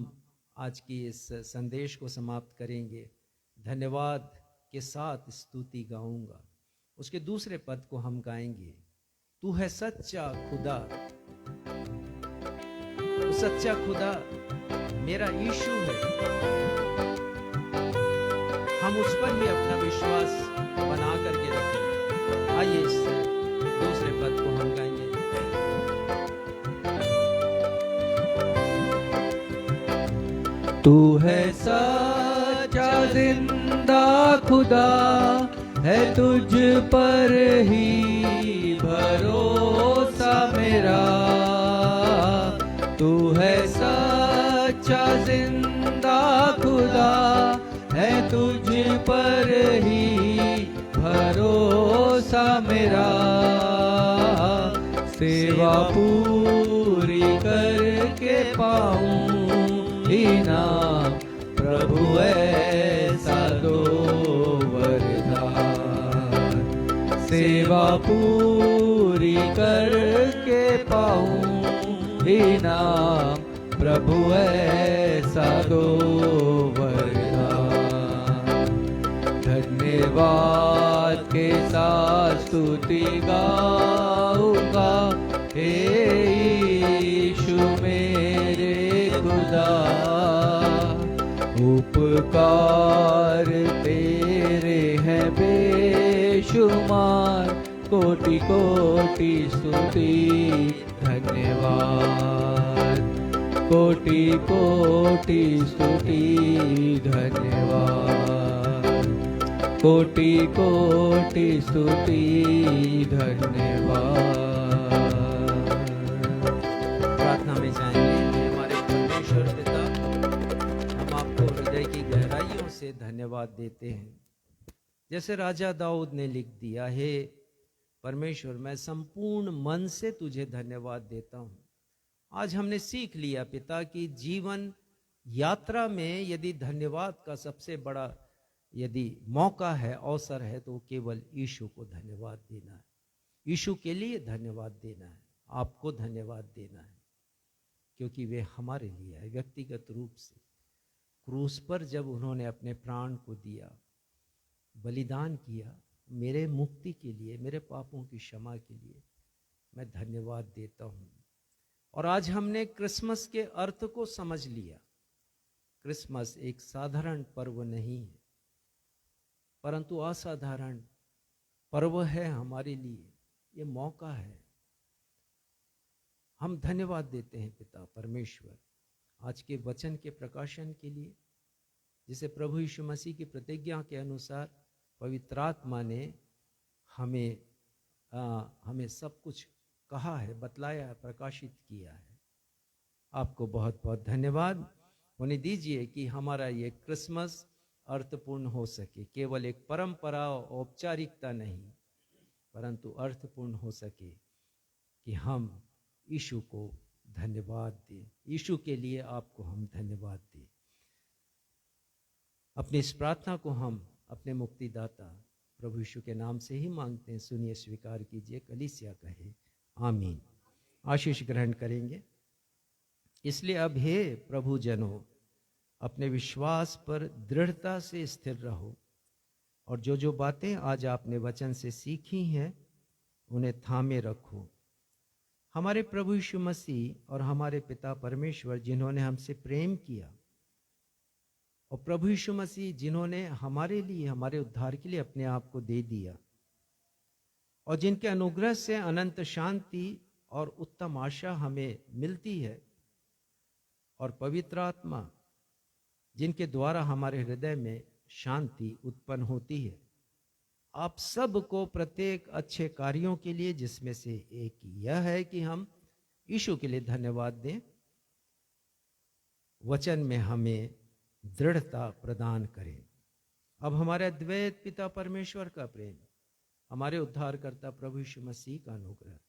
आज की इस संदेश को समाप्त करेंगे। धन्यवाद के साथ स्तुति गाऊंगा। उसके दूसरे पद को हम गाएंगे, तू है सच्चा खुदा। तो सच्चा खुदा मेरा यीशु है, हम उस पर ही अपना विश्वास बना करके रखें। आइए इस दूसरे पद को हम गाएंगे। तू है सच्चा जिंदा खुदा, है तुझ पर ही भरोसा मेरा। तू है सच्चा जिंदा खुदा, है तुझ पर ही भरोसा मेरा। सेवा पूरी करके पाऊं इनाम, प्रभु ऐसा दो वरदान। सेवा पूरी करके पाऊं ही नाम प्रभु ऐसा दो वरदान। धन्यवाद के साथ स्तुति गाऊंगा हे यीशु मेरे खुदा। उपकार तेरे हैं बेशुमार, कोटि कोटि स्तुति धन्यवाद। कोटि कोटि स्तुति धन्यवाद। कोटि कोटि स्तुति धन्यवाद। प्रार्थना में जाएंगे। हमारे परमेश्वर पिता, हम आपको हृदय की गहराइयों से धन्यवाद देते हैं। जैसे राजा दाऊद ने लिख दिया, हे परमेश्वर मैं संपूर्ण मन से तुझे धन्यवाद देता हूँ। आज हमने सीख लिया पिता कि जीवन यात्रा में यदि धन्यवाद का सबसे बड़ा यदि मौका है, अवसर है, तो केवल यीशु को धन्यवाद देना है। यीशु के लिए धन्यवाद देना है, आपको धन्यवाद देना है, क्योंकि वे हमारे लिए है। व्यक्तिगत रूप से क्रूस पर जब उन्होंने अपने प्राण को दिया, बलिदान किया मेरे मुक्ति के लिए, मेरे पापों की क्षमा के लिए, मैं धन्यवाद देता हूँ। और आज हमने क्रिसमस के अर्थ को समझ लिया। क्रिसमस एक साधारण पर्व नहीं है, परंतु असाधारण पर्व है हमारे लिए। ये मौका है। हम धन्यवाद देते हैं पिता परमेश्वर आज के वचन के प्रकाशन के लिए, जिसे प्रभु यीशु मसीह की प्रतिज्ञा के अनुसार पवित्र आत्मा ने हमें सब कुछ कहा है, बतलाया है, प्रकाशित किया है। आपको बहुत बहुत धन्यवाद। होने दीजिए कि हमारा ये क्रिसमस अर्थपूर्ण हो सके, केवल एक परंपरा औपचारिकता नहीं, परंतु अर्थपूर्ण हो सके कि हम यीशु को धन्यवाद दें। यीशु के लिए आपको हम धन्यवाद दें। अपनी इस प्रार्थना को हम अपने मुक्तिदाता प्रभु यीशु के नाम से ही मांगते हैं। सुनिए, स्वीकार कीजिए। कलीसिया कहे आमीन। आशीष ग्रहण करेंगे। इसलिए अब हे प्रभु जनों, अपने विश्वास पर दृढ़ता से स्थिर रहो और जो जो बातें आज आपने वचन से सीखी हैं उन्हें थामे रखो। हमारे प्रभु यीशु मसीह और हमारे पिता परमेश्वर जिन्होंने हमसे प्रेम किया, और प्रभु यीशु मसीह जिन्होंने हमारे लिए, हमारे उद्धार के लिए अपने आप को दे दिया, और जिनके अनुग्रह से अनंत शांति और उत्तम आशा हमें मिलती है, और पवित्र आत्मा जिनके द्वारा हमारे हृदय में शांति उत्पन्न होती है, आप सबको प्रत्येक अच्छे कार्यों के लिए, जिसमें से एक यह है कि हम यीशु के लिए धन्यवाद दें, वचन में हमें दृढ़ता प्रदान करें। अब हमारे अद्वैत पिता परमेश्वर का प्रेम, हमारे उद्धारकर्ता प्रभु यीशु मसीह का अनुग्रह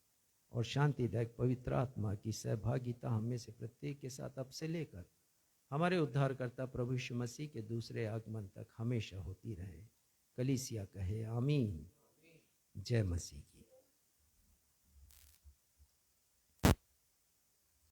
और शांतिदायक पवित्र आत्मा की सहभागिता हम में से प्रत्येक के साथ अब से लेकर हमारे उद्धारकर्ता प्रभु यीशु मसीह के दूसरे आगमन तक हमेशा होती रहे। कलीसिया कहे आमीन। जय मसीह।